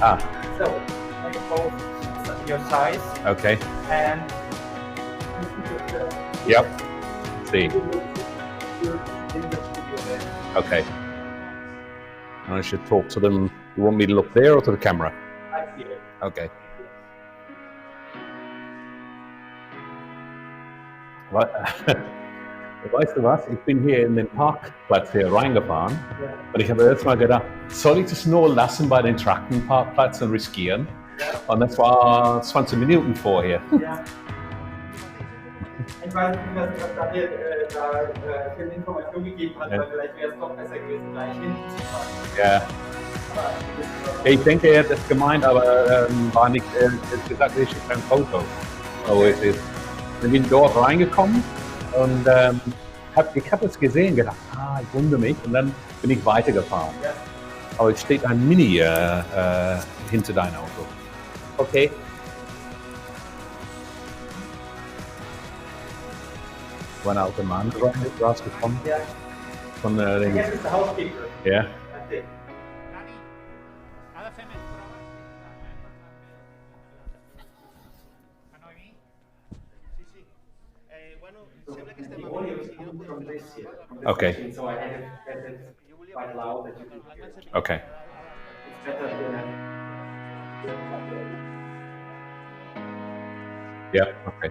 Ah, So, make both your size okay. and Yep. See. in the studio there. Okay. And I should talk to them. You want me to look there or to the camera? Right here. Okay. Weißt du was? Ich bin hier in den Parkplatz hier reingefahren und ich habe erst mal gedacht, soll ich das nur lassen bei den Traktenparkplatz und riskieren? Und das war 20 Minuten vorher. Ja. Ich weiß nicht, was da dir für eine Information gegeben hat, weil vielleicht wäre es doch besser gewesen, gleich hinten zu fahren. Ja. Ich denke, er hat das gemeint, aber war nicht, er hat gesagt, ich schicke ein Foto. So ist es. Ich bin dort reingekommen und ich habe es gesehen, gedacht, ich wundere mich, und dann bin ich weitergefahren. Ja. Aber es steht ein Mini hinter deinem Auto. Okay. War ein alter Mann rausgekommen? Ja. Von den... Jetzt ist der Housekeeper. Ja. That's it. The audio is coming from this here. From this Okay. machine, so I had it quite loud that you could hear it. Okay. It's better than Ja, okay.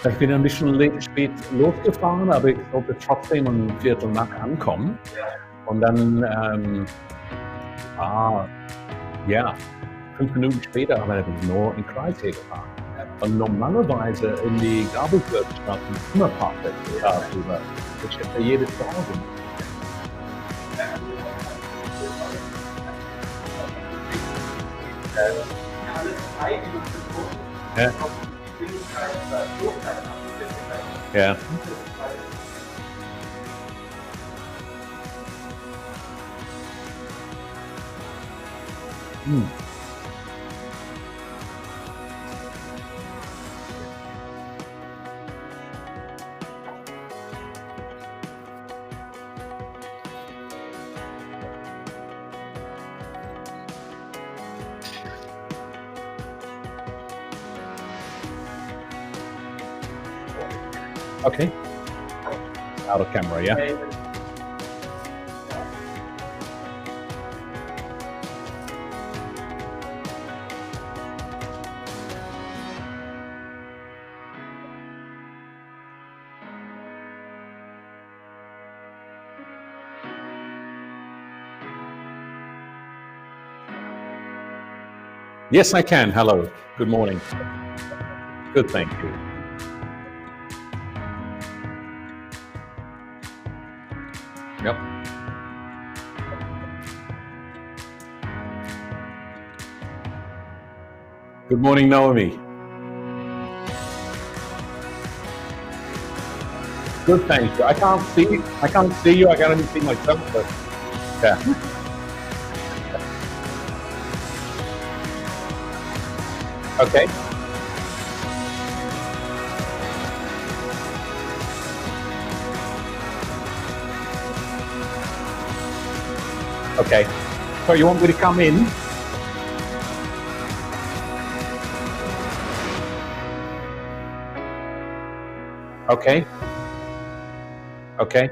Ich bin ein bisschen spät losgefahren, aber ich sollte trotzdem um Viertel nach ankommen. Und dann, 5 Minuten später haben wir nur in Kreis hier gefahren. Und normalerweise in die Gabelkirchstraße immer Parkplätze tagsüber. Ich hätte jedes Morgen. alles frei, wie du es guckst. Ja. Auf die Geschwindigkeit oder Flugzeit abgesetzt. Ja. Okay. Out of camera, yeah? Yes, I can. Hello. Good morning. Good, thank you. Yep. Good morning, Naomi. Good, thank you. I can't see you. I can only see myself, but yeah. Okay. Okay. So you want me to come in? Okay. Okay.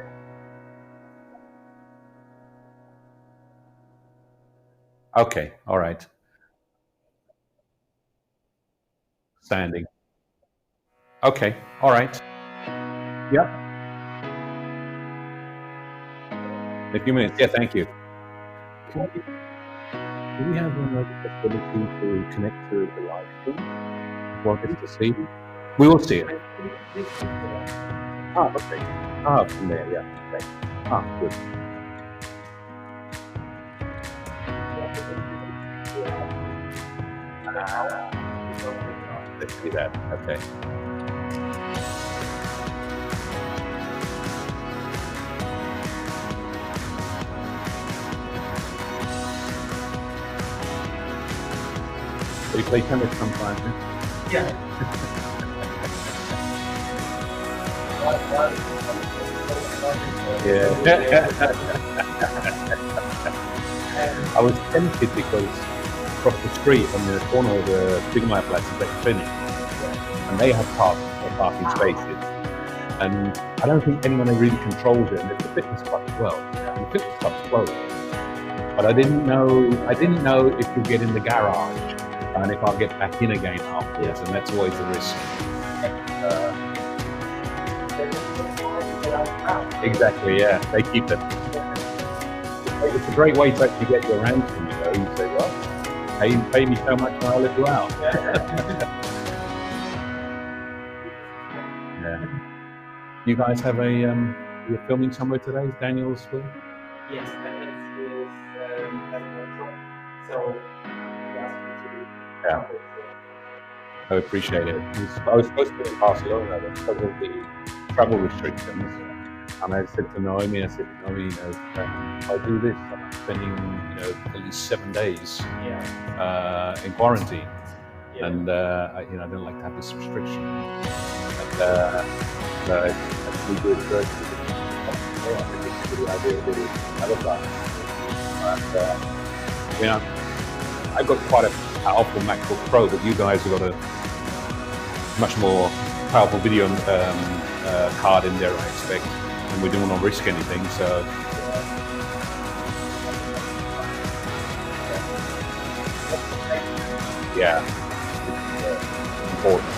Okay. All right. Standing. Okay. All right. Yep. In a few minutes. Yeah, thank you. Do we have another possibility to connect to the live stream? Want us to see? We will see it. Okay. From there, yeah. Okay. Good. Let's see that. Okay. So you play tennis sometimes? Yeah. I was tempted because across the street on the corner of the Bigmeyerplatz is that clinic, and they have parking spaces, and I don't think anyone really controls it. And there's a fitness club as well. And the fitness club's closed, but I didn't know if you get in the garage and if I'll get back in again afterwards, and that's always the risk. Exactly, yeah, they keep it. It's a great way to actually get you around from, you know. You say, well, pay me so much and I'll let you out. Yeah. You guys have you're filming somewhere today? Is Daniel's school? Yes, Daniel's is so yeah. I appreciate it. I was supposed to be in Barcelona, but because of the travel restrictions, and I said to Naomi, you know, I'll do this. I'm spending, you know, at least 7 days in quarantine, and I don't like to have this restriction. And it's really good. I love that. And you know, I've got quite a powerful MacBook Pro, but you guys have got a much more powerful video card in there, I expect, and we don't want to risk anything. So yeah, it's important.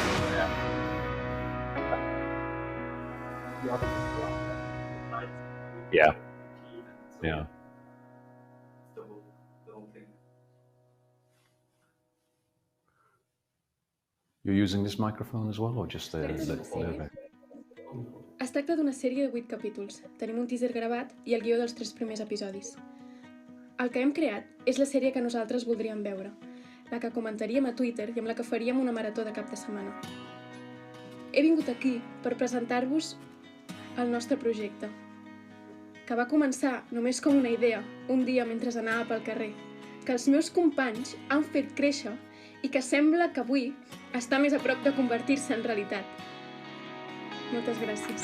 Yeah. Yeah. The whole thing. You're using this microphone as well, or just the Es tracta d'una sèrie de 8 capítols. Tenim un teaser gravat i el guió dels 3 primers episodis. El que hem creat és la sèrie que nosaltres voldríem veure, la que comentaríem a Twitter i amb la que faríem una marató de cap de setmana. He vingut aquí per presentar-vos el nostre projecte, que va començar només com una idea, un dia mentre anava pel carrer, que els meus companys han fet créixer i que sembla que avui està més a prop de convertir-se en realitat. Moltes gràcies.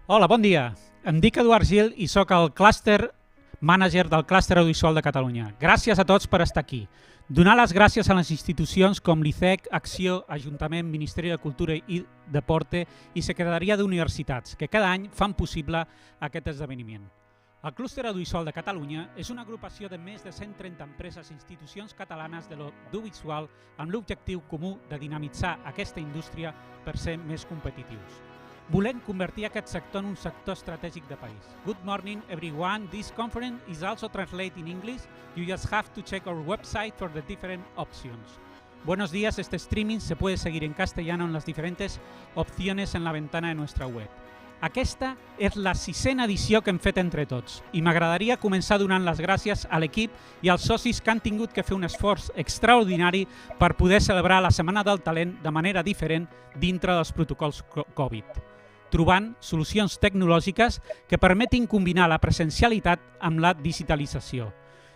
Hola, bon dia. Em dic Eduard Gil i sóc el mànager del Clúster Audiovisual de Catalunya. Gràcies a tots per estar aquí. Donar les gràcies a les institucions com l'ICEC, Acció, Ajuntament, Ministeri de Cultura i Deporte i Secretaria d'Universitats, que cada any fan possible aquest esdeveniment. El Clúster Audiovisual de Catalunya és una agrupació de més de 130 empreses i institucions catalanes de l'audiovisual amb l'objectiu comú de dinamitzar aquesta indústria per ser més competitius. Volem convertir aquest sector en un sector estratègic de país. Good morning, everyone. This conference is also translated in English. You just have to check our website for the different options. Buenos días, este streaming se puede seguir en castellano en las diferentes opciones en la ventana de nuestra web. Aquesta és la 6ª edició que hem fet entre tots i m'agradaria començar donant les gràcies a l'equip i als socis que han tingut que fer un esforç extraordinari per poder celebrar la Setmana del Talent de manera diferent dintre dels protocols Covid, trobant solucions tecnològiques que permetin combinar la presencialitat amb la digitalització.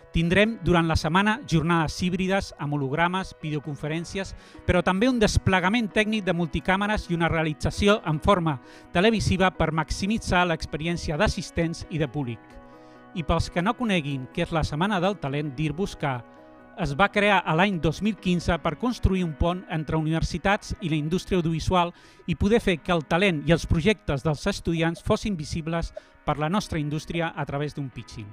Tindrem durant la setmana jornades híbrides amb hologrames, videoconferències, però també un desplegament tècnic de multicàmeres i una realització en forma televisiva per maximitzar l'experiència d'assistents i de públic. I pels que no coneguin què és la Setmana del Talent, dir-vos que es va crear a l'any 2015 per construir un pont entre universitats i la indústria audiovisual i poder fer que el talent i els projectes dels estudiants fossin visibles per la nostra indústria a través d'un pitching.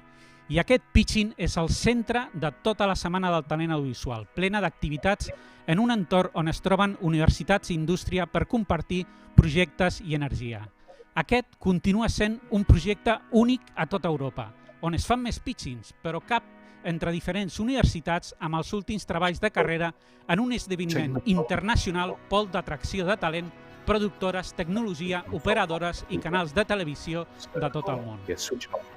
I aquest pitching és el centre de tota la Setmana del Talent Audiovisual, plena d'activitats en un entorn on es troben universitats i indústria per compartir projectes i energia. Aquest continua sent un projecte únic a tota Europa, on es fan més pitchings, però cap entre diferents universitats amb els últims treballs de carrera en un esdeveniment internacional pol d'atracció de talent, productores, tecnologia, operadores i canals de televisió de tot el món.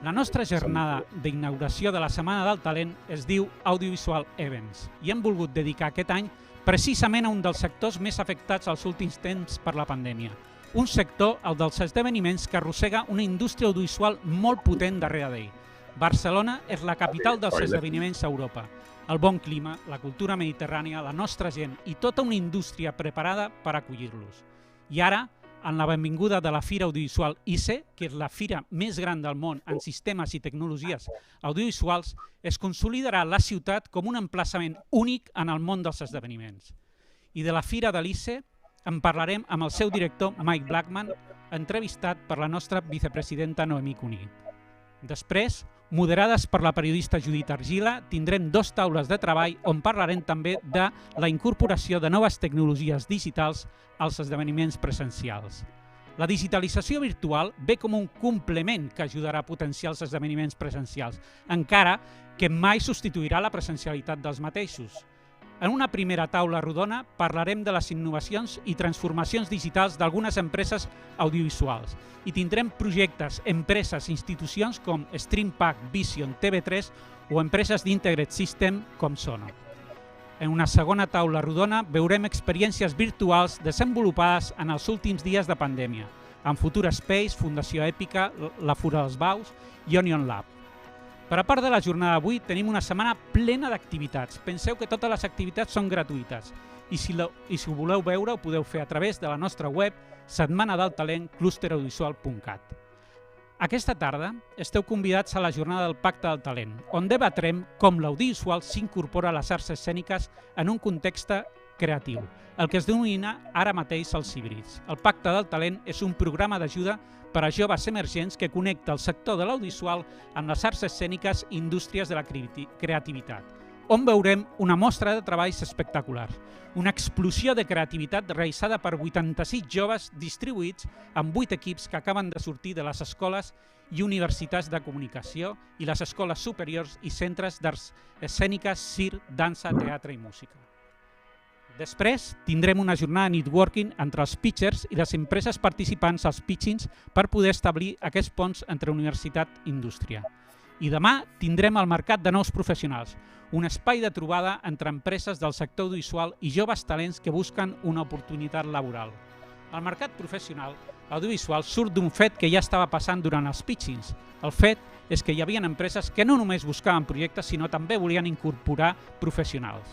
La nostra jornada d'inauguració de la Setmana del Talent es diu Audiovisual Events i hem volgut dedicar aquest any precisament a un dels sectors més afectats als últims temps per la pandèmia. Un sector, el dels esdeveniments, que arrossega una indústria audiovisual molt potent darrere d'ell. Barcelona és la capital dels esdeveniments a Europa. El bon clima, la cultura mediterrània, la nostra gent i tota una indústria preparada per acollir-los. I ara, en la benvinguda de la Fira Audiovisual ICE, que és la fira més gran del món en sistemes i tecnologies audiovisuals, es consolidarà la ciutat com un emplaçament únic en el món dels esdeveniments. I de la Fira de l'ICE en parlarem amb el seu director Mike Blackman, entrevistat per la nostra vicepresidenta Noemí Cuní. Després, moderades per la periodista Judit Argila, tindrem 2 taules de treball on parlarem també de la incorporació de noves tecnologies digitals als esdeveniments presencials. La digitalització virtual ve com un complement que ajudarà a potenciar els esdeveniments presencials, encara que mai substituirà la presencialitat dels mateixos. En una primera taula rodona parlarem de les innovacions i transformacions digitals d'algunes empreses audiovisuals i tindrem projectes, empreses i institucions com Streampack, Vision, TV3 o empreses d'Integrated System com Sono. En una segona taula rodona veurem experiències virtuals desenvolupades en els últims dies de pandèmia, amb Futura Space, Fundació Èpica, la Fura dels Baus i Onion Lab. Per a part de la jornada d'avui, tenim una setmana plena d'activitats. Penseu que totes les activitats són gratuïtes i si ho voleu veure ho podeu fer a través de la nostra web setmanadeltalent.clusteraudiovisual.cat. Aquesta tarda esteu convidats a la Jornada del Pacte del Talent, on debatrem com l'audiovisual s'incorpora a les arts escèniques en un context creatiu, el que es denomina ara mateix els híbrids. El Pacte del Talent és un programa d'ajuda per a joves emergents que connecta el sector de l'audiovisual amb les arts escèniques i indústries de la creativitat, on veurem una mostra de treballs espectaculars, una explosió de creativitat realitzada per 86 joves distribuïts en 8 equips que acaben de sortir de les escoles i universitats de comunicació i les escoles superiors i centres d'arts escèniques, circ, dansa, teatre i música. Després tindrem una jornada de networking entre els pitchers i les empreses participants als pitchings per poder establir aquests ponts entre universitat i indústria. I demà tindrem el mercat de nous professionals, un espai de trobada entre empreses del sector audiovisual i joves talents que busquen una oportunitat laboral. El mercat professional audiovisual surt d'un fet que ja estava passant durant els pitchings. El fet és que hi havia empreses que no només buscaven projectes, sinó també volien incorporar professionals.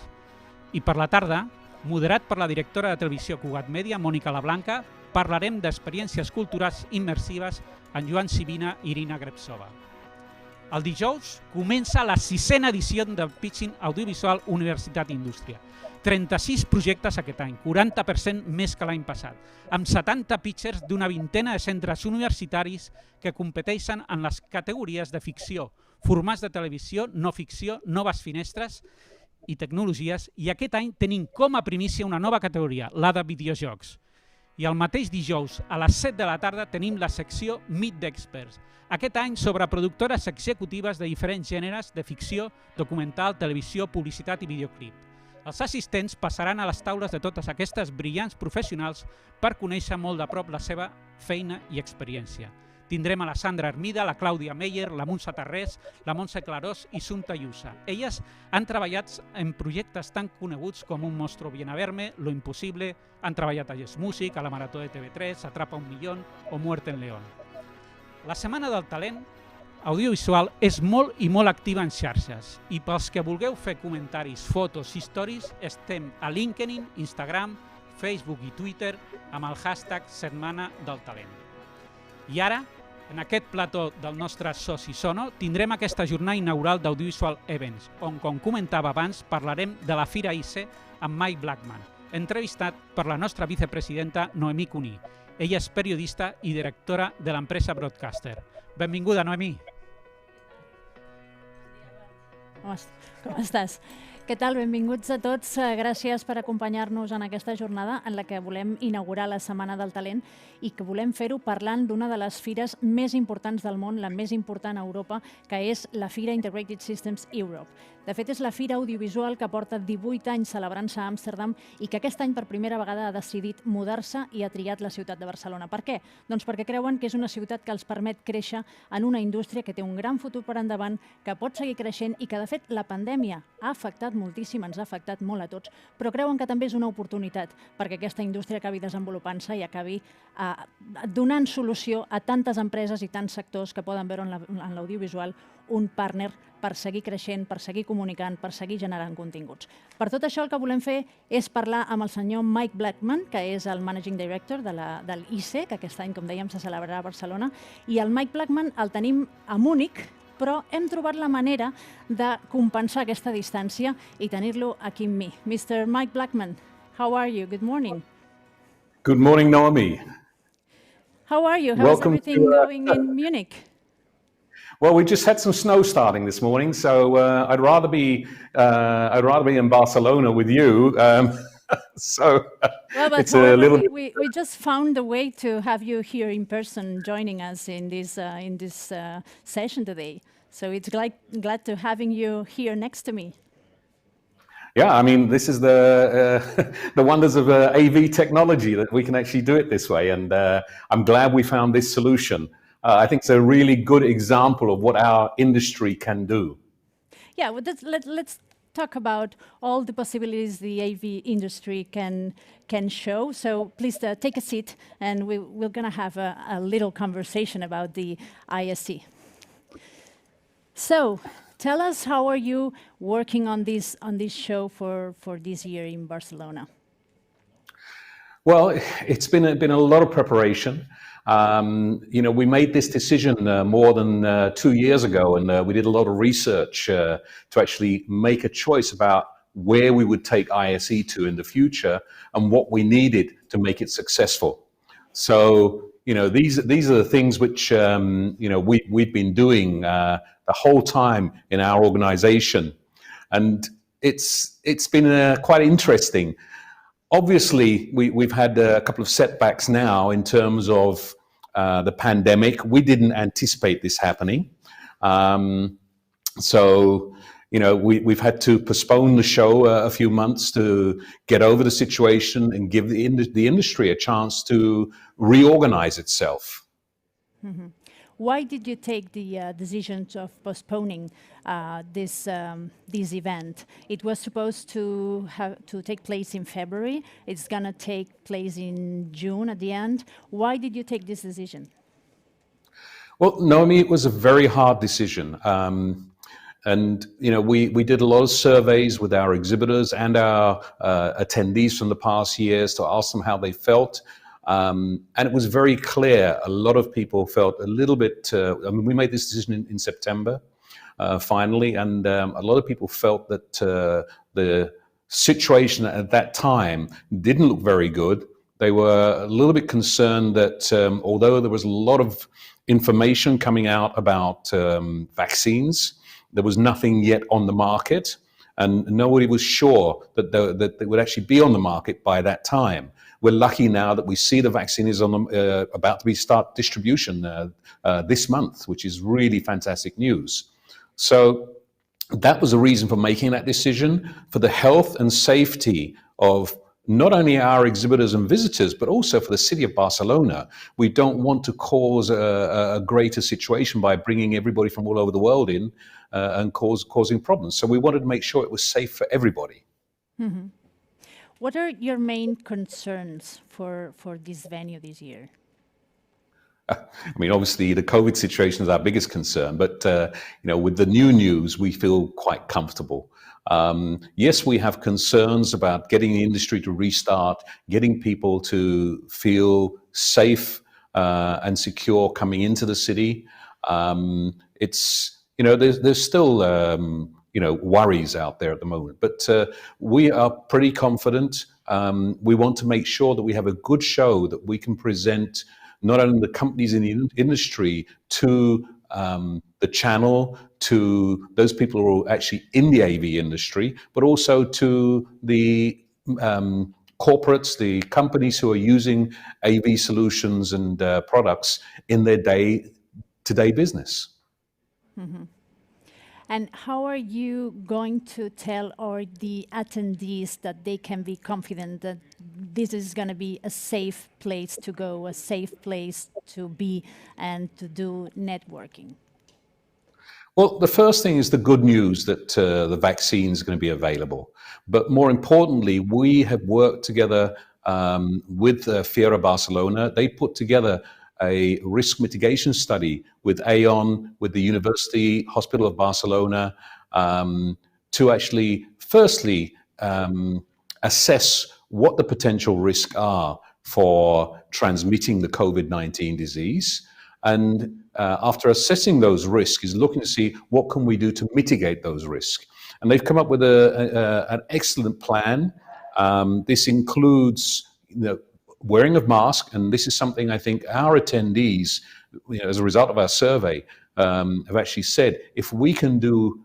I per la tarda, moderat per la directora de televisió Cugat Mèdia, Mònica Lablanca, parlarem d'experiències culturals immersives en Joan Sibina i Irina Grepsova. El dijous comença la 6a edició del Pitching Audiovisual Universitat Indústria. 36 projectes aquest any, 40% més que l'any passat, amb 70 pitchers d'una vintena de centres universitaris que competeixen en les categories de ficció, formats de televisió, no ficció, noves finestres i tecnologies, i aquest any tenim com a primícia una nova categoria, la de videojocs. I el mateix dijous, a les 7 de la tarda, tenim la secció Meet d'Experts, aquest any sobre productores executives de diferents gèneres de ficció, documental, televisió, publicitat i videoclip. Els assistents passaran a les taules de totes aquestes brillants professionals per conèixer molt de prop la seva feina i experiència. Tindrem a la Sandra Hermida, la Clàudia Meyer, la Montse Tarrés, la Montse Clarós i Sunta Yusa. Elles han treballat en projectes tan coneguts com Un monstruo viene a verme, Lo imposible, han treballat a Yes Music, a la Marató de TV3, Atrapa un millón o Muerte en León. La Setmana del Talent audiovisual és molt i molt activa en xarxes i pels que vulgueu fer comentaris, fotos i stories estem a LinkedIn, Instagram, Facebook i Twitter amb el hashtag Setmana del Talent. I ara, en aquest plató del nostre soci Sono, tindrem aquesta jornada inaugural d'Audiovisual Events, on, com comentava abans, parlarem de la Fira ICE amb Mike Blackman, entrevistat per la nostra vicepresidenta Noemí Cuní. Ella és periodista i directora de l'empresa Broadcaster. Benvinguda, Noemí. Com estàs? Què tal? Benvinguts a tots. Gràcies per acompanyar-nos en aquesta jornada en la que volem inaugurar la Setmana del Talent i que volem fer-ho parlant d'una de les fires més importants del món, la més important a Europa, que és la Fira Integrated Systems Europe. De fet, és la fira audiovisual que porta 18 anys celebrant-se a Amsterdam i que aquest any per primera vegada ha decidit mudar-se i ha triat la ciutat de Barcelona. Per què? Doncs perquè creuen que és una ciutat que els permet créixer en una indústria que té un gran futur per endavant, que pot seguir creixent i que, de fet, la pandèmia ha afectat moltíssim, ens ha afectat molt a tots, però creuen que també és una oportunitat perquè aquesta indústria acabi desenvolupant-se i acabi donant solució a tantes empreses i tants sectors que poden veure en l'audiovisual un partner per seguir creixent, per seguir comunicant, per seguir generant continguts. Per tot això el que volem fer és parlar amb el senyor Mike Blackman, que és el Managing Director de l'ICE, que aquest any, com dèiem, se celebrarà a Barcelona, i el Mike Blackman el tenim a Múnich, però hem trobat la manera de compensar aquesta distància i tenir-lo aquí amb mi. Mr. Mike Blackman, how are you? Good morning. Good morning, Naomi. How are you? How is everything going in Munich? Well, we just had some snow starting this morning, so I'd rather be in Barcelona with you. So but it's a little bit. We just found a way to have you here in person, joining us in this session today. So it's glad to having you here next to me. Yeah, I mean, this is the wonders of AV technology, that we can actually do it this way, and I'm glad we found this solution. I think it's a really good example of what our industry can do. Yeah, well, let's talk about all the possibilities the AV industry can show. So please take a seat, and we're going to have a little conversation about the ISE. So tell us, how are you working on this show for this year in Barcelona? Well, it's been a lot of preparation. We made this decision more than 2 years ago, and we did a lot of research to actually make a choice about where we would take ISE to in the future and what we needed to make it successful. So, these are the things which we've been doing the whole time in our organization, and it's been quite interesting. Obviously, we've had a couple of setbacks now in terms of the pandemic. We didn't anticipate this happening. We've had to postpone the show a few months to get over the situation and give the industry a chance to reorganize itself. Mm-hmm. Why did you take the decision of postponing this event? It was supposed to take place in February. It's going to take place in June at the end. Why did you take this decision? Well, Naomi, it was a very hard decision. We did a lot of surveys with our exhibitors and our attendees from the past years to ask them how they felt. And it was very clear, a lot of people felt a little bit, we made this decision in September, finally, and a lot of people felt that the situation at that time didn't look very good. They were a little bit concerned that although there was a lot of information coming out about vaccines, there was nothing yet on the market, and nobody was sure that they would actually be on the market by that time. We're lucky now that we see the vaccine is about to start distribution this month, which is really fantastic news. So that was the reason for making that decision, for the health and safety of not only our exhibitors and visitors, but also for the city of Barcelona. We don't want to cause a greater situation by bringing everybody from all over the world in and causing problems. So we wanted to make sure it was safe for everybody. Mm-hmm. What are your main concerns for this venue this year? Obviously, the COVID situation is our biggest concern, but with the new news, we feel quite comfortable. Yes, we have concerns about getting the industry to restart, getting people to feel safe and secure coming into the city. There's still worries out there at the moment, but we are pretty confident. We want to make sure that we have a good show that we can present not only the companies in the industry to the channel, to those people who are actually in the AV industry, but also to the corporates, the companies who are using AV solutions and products in their day-to-day business. Mm-hmm. And how are you going to tell the attendees that they can be confident that this is going to be a safe place to go, a safe place to be and to do networking? Well, the first thing is the good news that the vaccine is going to be available. But more importantly, we have worked together with Fiera Barcelona. They put together a risk mitigation study with Aon, with the University Hospital of Barcelona, to actually, firstly, assess what the potential risks are for transmitting the COVID-19 disease. And after assessing those risks, is looking to see what can we do to mitigate those risks. And they've come up with an excellent plan. This includes wearing of masks, and this is something I think our attendees, as a result of our survey, have actually said, if we can do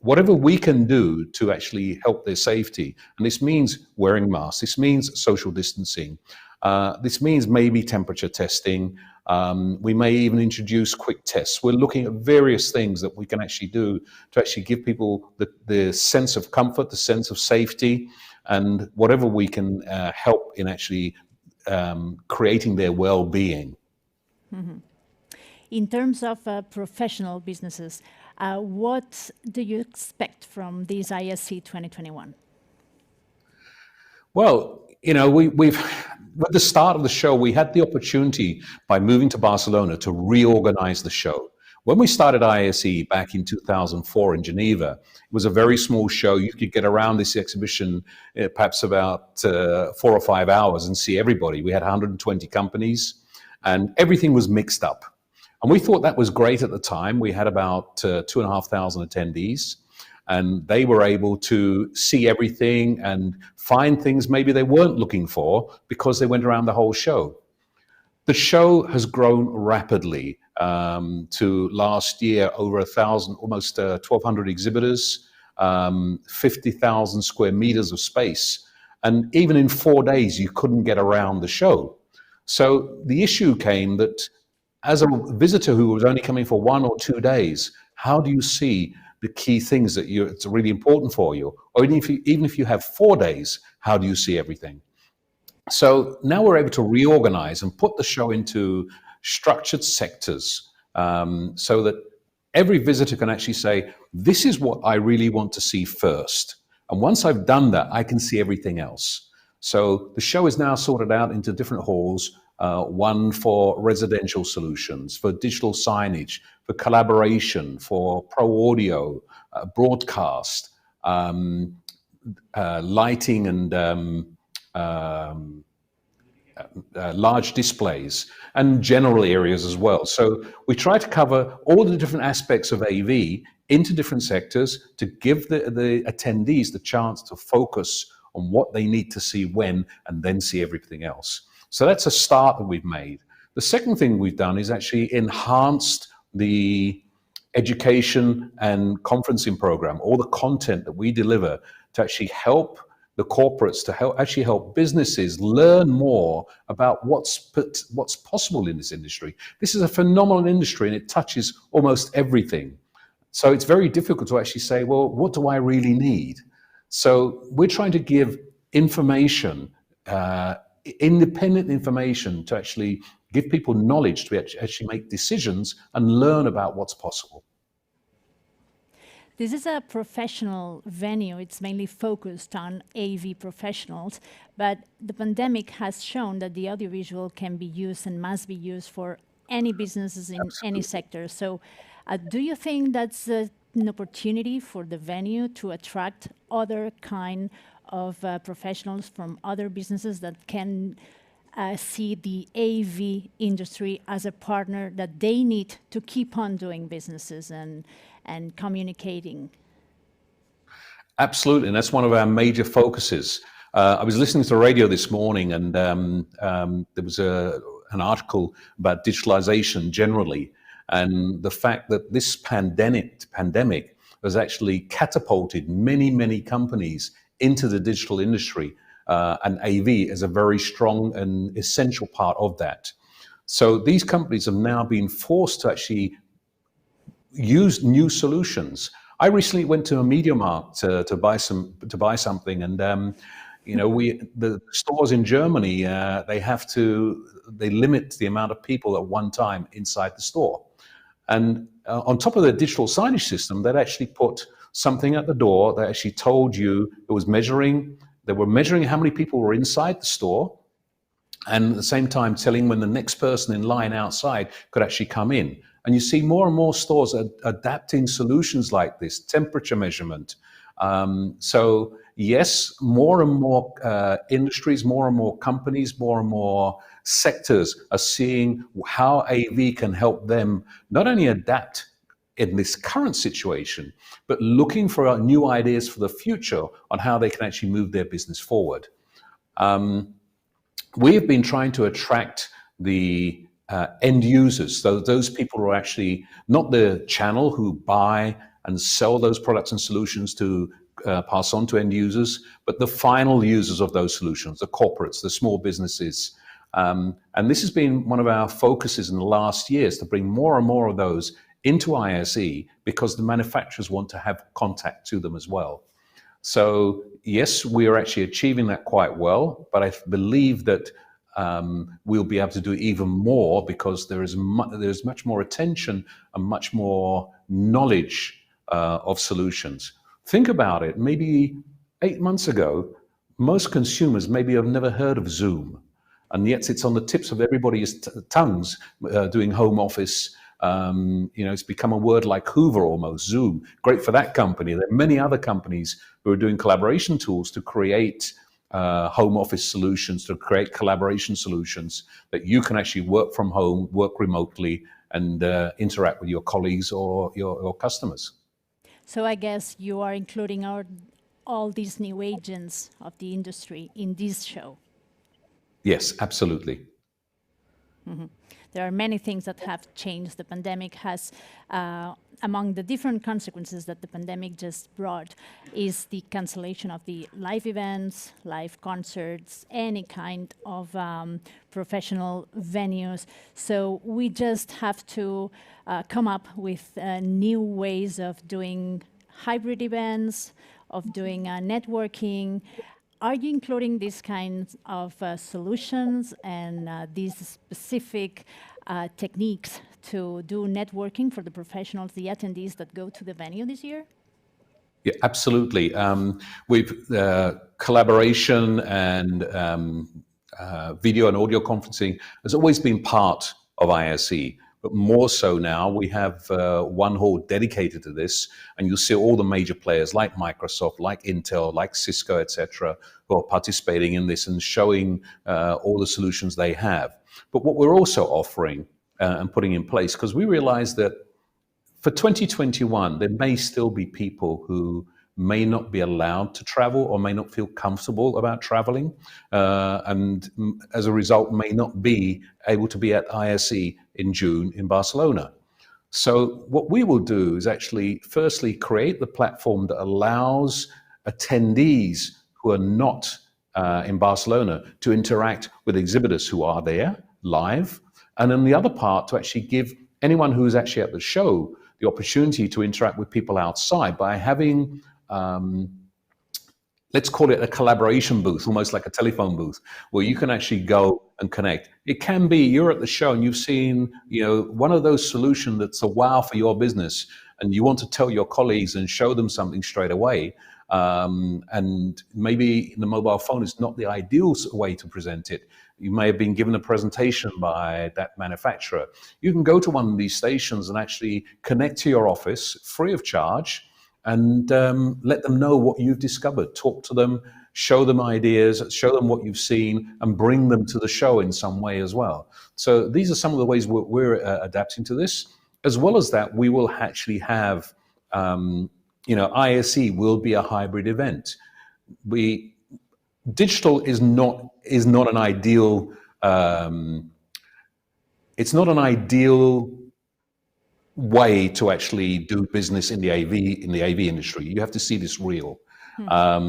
whatever we can do to actually help their safety, and this means wearing masks, this means social distancing, this means maybe temperature testing, we may even introduce quick tests. We're looking at various things that we can actually do to actually give people the sense of comfort, the sense of safety, and whatever we can help in actually creating their well-being. Mm-hmm. In terms of professional businesses, what do you expect from this ISE 2021? Well, we've at the start of the show, we had the opportunity by moving to Barcelona to reorganize the show. When we started ISE back in 2004 in Geneva, it was a very small show. You could get around this exhibition perhaps about 4 or 5 hours and see everybody. We had 120 companies and everything was mixed up. And we thought that was great at the time. We had about 2,500 attendees, and they were able to see everything and find things maybe they weren't looking for because they went around the whole show. The show has grown rapidly to last year over 1,000, almost 1,200 exhibitors, 50,000 square meters of space. And even in 4 days, you couldn't get around the show. So the issue came that as a visitor who was only coming for 1 or 2 days, how do you see the key things that it's really important for you? Or even if you have 4 days, how do you see everything? So now we're able to reorganize and put the show into structured sectors so that every visitor can actually say, this is what I really want to see first. And once I've done that, I can see everything else. So the show is now sorted out into different halls, one for residential solutions, for digital signage, for collaboration, for pro audio, broadcast, lighting and large displays, and general areas as well. So we try to cover all the different aspects of AV into different sectors to give the attendees the chance to focus on what they need to see when, and then see everything else. So that's a start that we've made. The second thing we've done is actually enhanced the education and conferencing program, all the content that we deliver to actually help the corporates, to help businesses learn more about what's possible in this industry. This is a phenomenal industry and it touches almost everything. So it's very difficult to actually say, well, what do I really need? So we're trying to give information, independent information, to actually give people knowledge to actually make decisions and learn about what's possible. This is a professional venue. It's mainly focused on AV professionals, but the pandemic has shown that the audiovisual can be used and must be used for any businesses in any sector. So do you think that's an opportunity for the venue to attract other kind of professionals from other businesses that can see the AV industry as a partner that they need to keep on doing businesses and communicating? Absolutely, and that's one of our major focuses. I was listening to the radio this morning, and there was an article about digitalization generally, and the fact that this pandemic has actually catapulted many companies into the digital industry, and AV is a very strong and essential part of that. So these companies have now been forced to actually use new solutions. I recently went to a MediaMarkt to buy something, and the stores in Germany they limit the amount of people at one time inside the store, And on top of the digital signage system, they'd actually put something at the door that actually told you they were measuring how many people were inside the store, and at the same time telling when the next person in line outside could actually come in. And you see more and more stores adapting solutions like this, temperature measurement. So yes, more and more industries, more and more companies, more and more sectors are seeing how AV can help them not only adapt in this current situation, but looking for new ideas for the future on how they can actually move their business forward. We have been trying to attract the end users, so those people who are actually not the channel who buy and sell those products and solutions to pass on to end users, but the final users of those solutions, the corporates, the small businesses. And this has been one of our focuses in the last years, to bring more and more of those into ISE, because the manufacturers want to have contact to them as well. So yes, we are actually achieving that quite well, but I believe that we'll be able to do even more, because there's much more attention and much more knowledge of solutions. Think about it. Maybe 8 months ago, most consumers maybe have never heard of Zoom, and yet it's on the tips of everybody's tongues doing home office. It's become a word like Hoover almost, Zoom. Great for that company. There are many other companies who are doing collaboration tools to create home office solutions, to create collaboration solutions that you can actually work from home, work remotely, and interact with your colleagues or your customers. So I guess you are including all these new agents of the industry in this show. Yes, absolutely. Mm-hmm. There are many things that have changed. The pandemic has, among the different consequences that the pandemic just brought, is the cancellation of the live events, live concerts, any kind of professional venues. So we just have to come up with new ways of doing hybrid events, of doing networking. Are you including these kinds of solutions and these specific techniques to do networking for the professionals, the attendees that go to the venue this year? Yeah, absolutely. We've collaboration and video and audio conferencing has always been part of ISE. But more so now, we have one hall dedicated to this, and you'll see all the major players like Microsoft, like Intel, like Cisco, etc., who are participating in this and showing all the solutions they have. But what we're also offering and putting in place, because we realize that for 2021, there may still be people who may not be allowed to travel or may not feel comfortable about traveling, and as a result may not be able to be at ISE in June in Barcelona. So what we will do is actually firstly create the platform that allows attendees who are not in Barcelona to interact with exhibitors who are there live, and then the other part to actually give anyone who is actually at the show the opportunity to interact with people outside by having let's call it a collaboration booth, almost like a telephone booth, where you can actually go and connect. It can be you're at the show and you've seen, one of those solutions that's a wow for your business, and you want to tell your colleagues and show them something straight away. And maybe the mobile phone is not the ideal way to present it. You may have been given a presentation by that manufacturer. You can go to one of these stations and actually connect to your office free of charge, and let them know what you've discovered. Talk to them, show them ideas, show them what you've seen, and bring them to the show in some way as well. So these are some of the ways we're adapting to this. As well as that, we will actually have, ISE will be a hybrid event. Digital is not an ideal. It's not an ideal way to actually do business in the AV industry. You have to see this real. But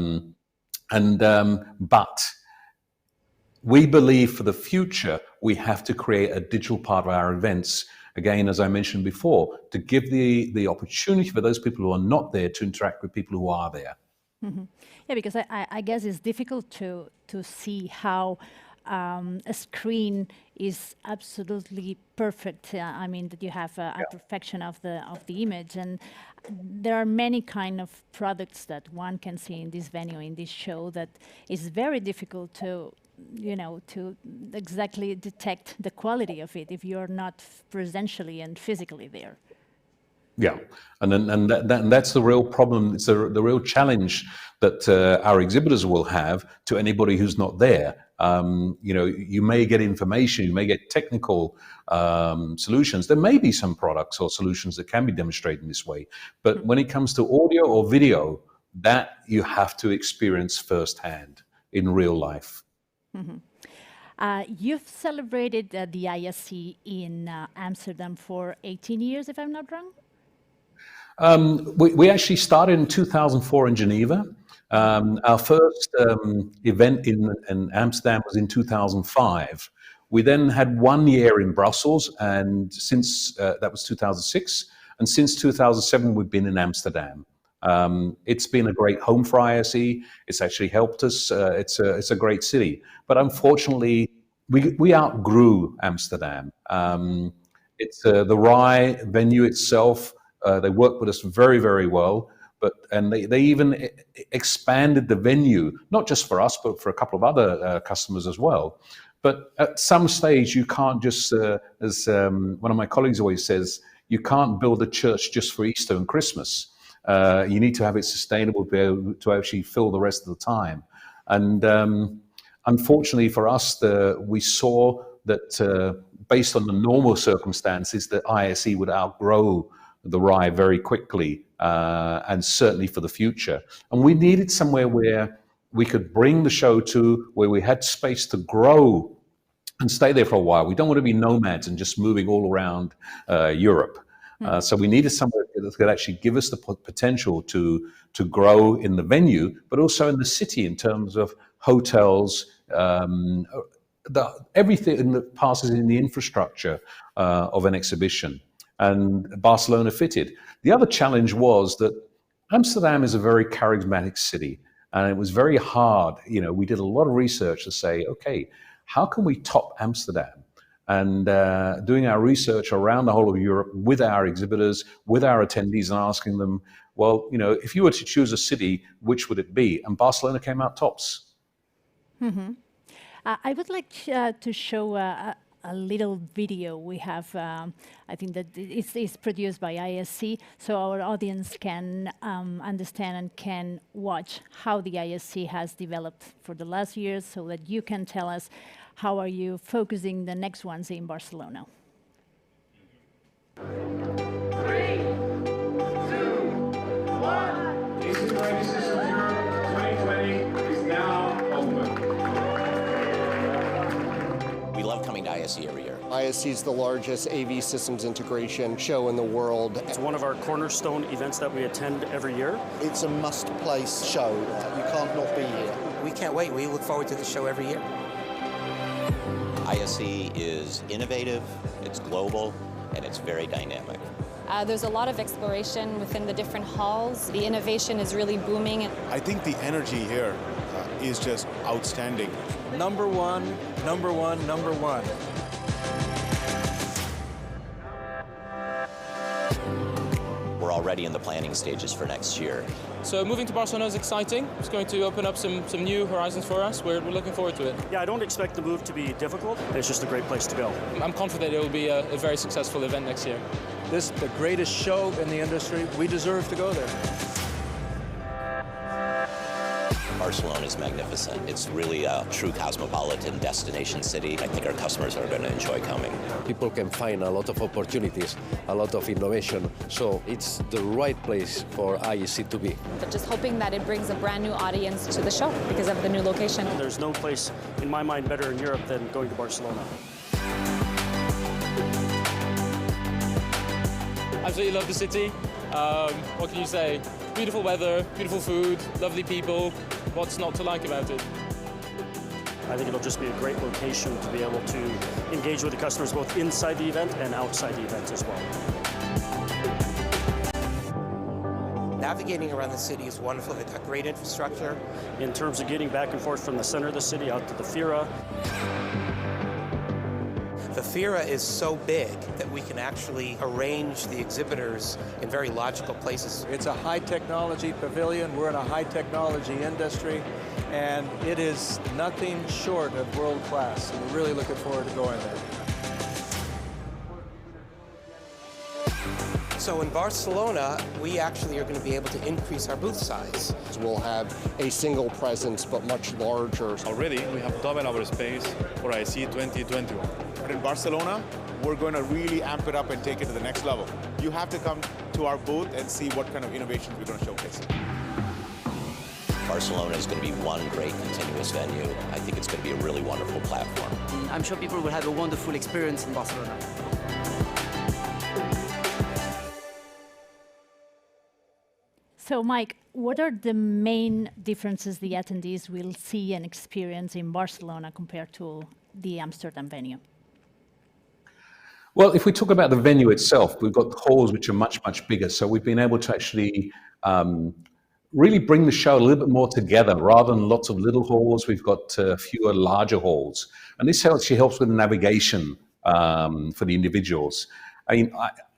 we believe for the future, we have to create a digital part of our events. Again, as I mentioned before, to give the opportunity for those people who are not there to interact with people who are there. Mm-hmm. Yeah, because I guess it's difficult to see how a screen is absolutely perfect. I mean that you have a perfection of the image, and there are many kind of products that one can see in this venue, in this show, that is very difficult to to exactly detect the quality of it if you're not presentially and physically there. Yeah, and that's the real problem. It's the real challenge that our exhibitors will have to anybody who's not there. You may get information, you may get technical solutions. There may be some products or solutions that can be demonstrated in this way, but when it comes to audio or video, that you have to experience firsthand in real life. Mm-hmm. You've celebrated the ISE in Amsterdam for 18 years, if I'm not wrong? We actually started in 2004 in Geneva. Our first event in Amsterdam was in 2005. We then had 1 year in Brussels, and since that was 2006, and since 2007 we've been in Amsterdam. It's been a great home for ISE. It's actually helped us. It's a great city, but unfortunately we outgrew Amsterdam. It's the RAI venue itself. They work with us very, very well, and they even expanded the venue, not just for us, but for a couple of other customers as well. But at some stage, you can't just, as one of my colleagues always says, you can't build a church just for Easter and Christmas. You need to have it sustainable to be able to actually fill the rest of the time. And unfortunately for us, we saw that based on the normal circumstances, that ISE would outgrow the RAI very quickly, and certainly for the future. And we needed somewhere where we could bring the show to, where we had space to grow and stay there for a while. We don't want to be nomads and just moving all around Europe. So we needed somewhere that could actually give us the potential to grow in the venue, but also in the city in terms of hotels, everything that passes in the infrastructure of an exhibition. And Barcelona fitted. The other challenge was that Amsterdam is a very charismatic city, and it was very hard. We did a lot of research to say, okay, how can we top Amsterdam? And doing our research around the whole of Europe with our exhibitors, with our attendees, and asking them, well, if you were to choose a city, which would it be? And Barcelona came out tops. Mm-hmm. I would like to show a little video we have. I think that it's produced by ISE, so our audience can understand and can watch how the ISE has developed for the last years, so that you can tell us how are you focusing the next ones in Barcelona. 3, 2, 1. Integrated Systems Europe 2020 is now open. We love coming to ISE every year. ISE is the largest AV systems integration show in the world. It's one of our cornerstone events that we attend every year. It's a must-place show. You can't not be here. We can't wait. We look forward to the show every year. ISE is innovative, it's global, and it's very dynamic. There's a lot of exploration within the different halls. The innovation is really booming. I think the energy here is just outstanding. Number one, number one, number one. We're already in the planning stages for next year. So moving to Barcelona is exciting. It's going to open up some new horizons for us. We're looking forward to it. Yeah, I don't expect the move to be difficult. It's just a great place to go. I'm confident it will be a very successful event next year. This is the greatest show in the industry. We deserve to go there. Barcelona is magnificent. It's really a true cosmopolitan destination city. I think our customers are going to enjoy coming. People can find a lot of opportunities, a lot of innovation, so it's the right place for ISE to be. But just hoping that it brings a brand new audience to the show because of the new location. There's no place, in my mind, better in Europe than going to Barcelona. Absolutely love the city. What can you say? Beautiful weather, beautiful food, lovely people. What's not to like about it? I think it'll just be a great location to be able to engage with the customers both inside the event and outside the event as well. Navigating around the city is wonderful. They've got great infrastructure. In terms of getting back and forth from the center of the city out to the Fira. The Fira is so big that we can actually arrange the exhibitors in very logical places. It's a high technology pavilion. We're in a high technology industry, and it is nothing short of world class. And we're really looking forward to going there. So in Barcelona, we actually are going to be able to increase our booth size. We'll have a single presence, but much larger. Already, we have doubled our space for ISE 2021. But in Barcelona, we're going to really amp it up and take it to the next level. You have to come to our booth and see what kind of innovations we're going to showcase. Barcelona is going to be one great continuous venue. I think it's going to be a really wonderful platform. I'm sure people will have a wonderful experience in Barcelona. So, Mike, what are the main differences the attendees will see and experience in Barcelona compared to the Amsterdam venue? Well, if we talk about the venue itself, we've got halls which are much, much bigger. So we've been able to actually really bring the show a little bit more together. Rather than lots of little halls, we've got fewer larger halls. And this actually helps with the navigation for the individuals. I mean,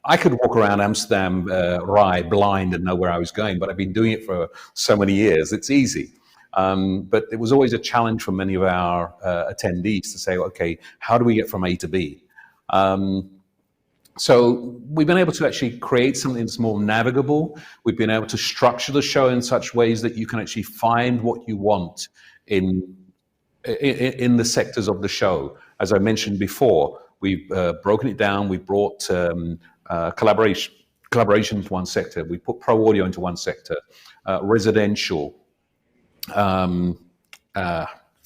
I could walk around Amsterdam Rai blind and know where I was going, but I've been doing it for so many years. It's easy. But it was always a challenge for many of our attendees to say, okay, how do we get from A to B? So we've been able to actually create something that's more navigable. We've been able to structure the show in such ways that you can actually find what you want in the sectors of the show. As I mentioned before, we've broken it down. We've brought collaboration into one sector. We put pro audio into one sector, residential.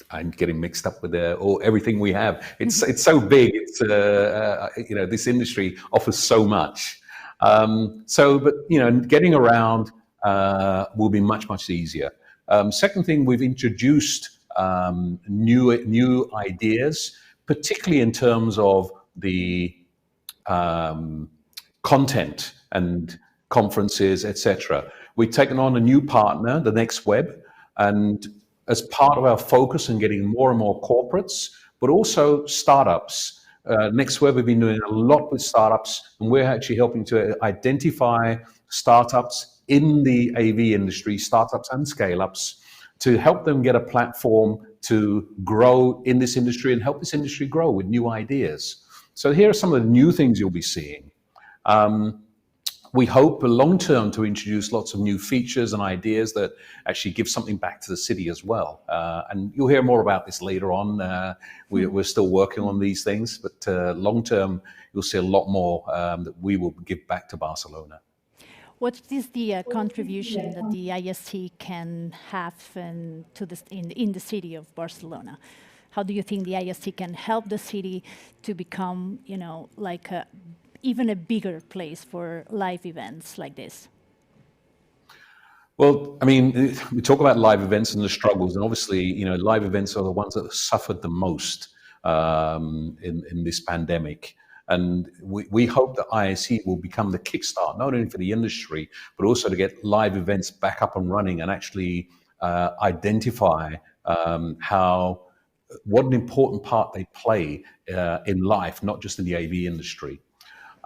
I'm getting mixed up with everything we have. It's so big. It's this industry offers so much. But getting around will be much easier. Second thing, we've introduced new ideas, particularly in terms of the content and conferences, etc. We've taken on a new partner, the Next Web, and as part of our focus on getting more and more corporates, but also startups. Next Web, we've been doing a lot with startups, and we're actually helping to identify startups in the AV industry, startups and scale-ups, to help them get a platform to grow in this industry and help this industry grow with new ideas. So here are some of the new things you'll be seeing. We hope long-term to introduce lots of new features and ideas that actually give something back to the city as well. And you'll hear more about this later on. We're still working on these things, but long-term, you'll see a lot more that we will give back to Barcelona. What is the contribution that the ISC can have in the city of Barcelona? How do you think the ISC can help the city to become, even a bigger place for live events like this? Well, I mean, we talk about live events and the struggles, and obviously, live events are the ones that have suffered the most in this pandemic. And we hope that ISE will become the kickstart, not only for the industry, but also to get live events back up and running and actually identify what an important part they play in life, not just in the AV industry.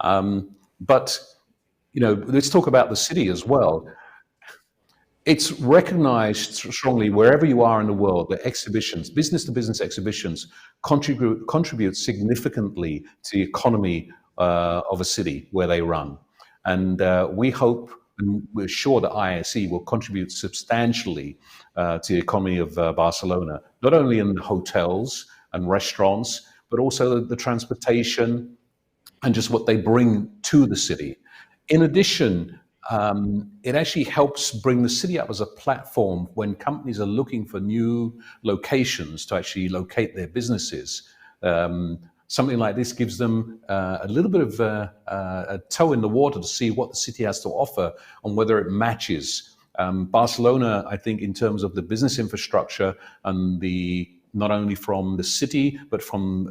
But let's talk about the city as well. It's recognized strongly wherever you are in the world that exhibitions, business-to-business exhibitions, contribute significantly to the economy of a city where they run. And we hope and we're sure that ISE will contribute substantially to the economy of Barcelona, not only in the hotels and restaurants, but also the transportation and just what they bring to the city. In addition, it actually helps bring the city up as a platform when companies are looking for new locations to actually locate their businesses. Something like this gives them a little bit of a toe in the water to see what the city has to offer and whether it matches. Barcelona, I think, in terms of the business infrastructure and not only from the city, but from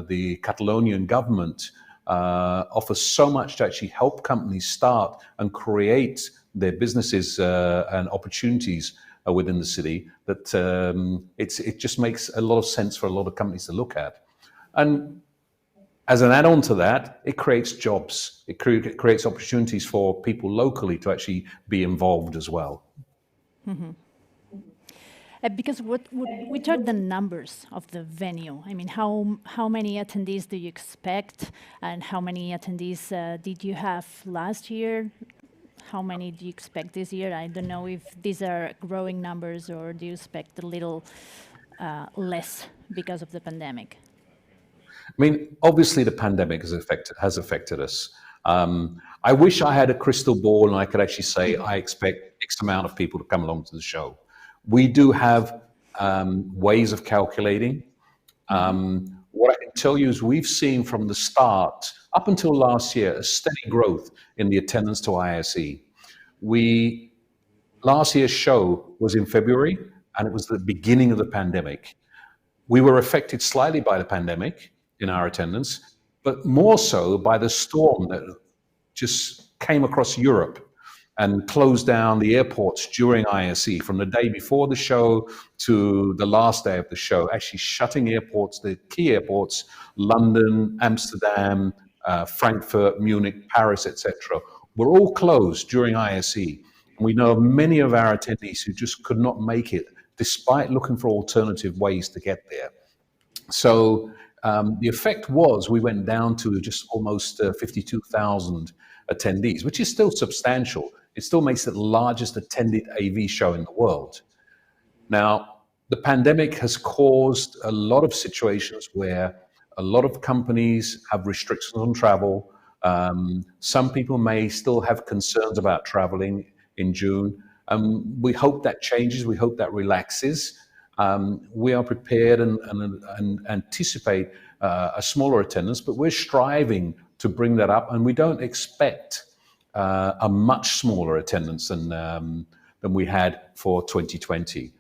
the Catalonian government, offers so much to actually help companies start and create their businesses and opportunities within the city that it just makes a lot of sense for a lot of companies to look at. And as an add-on to that, it creates jobs. It creates opportunities for people locally to actually be involved as well. Mm-hmm. Because which are the numbers of the venue? I mean, how many attendees do you expect, and how many attendees did you have last year? How many do you expect this year? I don't know if these are growing numbers, or do you expect a little less because of the pandemic? I mean, obviously the pandemic has affected us. I wish I had a crystal ball and I could actually say I expect X amount of people to come along to the show. We do have ways of calculating. What I can tell you is we've seen from the start up until last year a steady growth in the attendance to ISE. Last year's show was in February, and it was the beginning of the pandemic. We were affected slightly by the pandemic in our attendance, but more so by the storm that just came across Europe and closed down the airports during ISE from the day before the show to the last day of the show, actually shutting airports, the key airports, London, Amsterdam, Frankfurt, Munich, Paris, etc., were all closed during ISE. And we know of many of our attendees who just could not make it, despite looking for alternative ways to get there. So the effect was we went down to just almost 52,000 attendees, which is still substantial. It still makes it the largest attended AV show in the world. Now, the pandemic has caused a lot of situations where a lot of companies have restrictions on travel. Some people may still have concerns about traveling in June. We hope that changes. We hope that relaxes. We are prepared and anticipate a smaller attendance, but we're striving to bring that up, and we don't expect a much smaller attendance than we had for 2020.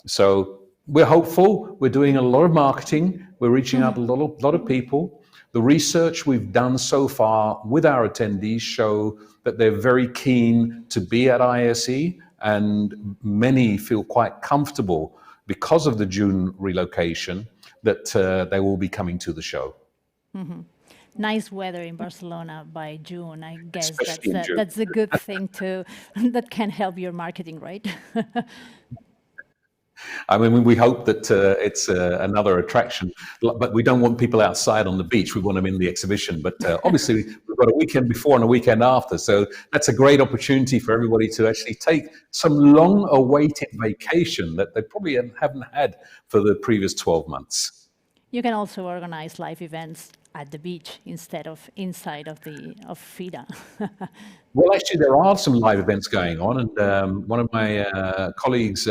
So we're hopeful. We're doing a lot of marketing. We're reaching out to a lot of people. The research we've done so far with our attendees show that they're very keen to be at ISE, and many feel quite comfortable because of the June relocation that they will be coming to the show. Mm-hmm. Nice weather in Barcelona by June. I guess June. That's a good thing that can help your marketing, right? I mean, we hope that it's another attraction, but we don't want people outside on the beach. We want them in the exhibition. But obviously, we've got a weekend before and a weekend after. So that's a great opportunity for everybody to actually take some long-awaited vacation that they probably haven't had for the previous 12 months. You can also organize live events at the beach instead of inside of FIDA. Well, actually, there are some live events going on, and one of my colleagues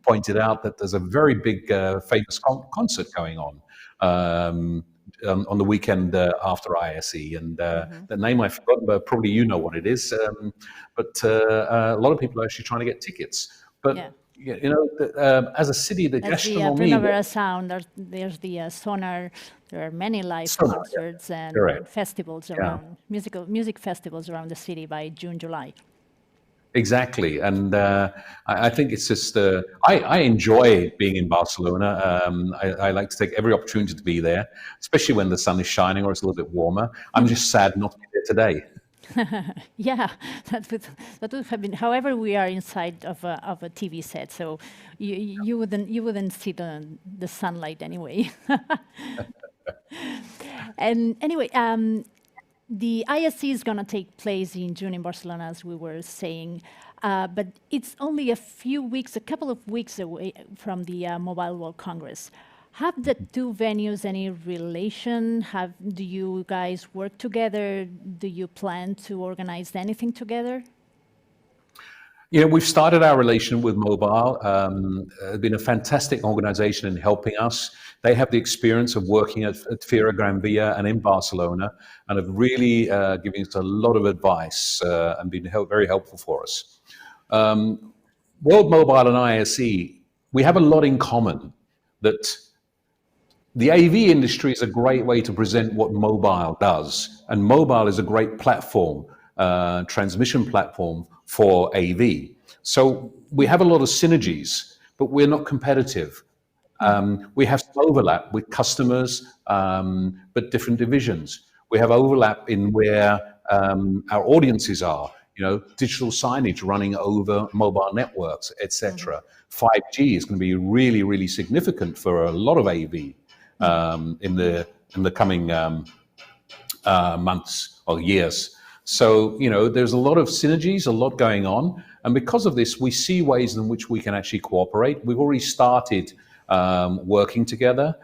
pointed out that there's a very big famous concert going on the weekend after ISE, and the name I've forgotten, but probably you know what it is. But a lot of people are actually trying to get tickets. But you know, as a city, the gastronomy. The Primavera Sound. There's the Sonar. There are many live concerts and festivals around music festivals around the city by June, July. Exactly, and I think it's just I enjoy being in Barcelona. I like to take every opportunity to be there, especially when the sun is shining or it's a little bit warmer. I'm just sad not to be there today. Yeah, that would have been. However, we are inside of a TV set, so you wouldn't see the sunlight anyway. And anyway, the ISE is going to take place in June in Barcelona, as we were saying, but it's only a couple of weeks away from the Mobile World Congress. Have the two venues any relation? Do you guys work together? Do you plan to organize anything together? Yeah, we've started our relation with Mobile. They've been a fantastic organization in helping us. They have the experience of working at Fira Gran Via and in Barcelona, and have really given us a lot of advice and been very helpful for us. World Mobile and ISE, we have a lot in common. That the AV industry is a great way to present what mobile does, and mobile is a great platform, transmission platform for AV. So we have a lot of synergies, but we're not competitive. We have some overlap with customers, but different divisions. We have overlap in where our audiences are, digital signage running over mobile networks, etc. 5G is going to be really, really significant for a lot of AV in the coming months or years. So, there's a lot of synergies, a lot going on. And because of this, we see ways in which we can actually cooperate. We've already started working together.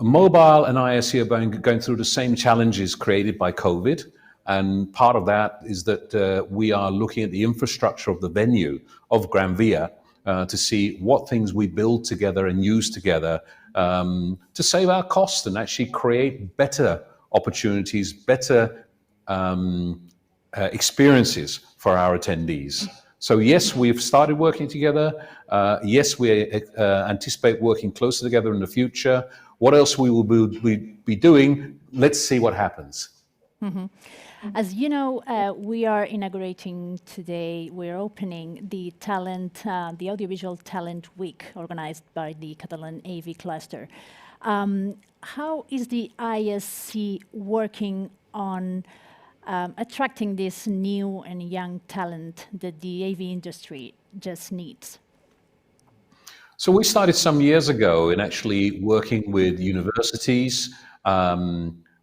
Mobile and ISE are going through the same challenges created by COVID. And part of that is that we are looking at the infrastructure of the venue of Gran Via to see what things we build together and use together to save our costs and actually create better opportunities, better experiences for our attendees. So yes, we've started working together. Yes, we anticipate working closer together in the future. What else we will be doing? Let's see what happens. As you know, we are inaugurating today, we're opening the Audiovisual Talent Week organized by the Catalan AV cluster. How is the ISC working on attracting this new and young talent that the AV industry just needs? So we started some years ago in actually working with universities.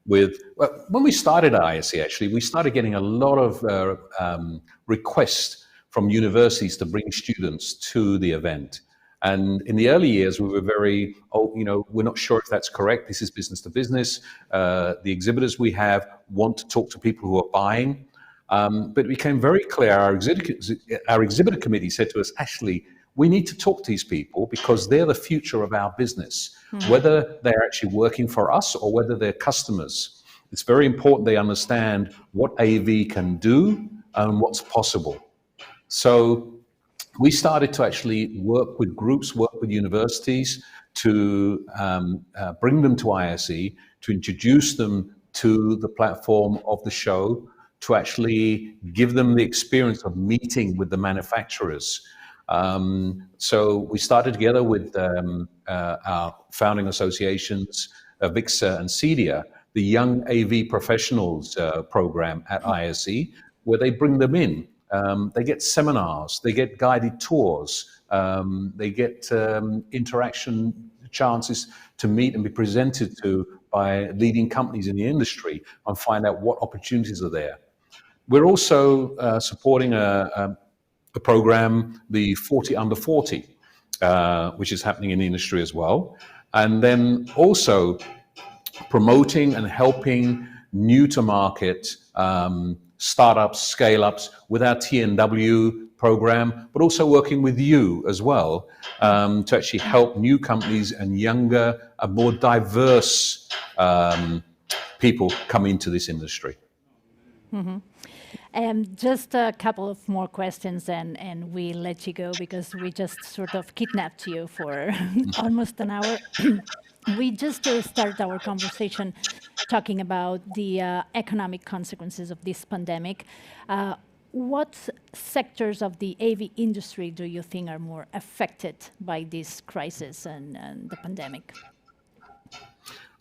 When we started ISE, actually, we started getting a lot of requests from universities to bring students to the event. And in the early years, we were very, we're not sure if that's correct. This is business to business. The exhibitors we have want to talk to people who are buying. But it became very clear, our exhibitor committee said to us, actually, we need to talk to these people because they're the future of our business, whether they're actually working for us or whether they're customers. It's very important they understand what AV can do and what's possible. So we started to actually work with groups, work with universities to bring them to ISE, to introduce them to the platform of the show, to actually give them the experience of meeting with the manufacturers. So we started together with our founding associations, VIXA and CEDIA, the Young AV Professionals program at ISE, where they bring them in. They get seminars, they get guided tours, they get interaction chances to meet and be presented to by leading companies in the industry and find out what opportunities are there. We're also supporting a program, the 40 Under 40, which is happening in the industry as well. And then also promoting and helping new to market startups, scale-ups with our TNW program, but also working with you as well to actually help new companies and younger and more diverse people come into this industry. Just a couple of more questions and we'll let you go because we just sort of kidnapped you for almost an hour. We just started our conversation talking about the economic consequences of this pandemic. What sectors of the AV industry do you think are more affected by this crisis and the pandemic?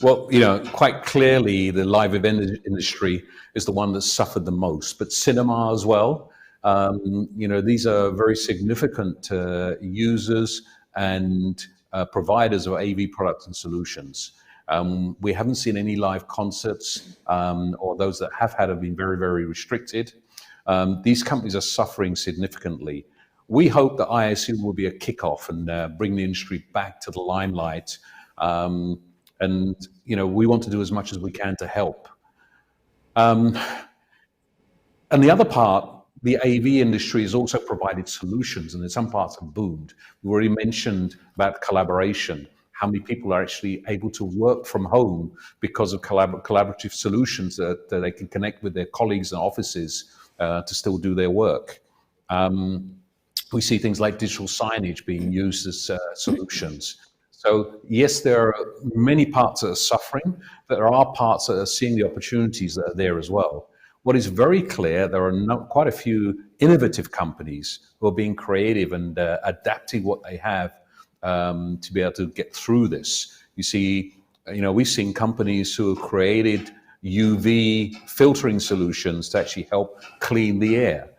Well, quite clearly, the live event industry is the one that suffered the most, but cinema as well. These are very significant users and providers of AV products and solutions. We haven't seen any live concerts, or those that have been very, very restricted. These companies are suffering significantly. We hope that ISE will be a kickoff and bring the industry back to the limelight. And we want to do as much as we can to help. And the other part, the AV industry has also provided solutions, and in some parts have boomed. We already mentioned about collaboration, how many people are actually able to work from home because of collaborative solutions that they can connect with their colleagues and offices to still do their work. We see things like digital signage being used as solutions. So yes, there are many parts that are suffering, but there are parts that are seeing the opportunities that are there as well. What is very clear, there are quite a few innovative companies who are being creative and adapting what they have to be able to get through this. You see, we've seen companies who have created UV filtering solutions to actually help clean the air.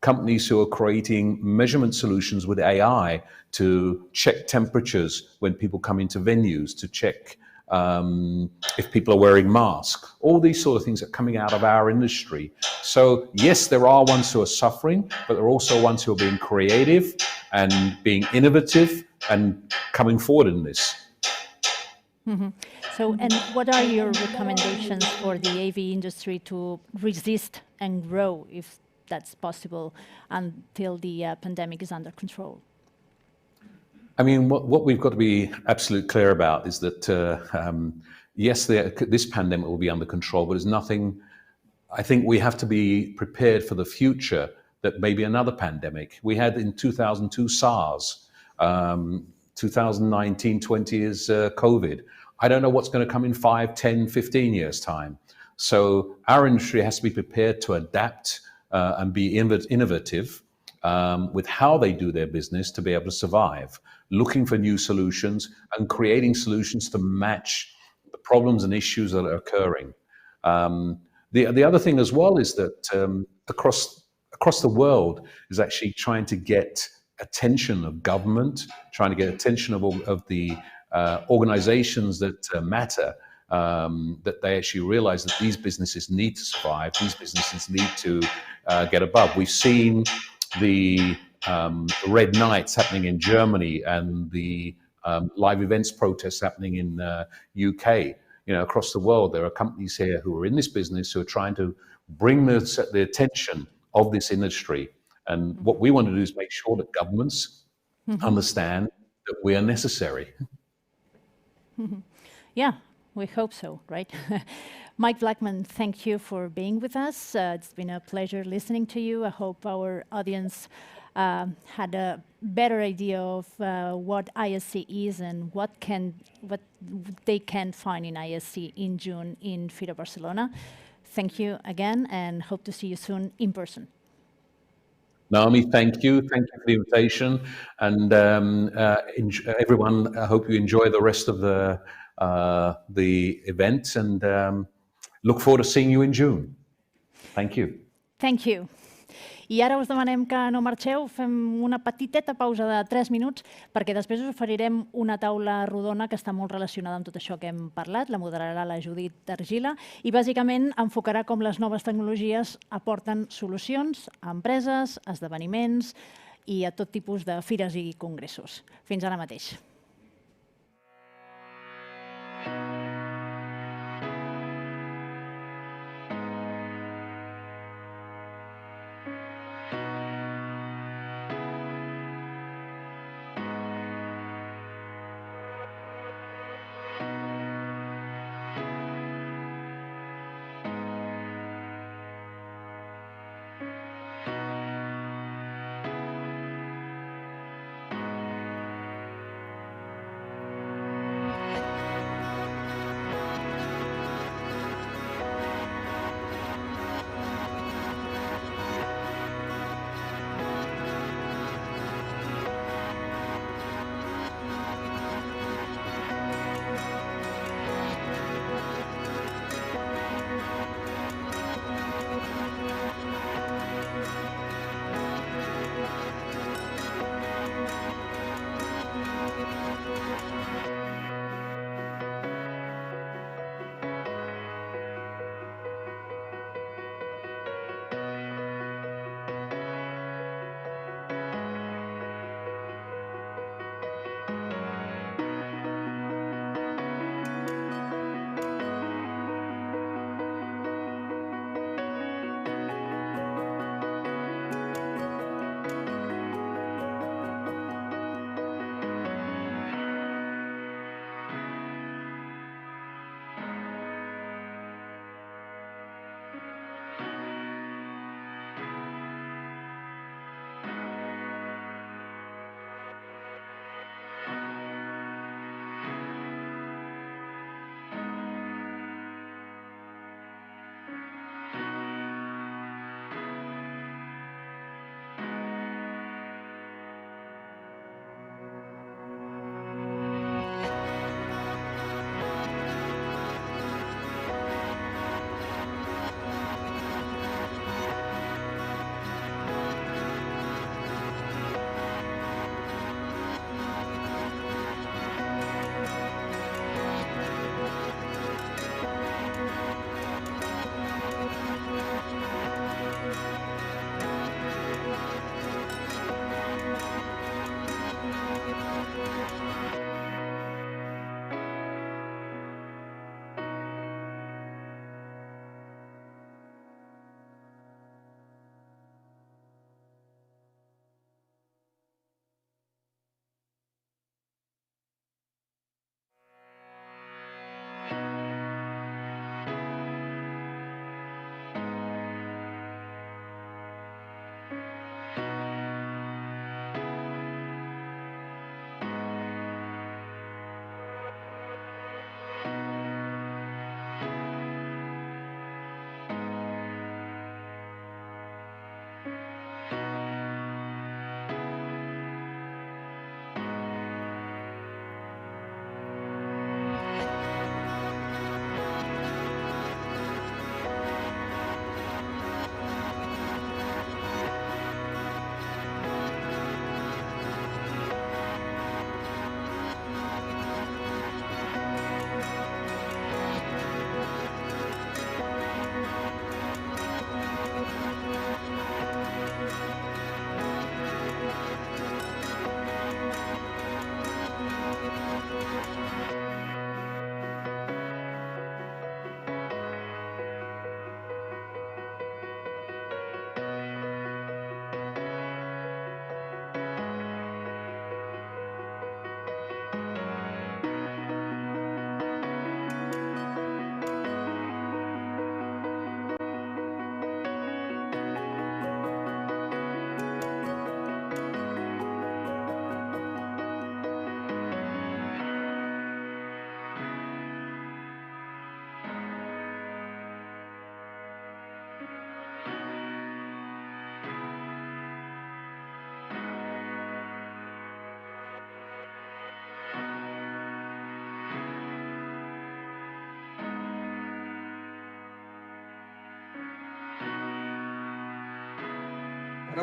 Companies who are creating measurement solutions with AI to check temperatures when people come into venues, to check if people are wearing masks. All these sort of things are coming out of our industry. So yes, there are ones who are suffering, but there are also ones who are being creative and being innovative and coming forward in this. Mm-hmm. So, and what are your recommendations for the AV industry to resist and grow, if that's possible, until the pandemic is under control? I mean, what we've got to be absolutely clear about is that, yes, this pandemic will be under control, but there's nothing. I think we have to be prepared for the future that maybe another pandemic. We had in 2002 SARS, 2019, 20 is COVID. I don't know what's going to come in 5, 10, 15 years' time. So our industry has to be prepared to adapt and be innovative with how they do their business to be able to survive, looking for new solutions and creating solutions to match the problems and issues that are occurring. The other thing as well is that across the world is actually trying to get attention of government, trying to get attention of the organizations that matter, that they actually realize that these businesses need to survive, these businesses need to get above. We've seen the Red Nights happening in Germany and the live events protests happening in UK. Across the world, there are companies here who are in this business who are trying to bring the attention of this industry. And what we want to do is make sure that governments understand that we are necessary. Yeah, we hope so, right? Mike Blackman, thank you for being with us. It's been a pleasure listening to you. I hope our audience had a better idea of what ISC is and what they can find in ISC in June in Fira Barcelona. Thank you again, and hope to see you soon in person. Naomi, thank you. Thank you for the invitation. And everyone, I hope you enjoy the rest of the event and look forward to seeing you in June. Thank you. Thank you. I ara us demanem que no marxeu, fem una petiteta pausa de 3 minuts perquè després us oferirem una taula rodona que està molt relacionada amb tot això que hem parlat, la moderarà la Judit Argila i bàsicament enfocarà com les noves tecnologies aporten solucions a empreses, a esdeveniments i a tot tipus de fires i congressos. Fins ara mateix.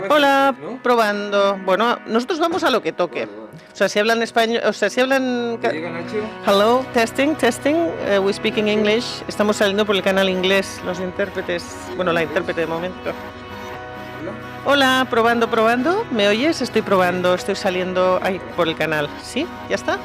Hola, probando. Bueno, nosotros vamos a lo que toque. O sea, si hablan español, o sea, si hablan... Hello, testing, we speak in English. Estamos saliendo por el canal inglés, los intérpretes. Bueno, la intérprete de momento. Hola, probando. ¿Me oyes? Estoy probando, estoy saliendo ahí por el canal. ¿Sí? ¿Ya está?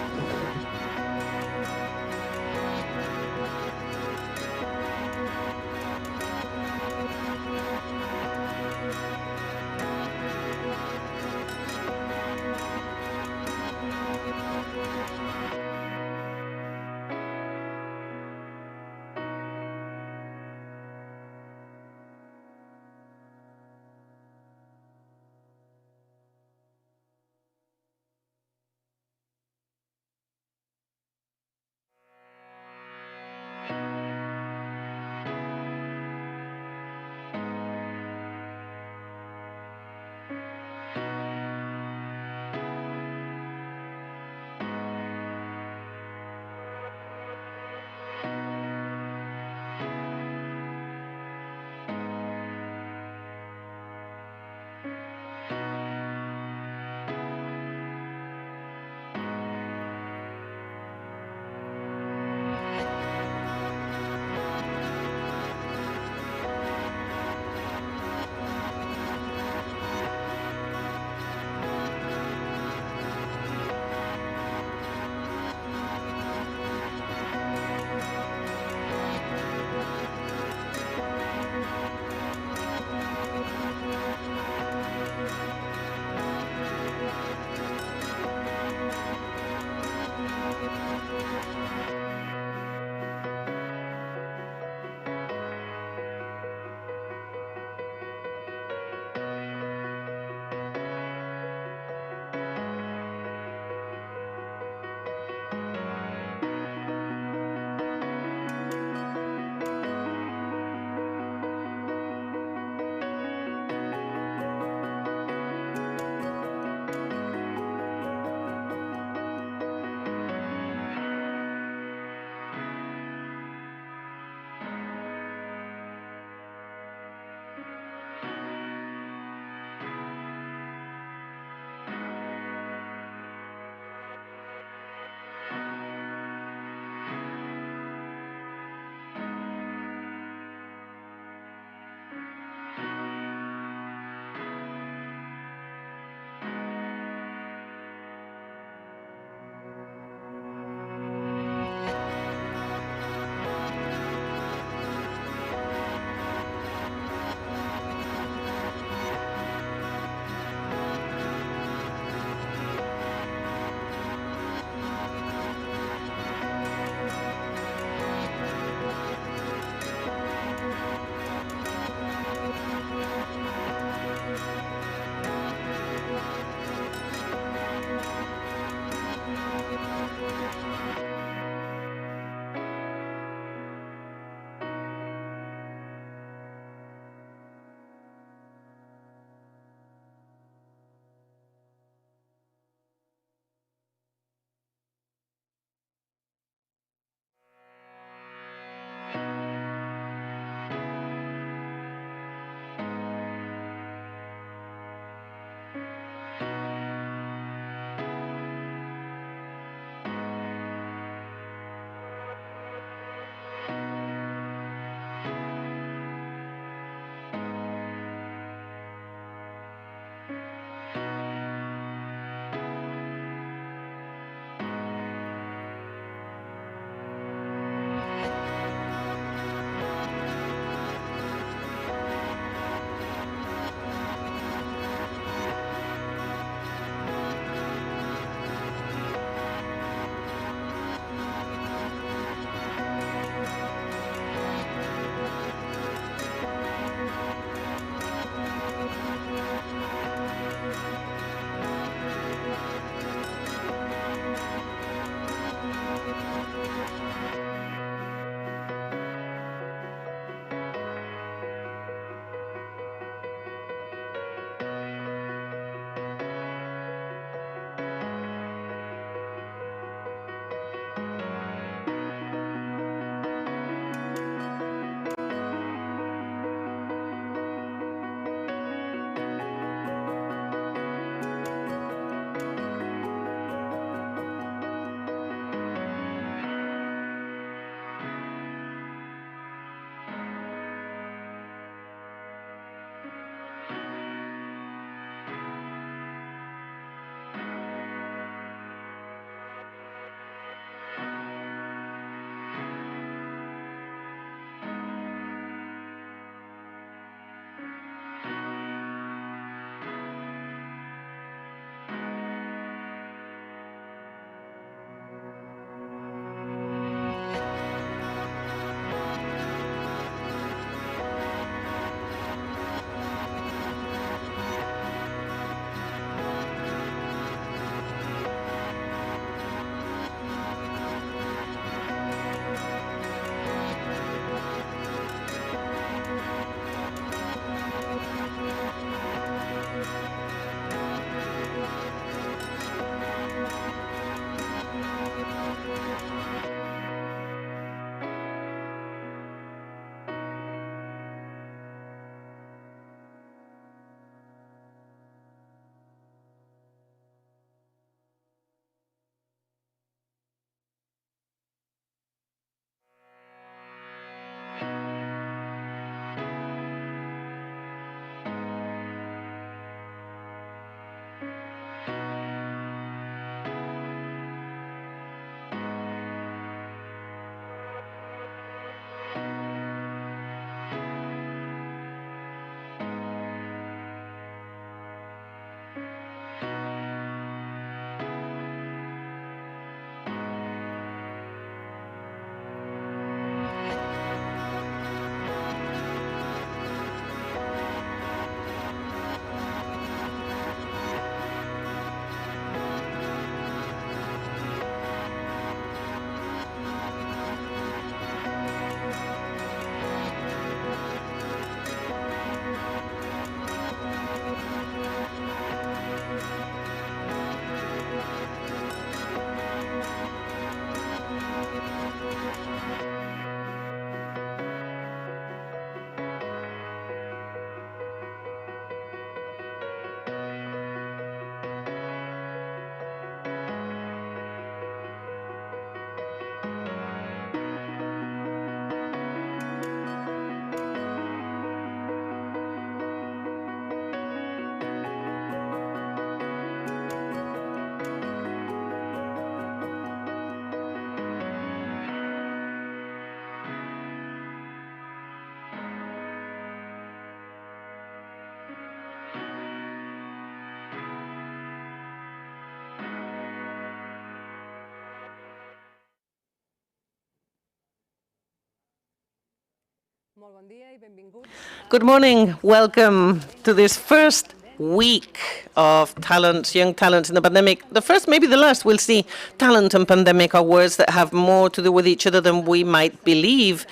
Good morning. Welcome to this first week of talents, young talents in the pandemic. The first, maybe the last. We'll see. Talent and pandemic are words that have more to do with each other than we might believe.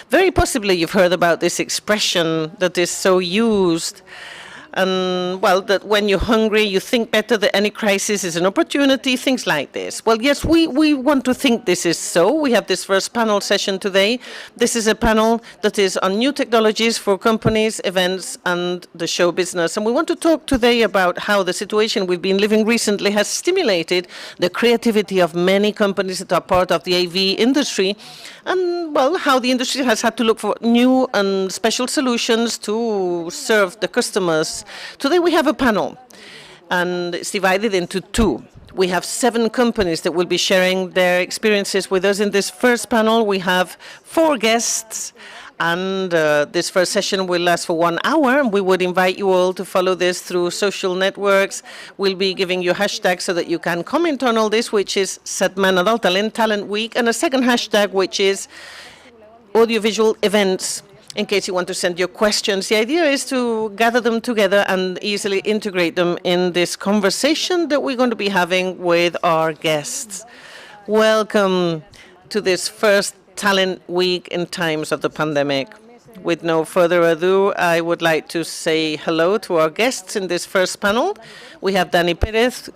Very possibly you've heard about this expression that is so used. And, well, that when you're hungry, you think better, that any crisis is an opportunity, things like this. Well, yes, we want to think this is so. We have this first panel session today. This is a panel that is on new technologies for companies, events, and the show business. And we want to talk today about how the situation we've been living recently has stimulated the creativity of many companies that are part of the AV industry, and, well, how the industry has had to look for new and special solutions to serve the customers. Today we have a panel, and it's divided into two. We have 7 companies that will be sharing their experiences with us. In this first panel, we have 4 guests, and this first session will last for 1 hour. We would invite you all to follow this through social networks. We'll be giving you hashtags so that you can comment on all this, which is Setmana del Talent, Talent Week, and a second hashtag, which is Audiovisual Events, in case you want to send your questions. The idea is to gather them together and easily integrate them in this conversation that we're going to be having with our guests. Welcome to this first Talent Week in times of the pandemic. With no further ado, I would like to say hello to our guests in this first panel. We have Dani Perez,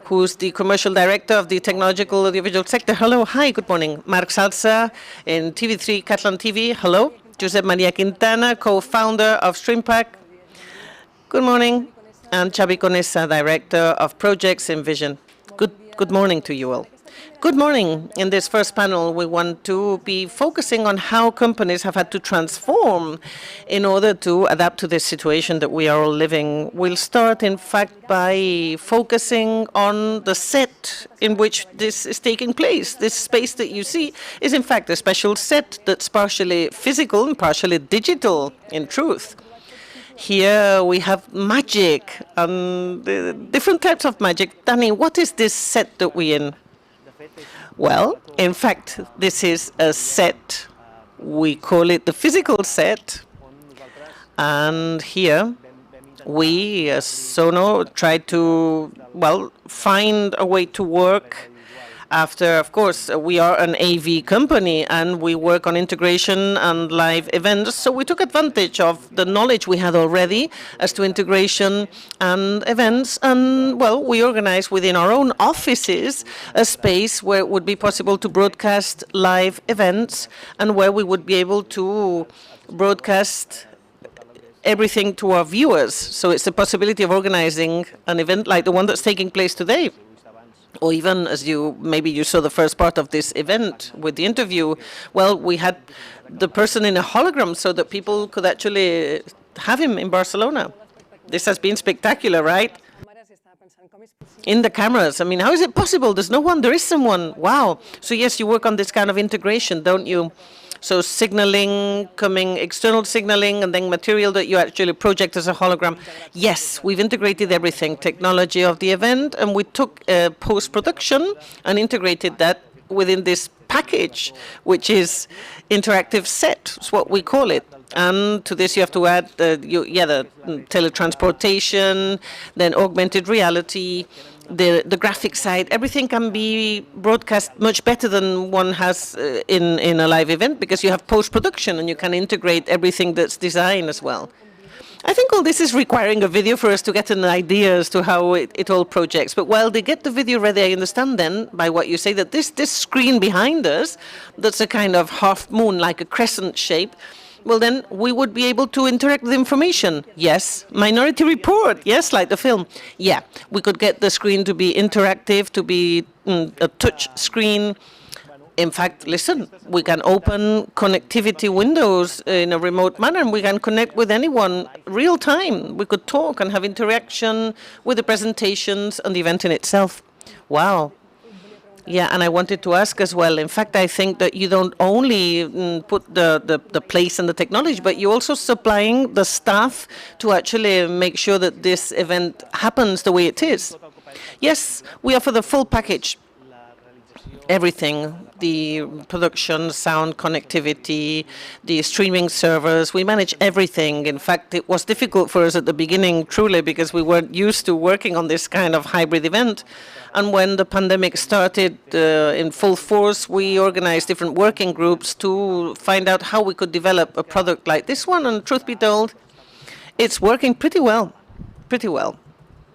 who's the Commercial Director of the Technological Audiovisual Sector. Hello, hi, good morning. Marc Salsa in TV3 Catalan TV. Hello. Josep Maria Quintana, co-founder of StreamPack. Good morning. And Xavi Conesa, Director of Projects in Vision. Good morning to you all. Good morning. In this first panel, we want to be focusing on how companies have had to transform in order to adapt to this situation that we are all living. We'll start, in fact, by focusing on the set in which this is taking place. This space that you see is, in fact, a special set that's partially physical and partially digital, in truth. Here we have magic, different types of magic. Dani, what is this set that we're in? Well, in fact, this is a set. We call it the physical set. And here we, as Sono, try to, well, find a way to work after, of course, we are an AV company and we work on integration and live events. So we took advantage of the knowledge we had already as to integration and events. And, well, we organized within our own offices a space where it would be possible to broadcast live events and where we would be able to broadcast everything to our viewers. So it's the possibility of organizing an event like the one that's taking place today. Or even, as maybe you saw the first part of this event with the interview, well, we had the person in a hologram so that people could actually have him in Barcelona. This has been spectacular, right? In the cameras. I mean, how is it possible? There's no one. There is someone. Wow. So, yes, you work on this kind of integration, don't you? So signaling, external signaling, and then material that you actually project as a hologram. Yes, we've integrated everything, technology of the event, and we took post-production and integrated that within this package, which is interactive set, is what we call it. And to this you have to add the teletransportation, then augmented reality, the graphic side. Everything can be broadcast much better than one has in a live event, because you have post-production and you can integrate everything that's designed as well. I think all this is requiring a video for us to get an idea as to how it all projects. But while they get the video ready, I understand then, by what you say, that this screen behind us, that's a kind of half moon, like a crescent shape, well, then we would be able to interact with information. Yes. Minority Report. Yes, like the film. Yeah. We could get the screen to be interactive, to be a touch screen. In fact, listen, we can open connectivity windows in a remote manner, and we can connect with anyone real time. We could talk and have interaction with the presentations and the event in itself. Wow. Yeah, and I wanted to ask as well, in fact, I think that you don't only put the place and the technology, but you're also supplying the staff to actually make sure that this event happens the way it is. Yes, we offer the full package. everything, the production, sound, connectivity, the streaming servers. We manage everything. In fact, it was difficult for us at the beginning, truly, because we weren't used to working on this kind of hybrid event. And when the pandemic started in full force, we organized different working groups to find out how we could develop a product like this one. And truth be told, it's working pretty well, pretty well.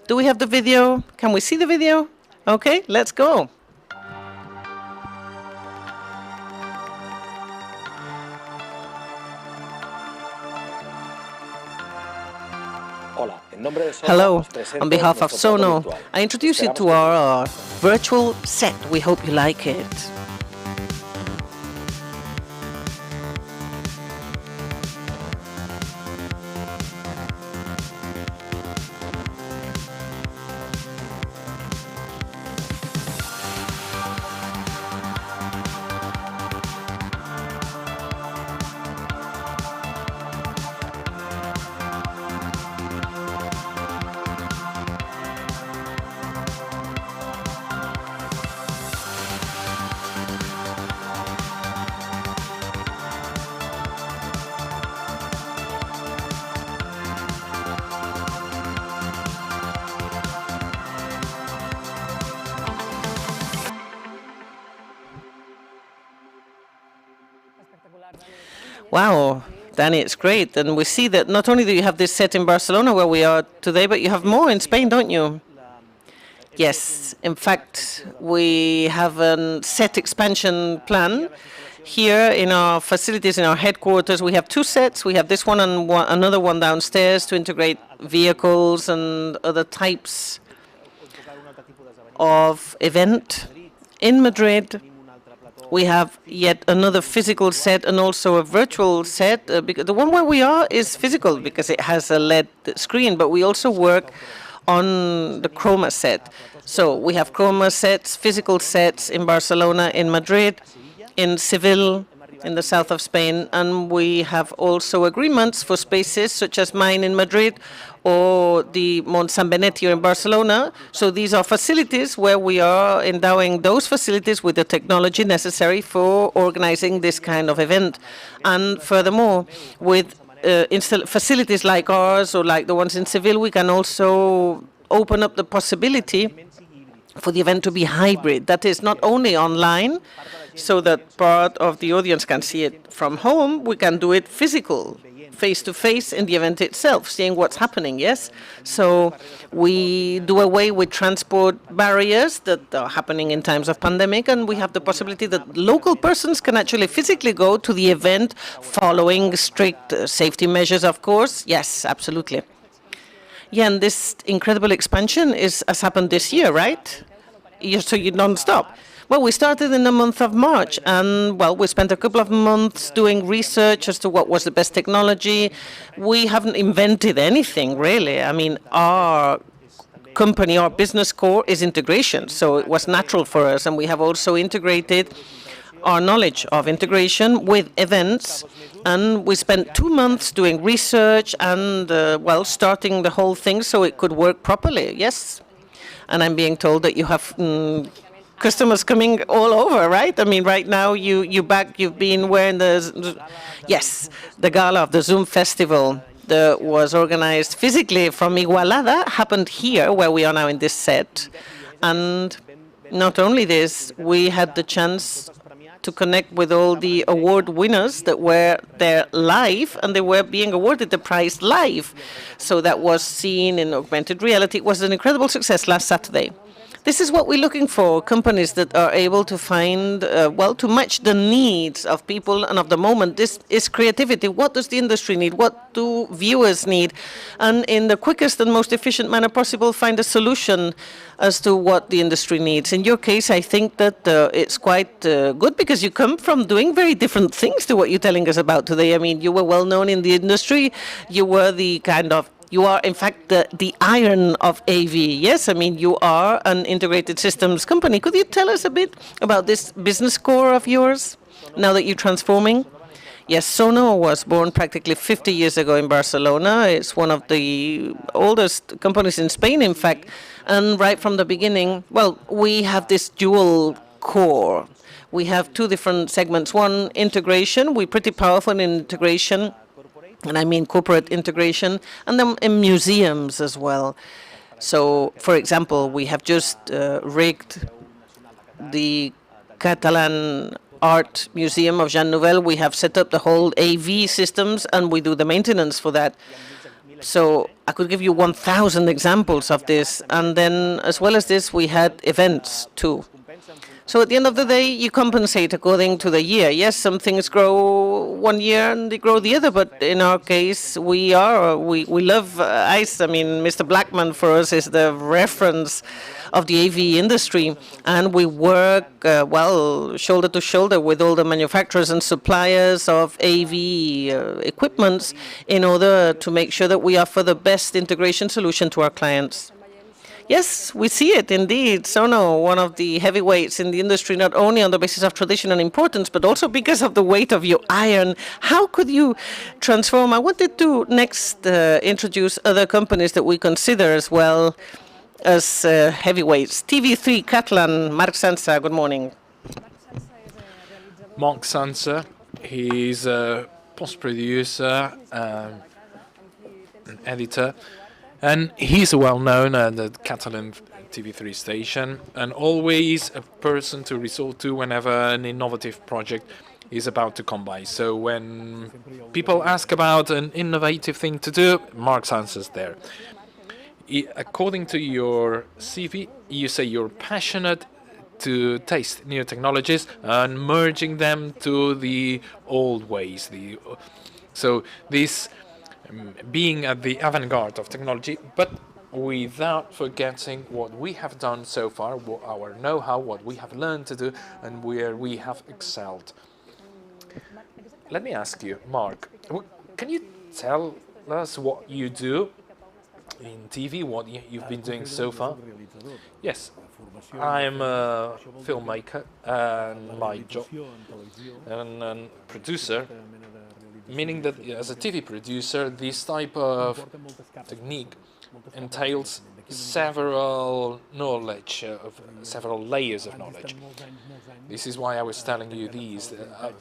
Do we have the video? Can we see the video? Okay, let's go. Hello, on behalf of Sono, I introduce you to our virtual set. We hope you like it. Wow, Danny, it's great. And we see that not only do you have this set in Barcelona where we are today, but you have more in Spain, don't you? Yes, in fact, we have a set expansion plan here in our facilities, in our headquarters. We have two sets. We have this one and another one downstairs to integrate vehicles and other types of event. In Madrid, we have yet another physical set and also a virtual set. Because the one where we are is physical because it has a LED screen, but we also work on the chroma set. So we have chroma sets, physical sets in Barcelona, in Madrid, in Seville, in the south of Spain, and we have also agreements for spaces such as mine in Madrid or the Mont San Benetio in Barcelona. So these are facilities where we are endowing those facilities with the technology necessary for organizing this kind of event. And furthermore, with facilities like ours or like the ones in Seville, we can also open up the possibility for the event to be hybrid. That is not only online, so that part of the audience can see it from home, we can do it physical, face-to-face in the event itself, seeing what's happening, yes? So we do away with transport barriers that are happening in times of pandemic, and we have the possibility that local persons can actually physically go to the event following strict safety measures, of course. Yes, absolutely. Yeah, and this incredible expansion has happened this year, right? So you don't stop. Well, we started in the month of March, and, well, we spent a couple of months doing research as to what was the best technology. We haven't invented anything, really. I mean, our company, our business core is integration, so it was natural for us, and we have also integrated our knowledge of integration with events, and we spent 2 months doing research and, well, starting the whole thing so it could work properly, yes. And I'm being told that you have customers coming all over, right? I mean, right now you've been wearing the gala of the Zoom Festival that was organized physically from Igualada, happened here where we are now in this set. And not only this, we had the chance to connect with all the award winners that were there live, and they were being awarded the prize live. So that was seen in augmented reality. It was an incredible success last Saturday. This is what we're looking for, companies that are able to find, well, to match the needs of people and of the moment. This is creativity. What does the industry need? What do viewers need? And in the quickest and most efficient manner possible, find a solution as to what the industry needs. In your case, I think that it's quite good because you come from doing very different things to what you're telling us about today. I mean, you were well known in the industry. You were you are, in fact, the iron of AV. Yes, I mean, you are an integrated systems company. Could you tell us a bit about this business core of yours, now that you're transforming? Yes, Sono was born practically 50 years ago in Barcelona. It's one of the oldest companies in Spain, in fact. And right from the beginning, well, we have this dual core. We have two different segments. One, integration. We're pretty powerful in integration, and I mean corporate integration, and then in museums as well. So, for example, we have just rigged the Catalan Art Museum of Jean Nouvel. We have set up the whole AV systems, and we do the maintenance for that. So I could give you 1,000 examples of this. And then, as well as this, we had events too. So at the end of the day, you compensate according to the year. Yes, some things grow one year and they grow the other, but in our case, we love ice. I mean, Mr. Blackman for us is the reference of the AV industry, and we work well shoulder to shoulder with all the manufacturers and suppliers of AV equipments in order to make sure that we offer the best integration solution to our clients. Yes, we see it indeed. Sono, one of the heavyweights in the industry, not only on the basis of tradition and importance, but also because of the weight of your iron. How could you transform? I wanted to next introduce other companies that we consider as well as heavyweights. TV3 Catalan, Marc Sansa, good morning. Marc Sansa, he's a post-producer, an editor, and he's well known at the Catalan TV3 station, and always a person to resort to whenever an innovative project is about to come by. So when people ask about an innovative thing to do, Marc Sansa's there. According to your CV, you say you're passionate to taste new technologies and merging them to the old ways. So this being at the avant-garde of technology, but without forgetting what we have done so far, our know-how, what we have learned to do, and where we have excelled. Let me ask you, Marc, can you tell us what you do in TV, what you've been doing so far? Yes, I'm a filmmaker, and my job, and a producer, meaning that as a TV producer, this type of technique entails several knowledge, several layers of knowledge. This is why I was telling you these.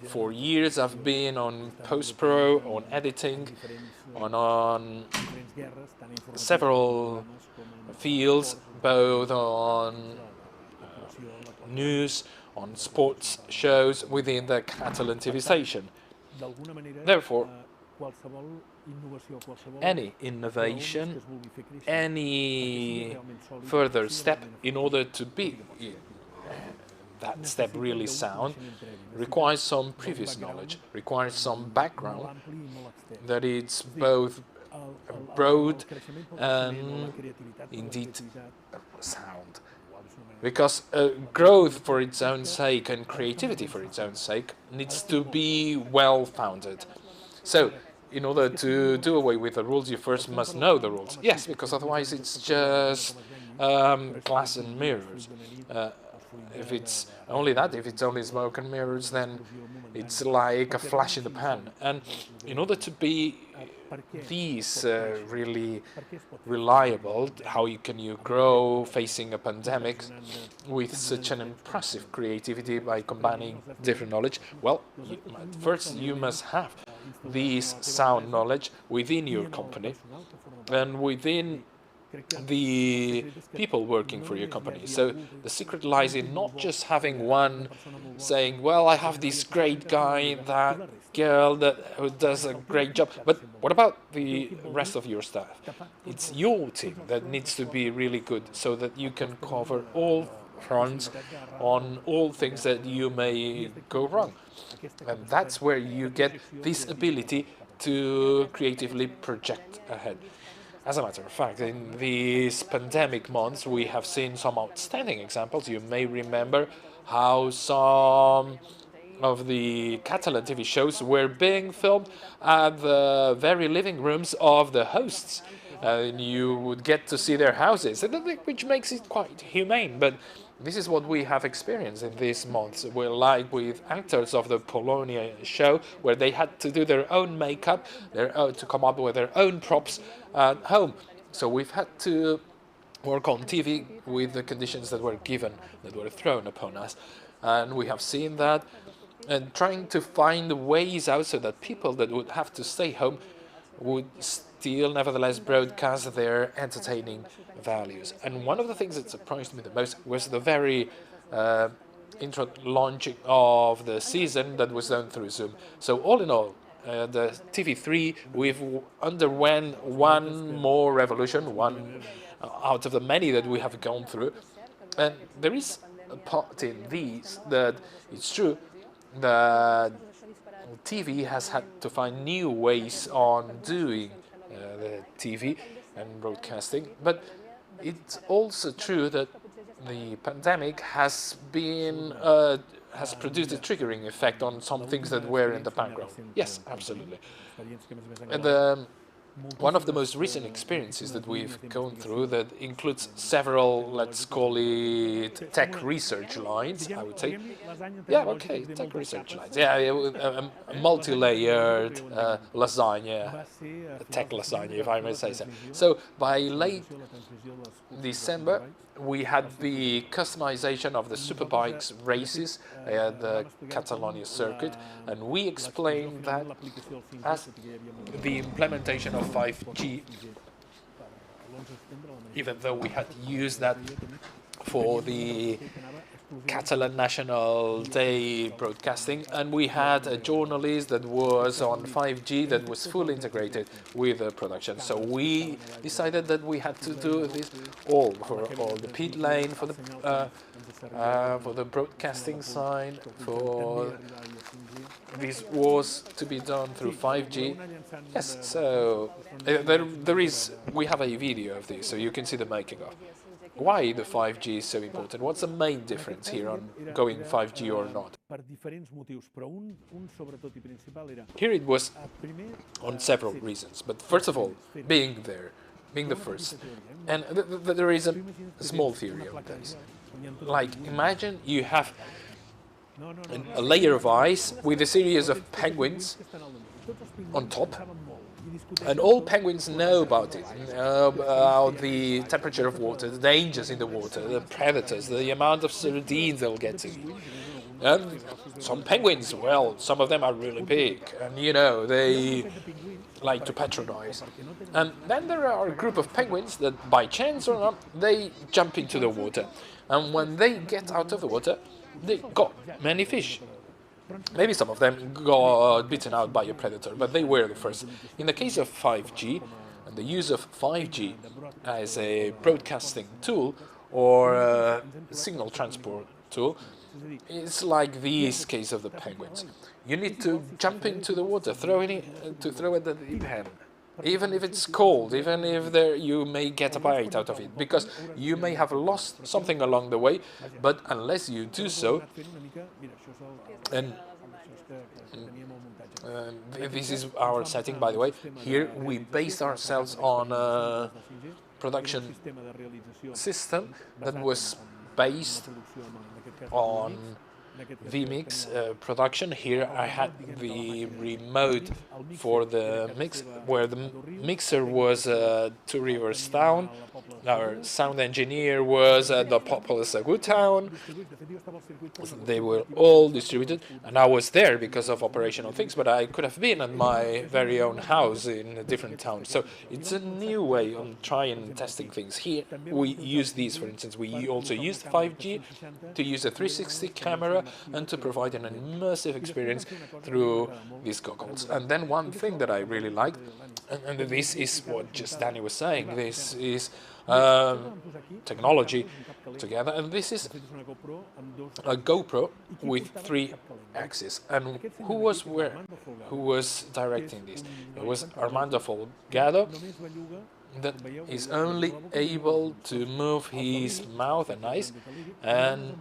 For years I've been on post-pro, on editing, on several fields, both on news, on sports shows within the Catalan TV station. Therefore, any innovation, any further step in order to be that step really sound requires some previous knowledge, requires some background that it's both broad and indeed sound. Because growth for its own sake and creativity for its own sake needs to be well-founded. So, in order to do away with the rules, you first must know the rules. Yes, because otherwise it's just glass and mirrors. If it's only that, if it's only smoke and mirrors, then it's like a flash in the pan. And in order to be these really reliable, how can you grow facing a pandemic with such an impressive creativity by combining different knowledge? Well, first you must have this sound knowledge within your company and within the people working for your company. So the secret lies in not just having one saying, well, I have this great guy, that girl who does a great job, but what about the rest of your staff? It's your team that needs to be really good so that you can cover all fronts on all things that you may go wrong. And that's where you get this ability to creatively project ahead. As a matter of fact, in these pandemic months, we have seen some outstanding examples. You may remember how some of the Catalan TV shows were being filmed at the very living rooms of the hosts. And you would get to see their houses, which makes it quite humane. But this is what we have experienced in these months. We're like with actors of the Polonia show, where they had to do their own makeup, to come up with their own props at home. So we've had to work on TV with the conditions that were given, that were thrown upon us. and we have seen that, and trying to find ways out so that people that would have to stay home would still nevertheless broadcast their entertaining values. And one of the things that surprised me the most was the very intro launching of the season that was done through Zoom. So all in all, the TV3, we've underwent one more revolution, one out of the many that we have gone through. And there is a part in these that it's true that TV has had to find new ways on doing the TV and broadcasting, but it's also true that the pandemic has been has produced a triggering effect on some things that were in the background. Yes, absolutely. And one of the most recent experiences that we've gone through that includes several, let's call it, tech research lines, I would say. Yeah, okay, tech research lines. Yeah, a multi-layered lasagna, a tech lasagna, if I may say so. So by late December, we had the customization of the superbikes races at the Catalonia circuit, and we explained that as the implementation of 5G, even though we had used that for the Catalan National Day broadcasting, and we had a journalist that was on 5G that was fully integrated with the production. So we decided that we had to do this all for all the pit lane, for the broadcasting side, for this was to be done through 5G. Yes, so we have a video of this, so you can see the making of. Why the 5G is so important? What's the main difference here on going 5G or not? Here it was on several reasons, but first of all, being there, being the first. And there is a small theory of this. Like, imagine you have a layer of ice with a series of penguins on top, and all penguins know about it, about the temperature of water, the dangers in the water, the predators, the amount of sardines they'll get to eat. And some penguins, well, some of them are really big, and you know, they like to patronize. And then there are a group of penguins that, by chance or not, they jump into the water. And when they get out of the water, they got many fish. Maybe some of them got bitten out by a predator, but they were the first. In the case of 5G, and the use of 5G as a broadcasting tool or a signal transport tool, it's like this case of the penguins. You need to jump into the water, throw it at the deep end. Even if it's cold, even if you may get a bite out of it, because you may have lost something along the way, but unless you do so, and this is our setting, by the way, here we based ourselves on a production system that was based on vMix production. Here I had the remote for the mix, where the mixer was Two Rivers Town, our sound engineer was at the populous Agut Town. They were all distributed, and I was there because of operational things, but I could have been at my very own house in a different town. So it's a new way of trying and testing things. Here we use these, for instance, we also used 5G to use a 360 camera and to provide an immersive experience through these goggles. And then one thing that I really liked, and this is what just Danny was saying, this is technology together, and this is a GoPro with 3 axes. And who was directing this? It was Armando Folgado, that is only able to move his mouth and eyes, and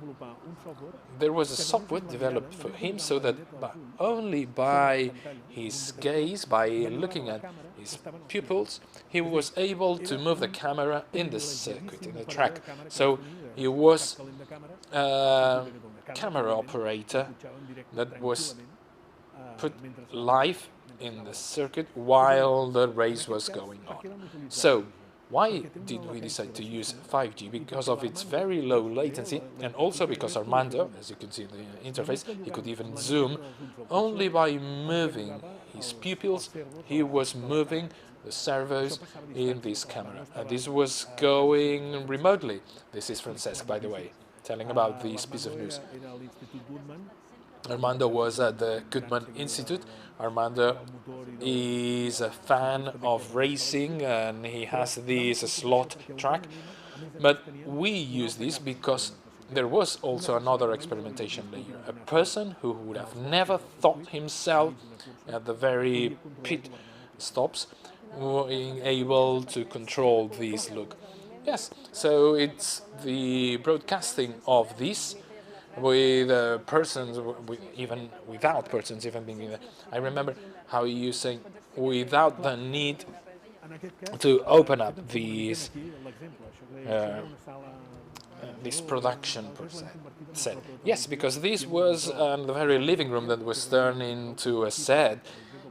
there was a software developed for him so that only by his gaze, by looking at his pupils, he was able to move the camera in the circuit, in the track. So he was a camera operator that was put live in the circuit while the race was going on. So Why did we decide to use 5G? Because of its very low latency, and also because Armando, as you can see in the interface, he could even zoom only by moving his pupils. He was moving the servos in this camera. And this was going remotely. This is Francesc, by the way, telling about this piece of news. Armando was at the Goodman Institute. Armando is a fan of racing and he has this slot track. But we use this because there was also another experimentation layer. A person who would have never thought himself at the very pit stops being able to control this look. Yes, so it's the broadcasting of this with persons, even without persons even being there. I remember how you say without the need to open up these this production per set. Yes, because this was the very living room that was turned into a set,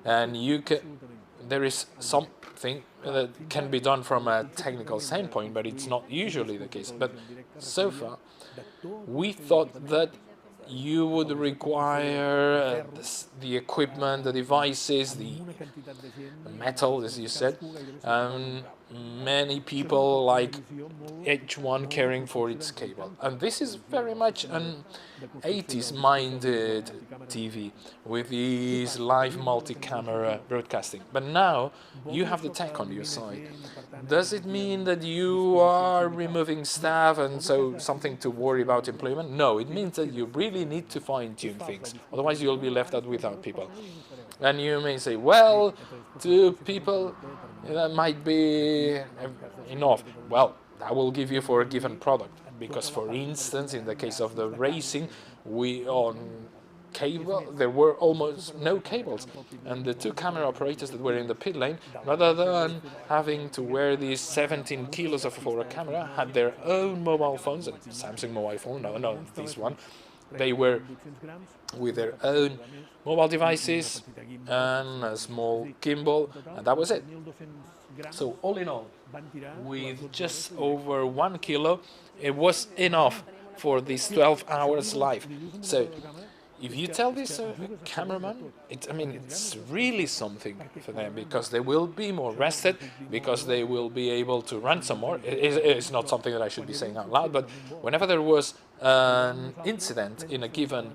and you can. There is something that can be done from a technical standpoint, but it's not usually the case. But so far, we thought that you would require the equipment, the devices, the metal, as you said, and many people like each one caring for its cable. And this is very much an 80s-minded TV with these live multi-camera broadcasting. But now you have the tech on your side. Does it mean that you are removing staff and so something to worry about employment? No, it means that you really need to fine-tune things. Otherwise, you'll be left out without people. And you may say, well, 2 people, that might be enough. Well, that will give you for a given product. Because, for instance, in the case of the racing, on cable, there were almost no cables. And the 2 camera operators that were in the pit lane, rather than having to wear these 17 kilos for a camera, had their own mobile phones, a Samsung mobile phone, no, this one. They were with their own mobile devices and a small gimbal, and that was it. So all in all, with just over 1 kilo, it was enough for these 12 hours live. So if you tell this cameraman, it's really something for them, because they will be more rested, because they will be able to run some more. It's not something that I should be saying out loud, but whenever there was an incident in a given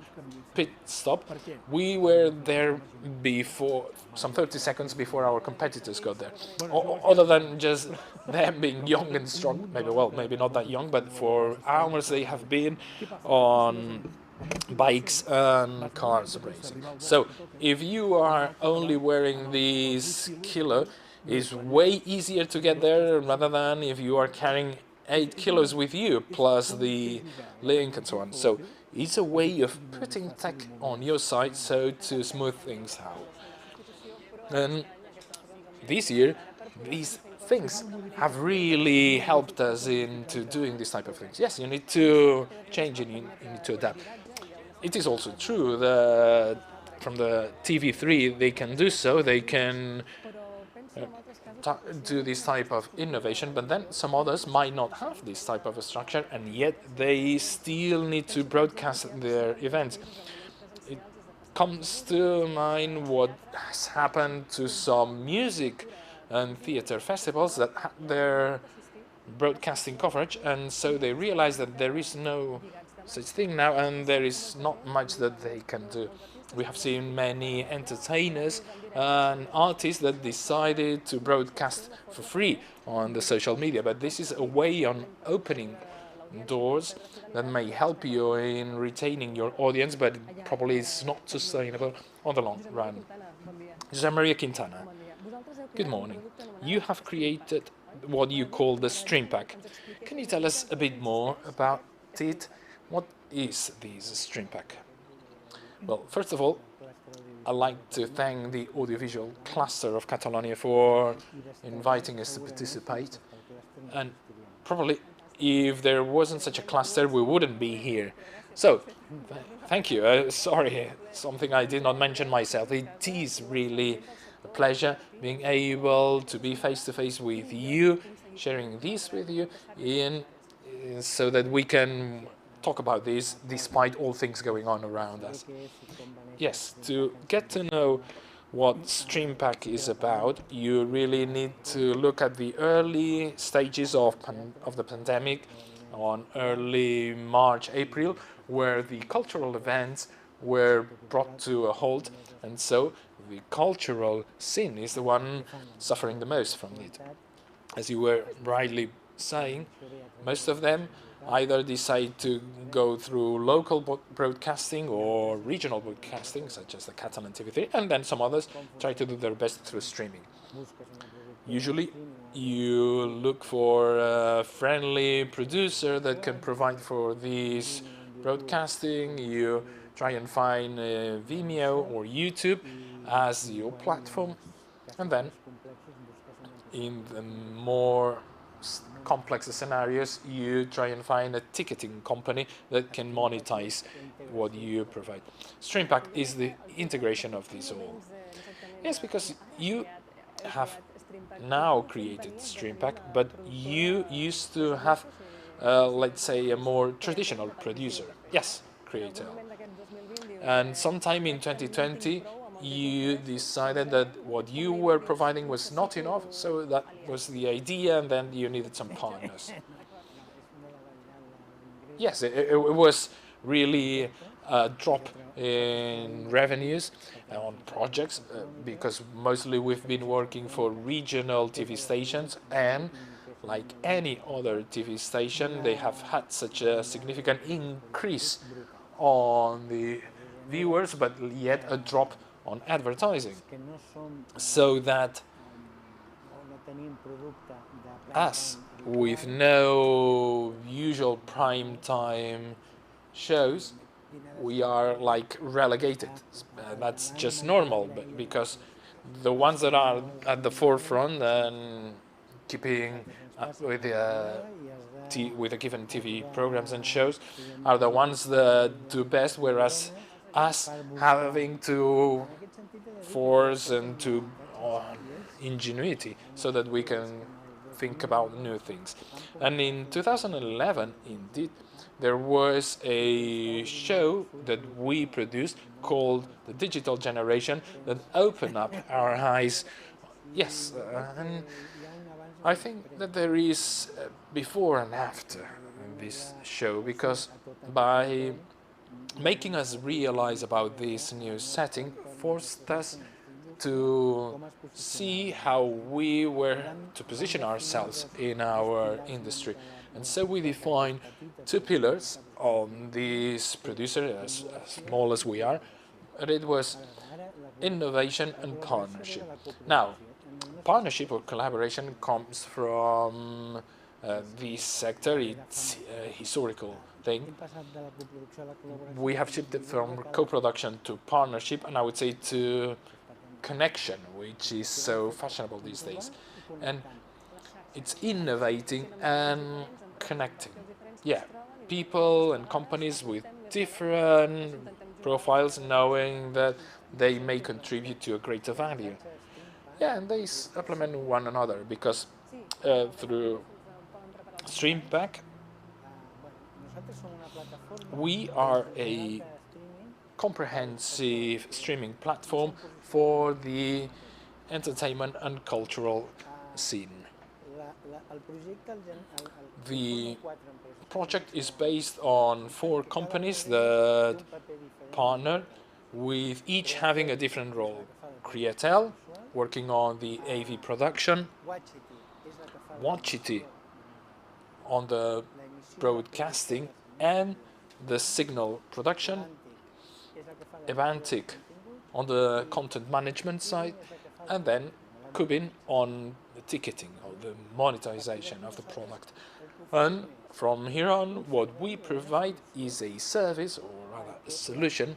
pit stop, we were there before, some 30 seconds before our competitors got there. Other than just them being young and strong, maybe not that young, but for hours they have been on bikes and cars racing. So if you are only wearing this kilo, it's way easier to get there rather than if you are carrying 8 kilos with you plus the link and so on. So it's a way of putting tech on your side so to smooth things out. And this year, these things have really helped us into doing this type of things. Yes, you need to change and you need to adapt. It is also true that from the TV3 they can do so, they can do this type of innovation, but then some others might not have this type of a structure, and yet they still need to broadcast their events. It comes to mind what has happened to some music and theater festivals that had their broadcasting coverage, and so they realize that there is no such thing now, and there is not much that they can do. We have seen many entertainers and artists that decided to broadcast for free on the social media, but this is a way on opening doors that may help you in retaining your audience, but probably it's not sustainable on the long run. José Maria Quintana, good morning. You have created what you call the Stream Pack. Can you tell us a bit more about it? What is this Stream Pack? Well, first of all, I'd like to thank the Audiovisual cluster of Catalonia for inviting us to participate. And probably if there wasn't such a cluster, we wouldn't be here. So, thank you. Sorry, something I did not mention myself. It is really a pleasure being able to be face-to-face with you sharing this with you so that we can talk about this despite all things going on around us. Yes, to get to know what StreamPack is about, you really need to look at the early stages of the pandemic on early March, April, where the cultural events were brought to a halt, and so the cultural scene is the one suffering the most from it. As you were rightly saying, most of them either decide to go through local broadcasting or regional broadcasting, such as the Catalan TV3, and then some others try to do their best through streaming. Usually, you look for a friendly producer that can provide for this broadcasting. You try and find Vimeo or YouTube as your platform, and then in the more complex scenarios, you try and find a ticketing company that can monetize what you provide. StreamPack is the integration of this all. Yes, because you have now created StreamPack, but you used to have, let's say, a more traditional producer. Yes, creator. And sometime in 2020, you decided that what you were providing was not enough, so that was the idea, and then you needed some partners. Yes, it was really a drop in revenues on projects because mostly we've been working for regional TV stations, and like any other TV station, they have had such a significant increase on the viewers, but yet a drop on advertising, so that us, with no usual prime time shows, we are like relegated. That's just normal, but because the ones that are at the forefront and keeping up with the given TV programs and shows are the ones that do best, whereas us having to force and to ingenuity so that we can think about new things. And in 2011, indeed, there was a show that we produced called The Digital Generation that opened up our eyes. Yes, and I think that there is before and after this show, because by making us realize about this new setting forced us to see how we were to position ourselves in our industry. And so we defined two pillars on this producer, as small as we are, and it was innovation and partnership. Now, partnership or collaboration comes from this sector. It's a historical thing. We have shifted from co-production to partnership, and I would say to connection, which is so fashionable these days. And it's innovating and connecting. Yeah, people and companies with different profiles knowing that they may contribute to a greater value. Yeah, and they supplement one another, because through StreamPack, we are a comprehensive streaming platform for the entertainment and cultural scene. The project is based on 4 companies that partner, with each having a different role. Createl, working on the AV production, Watchity on the broadcasting and the signal production, Evantic on the content management side, and then Kubin on the ticketing or the monetization of the product. And from here on, what we provide is a service, or rather a solution,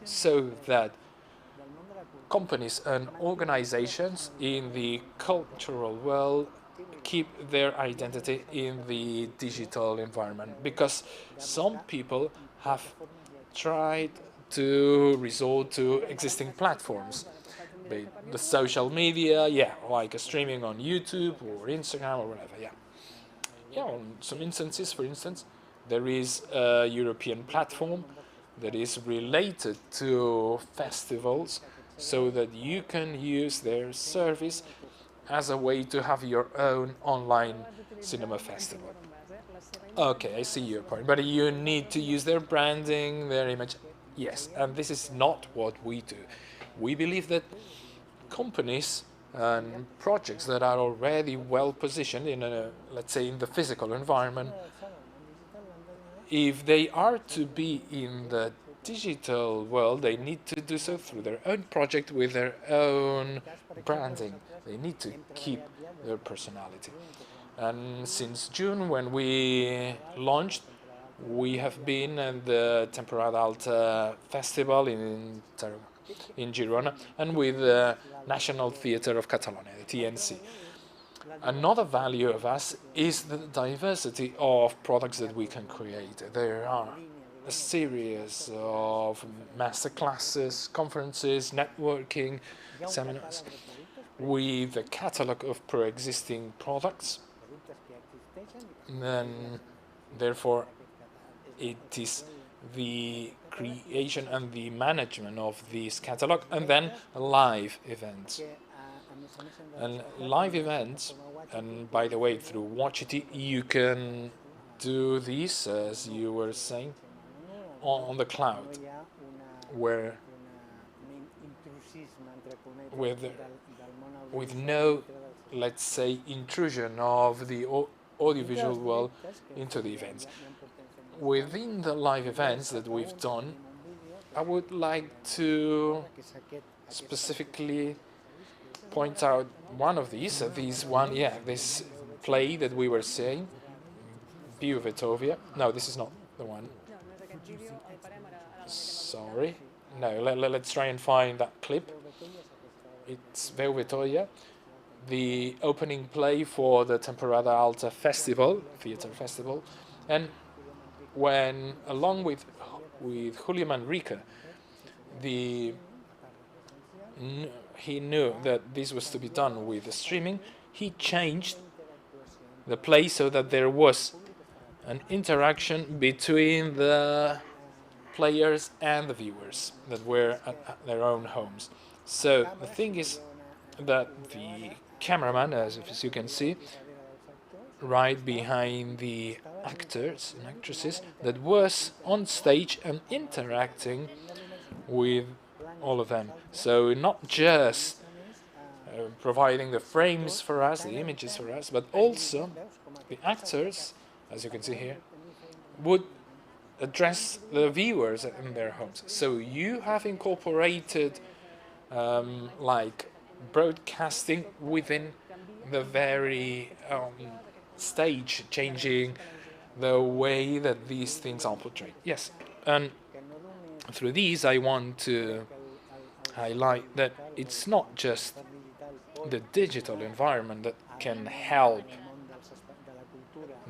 so that companies and organizations in the cultural world keep their identity in the digital environment, because some people have tried to resort to existing platforms. the social media, yeah, like streaming on YouTube or Instagram or whatever, yeah. Yeah, on some instances, for instance, there is a European platform that is related to festivals so that you can use their service as a way to have your own online cinema festival. Okay, I see your point, but you need to use their branding, their image. Yes, and this is not what we do. We believe that companies and projects that are already well positioned in a, let's say, in the physical environment, if they are to be in the digital world, they need to do so through their own project with their own branding. They need to keep their personality. And since June, when we launched, we have been at the Temporada Alta Festival in Girona and with the National Theatre of Catalonia, the TNC. Another value of us is the diversity of products that we can create. There are a series of masterclasses, conferences, networking, seminars with a catalog of pre-existing products. And therefore, it is the creation and the management of this catalog, and then live events. And live events, and by the way, through Watchity, you can do this, as you were saying, on the cloud, where with no, let's say, intrusion of the audiovisual world into the events. Within the live events that we've done, I would like to specifically point out one of these. This play that we were saying, View of Etovia. No, this is not the one. Sorry. No, let's try and find that clip. It's Veu Vitoria, the opening play for the Temporada Alta Festival, Theatre Festival, and when, along with Julio Manrique, he knew that this was to be done with the streaming, he changed the play so that there was an interaction between the players and the viewers that were at their own homes. So the thing is that the cameraman, as you can see, right behind the actors and actresses, that was on stage and interacting with all of them. So not just providing the frames for us, the images for us, but also the actors, as you can see here, would address the viewers in their homes. So you have incorporated like broadcasting within the very stage, changing the way that these things are portrayed. Yes, and through these I want to highlight that it's not just the digital environment that can help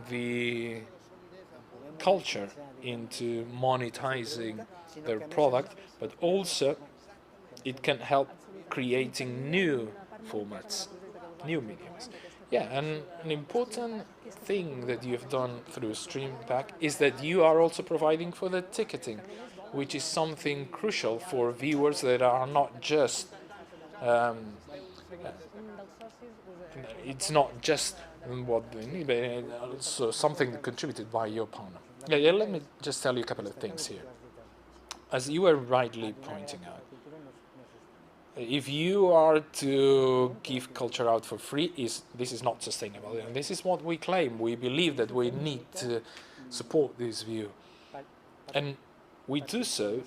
the culture into monetizing their product, but also it can help creating new formats, new mediums. Yeah, and an important thing that you've done through StreamPack is that you are also providing for the ticketing, which is something crucial for viewers that are not just it's not just what they need, but also something contributed by your partner. Yeah, let me just tell you a couple of things here. As you were rightly pointing out, if you are to give culture out for free, this is not sustainable. And this is what we claim. We believe that we need to support this view. And we do so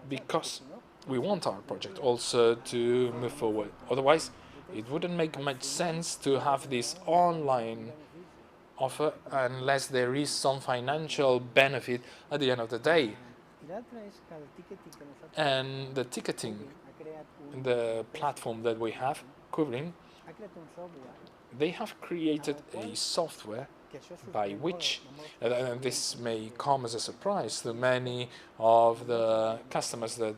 because we want our project also to move forward. Otherwise, it wouldn't make much sense to have this online offer unless there is some financial benefit at the end of the day. And the ticketing, the platform that we have covering, they have created a software by which, and this may come as a surprise to many of the customers that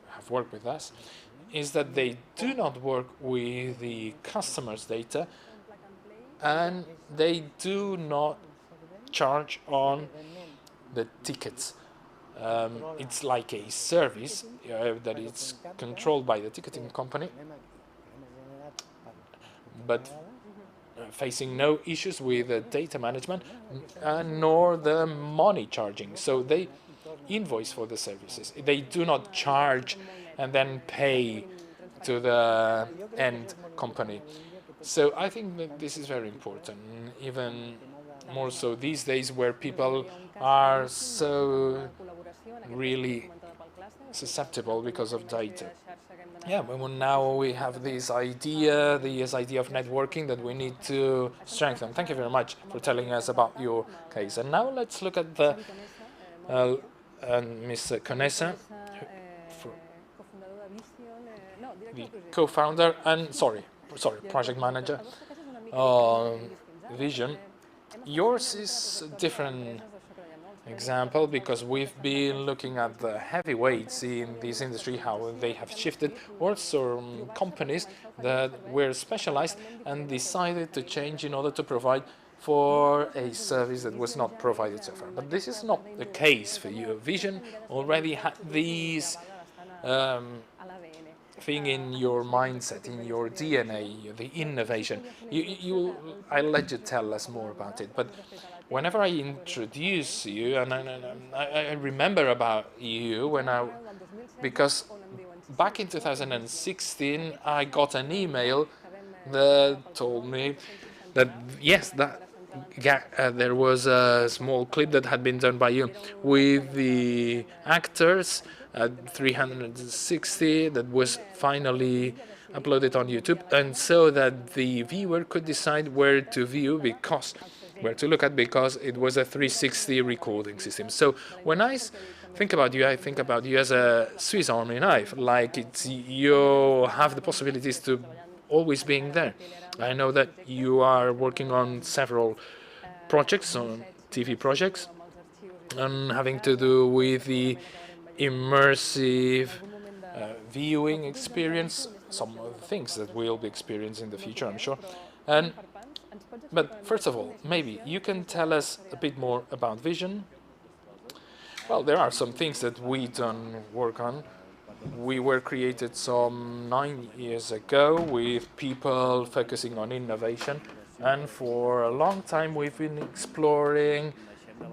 have worked with us, is that they do not work with the customer's data, and they do not charge on the tickets. It's like a service that is controlled by the ticketing company, but facing no issues with the data management nor the money charging. So they invoice for the services. They do not charge and then pay to the end company. So I think that this is very important, even more so these days where people are so really susceptible because of data. Yeah, but now we have this idea of networking that we need to strengthen. Thank you very much for telling us about your case. And now let's look at the Ms. Conesa, the co-founder and project manager on Vision. Yours is a different example because we've been looking at the heavyweights in this industry, how they have shifted, or some companies that were specialized and decided to change in order to provide for a service that was not provided so far. But this is not the case for you. Vision already had these thing in your mindset, in your DNA, the innovation. I'll let you tell us more about it. But whenever I introduce you, and I remember about you because back in 2016 I got an email that told me that yes, there was a small clip that had been done by you with the actors at 360 that was finally uploaded on YouTube, and so that the viewer could decide where to look at, because it was a 360 recording system. So when I think about you, I think about you as a Swiss Army knife, like you have the possibilities to always being there. I know that you are working on several projects, on TV projects, and having to do with the immersive viewing experience, some of the things that we'll be experiencing in the future, I'm sure. But first of all, maybe you can tell us a bit more about Vision. Well, there are some things that we don't work on. We were created some 9 years ago with people focusing on innovation, and for a long time we've been exploring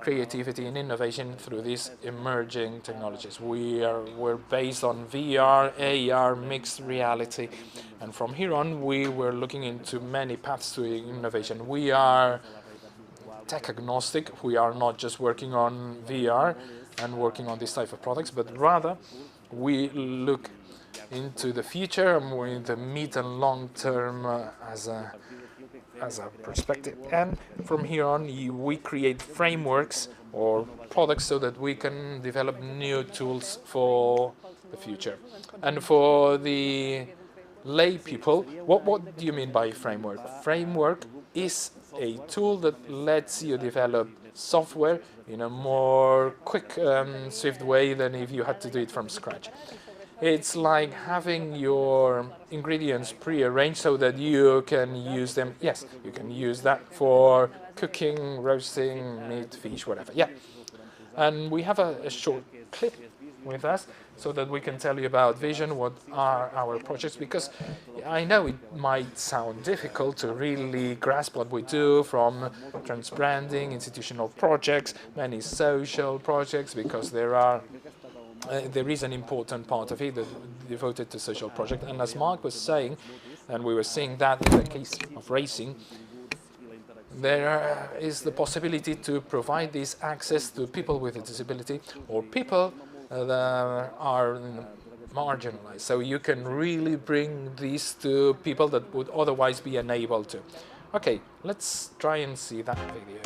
creativity and innovation through these emerging technologies. We're based on VR, AR, mixed reality, and from here on we were looking into many paths to innovation. We are tech agnostic. We are not just working on VR and working on this type of products, but rather we look into the future, more in the mid and long term as a perspective. And from here on, we create frameworks or products so that we can develop new tools for the future. And for the lay people, what do you mean by framework? Framework is a tool that lets you develop software in a more quick, swift way than if you had to do it from scratch. It's like having your ingredients pre-arranged so that you can use them. Yes, you can use that for cooking, roasting, meat, fish, whatever. Yeah. And we have a short clip with us so that we can tell you about Vision, what are our projects, because I know it might sound difficult to really grasp what we do, from trans-branding, institutional projects, many social projects, because there is an important part of it devoted to social project. And as Mark was saying, and we were seeing that in the case of racing, there is the possibility to provide this access to people with a disability or people that are marginalized. So you can really bring these to people that would otherwise be unable to. Okay, let's try and see that video.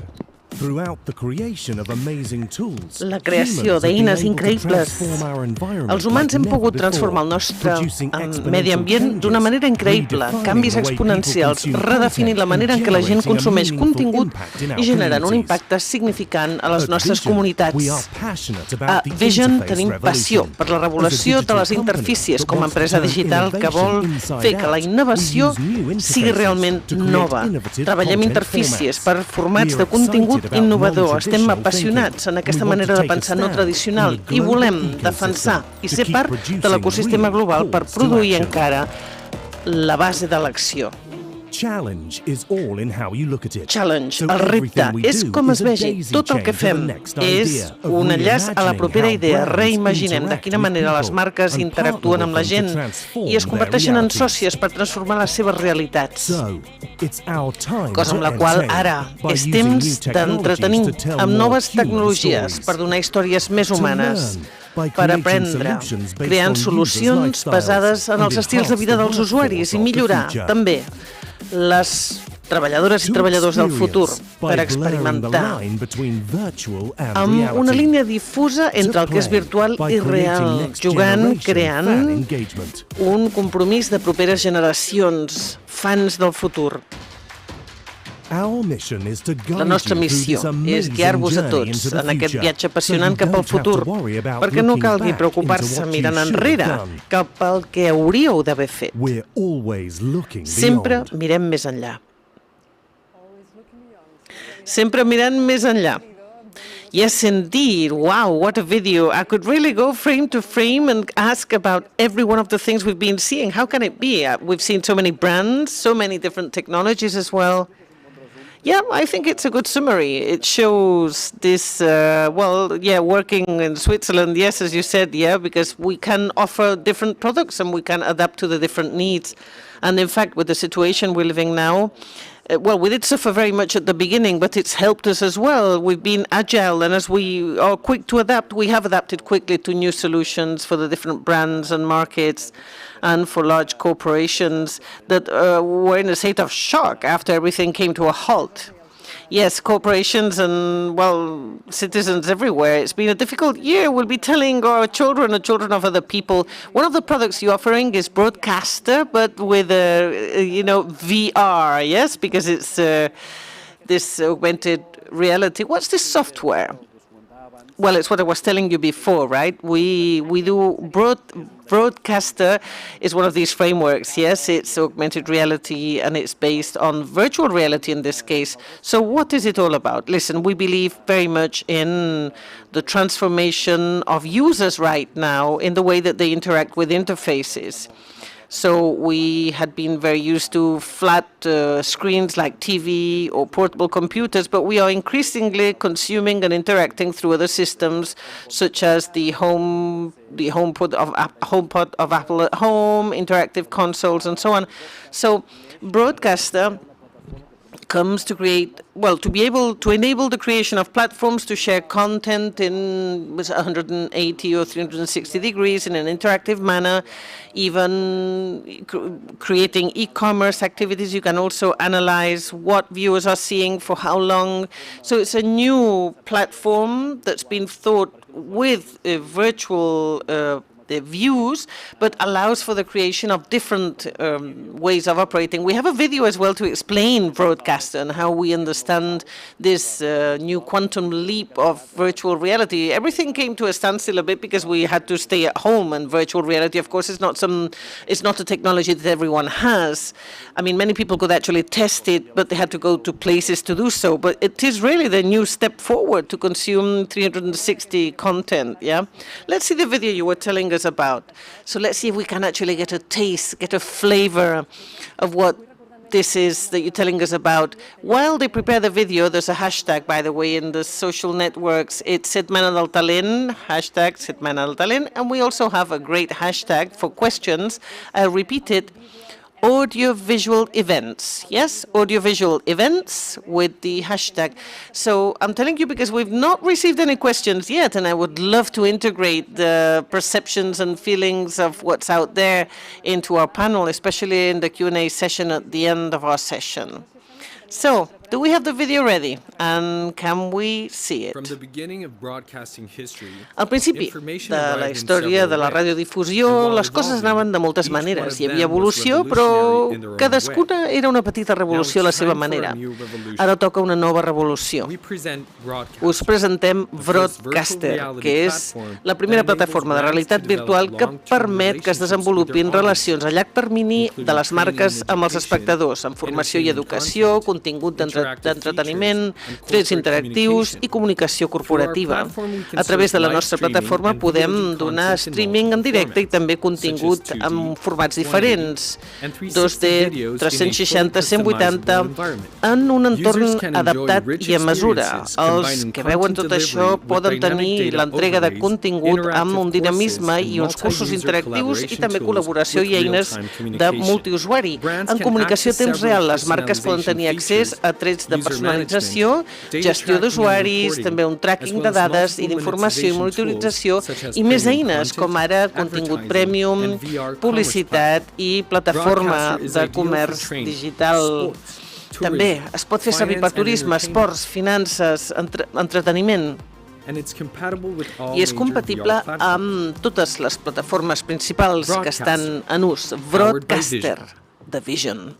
la creació d'eines increïbles. Els humans hem pogut transformar el nostre medi ambient d'una manera increïble, canvis exponencials, redefinint la manera en què la gent consumeix contingut i generant un impacte significant a les nostres comunitats. A Vision tenim passió per la revolució de les interfícies com a empresa digital que vol fer que la innovació sigui realment nova. Treballem interfícies per formats de contingut innovador. Estem apassionats en aquesta manera de pensar no tradicional i volem defensar i ser part de l'ecosistema global per produir encara la base de l'acció. Challenge, el repte, és com es vegi. Tot el que fem és un enllaç a la propera idea. Reimaginem de quina manera les marques interactuen amb la gent i es converteixen en sòcies per transformar les seves realitats. Cosa amb la qual ara és temps d'entretenir amb noves tecnologies per donar històries més humanes, per aprendre, creant solucions basades en els estils de vida dels usuaris i millorar també les treballadores i treballadors del futur per experimentar amb una línia difusa entre el que és virtual i real, jugant, creant un compromís de properes generacions, fans del futur. La nostra missió és guiar-vos a tots en aquest viatge apassionant cap al futur, perquè no calgui preocupar-se mirant enrere cap al que hauríeu d'haver fet. Sempre mirem més enllà. Sempre mirant més enllà. Yes, indeed. Wow, what a video. I could really go frame to frame and ask about every one of the things we've been seeing. How can it be? We've seen so many brands, so many different technologies as well. Yeah, I think it's a good summary. It shows this, working in Switzerland, yes, as you said, because we can offer different products and we can adapt to the different needs. And in fact, with the situation we're living now, we did suffer very much at the beginning, but it's helped us as well. We've been agile, and as we are quick to adapt, we have adapted quickly to new solutions for the different brands and markets, and for large corporations that were in a state of shock after everything came to a halt. Yes, corporations and, citizens everywhere. It's been a difficult year. We'll be telling our children and children of other people. One of the products you're offering is Broadcaster, but with, VR, yes? Because it's this augmented reality. What's this software? Well, it's what I was telling you before, right? We do Broadcaster is one of these frameworks. Yes, it's augmented reality and it's based on virtual reality in this case. So what is it all about? Listen, we believe very much in the transformation of users right now in the way that they interact with interfaces. So we had been very used to flat screens like TV or portable computers, but we are increasingly consuming and interacting through other systems, such as the HomePod of Apple at Home, interactive consoles, and so on. So Broadcaster comes to enable the creation of platforms to share content in 180 or 360 degrees in an interactive manner, even creating e-commerce activities. You can also analyze what viewers are seeing for how long. So it's a new platform that's been thought with virtual views, but allows for the creation of different ways of operating. We have a video as well to explain Broadcaster and how we understand this new quantum leap of virtual reality. Everything came to a standstill a bit because we had to stay at home, and virtual reality, of course, is not a technology that everyone has. I mean, many people could actually test it, but they had to go to places to do so. But it is really the new step forward to consume 360 content, yeah? Let's see the video you were telling us about. So let's see if we can actually get a taste, get a flavor of what this is that you're telling us about. While they prepare the video, there's a hashtag, by the way, in the social networks. It's Setmana del Talent, hashtag Setmana del Talent, and we also have a great hashtag for questions. I'll repeat it. Audiovisual events. Yes, audiovisual events with the hashtag. So I'm telling you because we've not received any questions yet, and I would love to integrate the perceptions and feelings of what's out there into our panel, especially in the Q&A session at the end of our session. So Do we have the video ready? And can we see it? Al principi de la història de la radiodifusió, les coses anaven de moltes maneres. Hi havia evolució, però cadascuna era una petita revolució a la seva manera. Ara toca una nova revolució. Us presentem Broadcaster, que és la primera plataforma de realitat virtual que permet que es desenvolupin relacions a llarg termini de les marques amb els espectadors, en formació i educació, contingut d'entreteniment, trets interactius i comunicació corporativa. A través de la nostra plataforma podem donar streaming en directe i també contingut en formats diferents, 2D, 360, 180, en un entorn adaptat i a mesura. Els que veuen tot això poden tenir l'entrega de contingut amb un dinamisme i uns cursos interactius i també col·laboració i eines de multiusuari. En comunicació a temps real, les marques poden tenir accés a trets de personalització, gestió d'usuaris, també un tracking de dades i d'informació i monitorització i més eines, com ara contingut premium, publicitat i plataforma de comerç digital. També es pot fer servir per turisme, esports, finances, entreteniment. I és compatible amb totes les plataformes principals que estan en ús. Broadcaster, the Vision.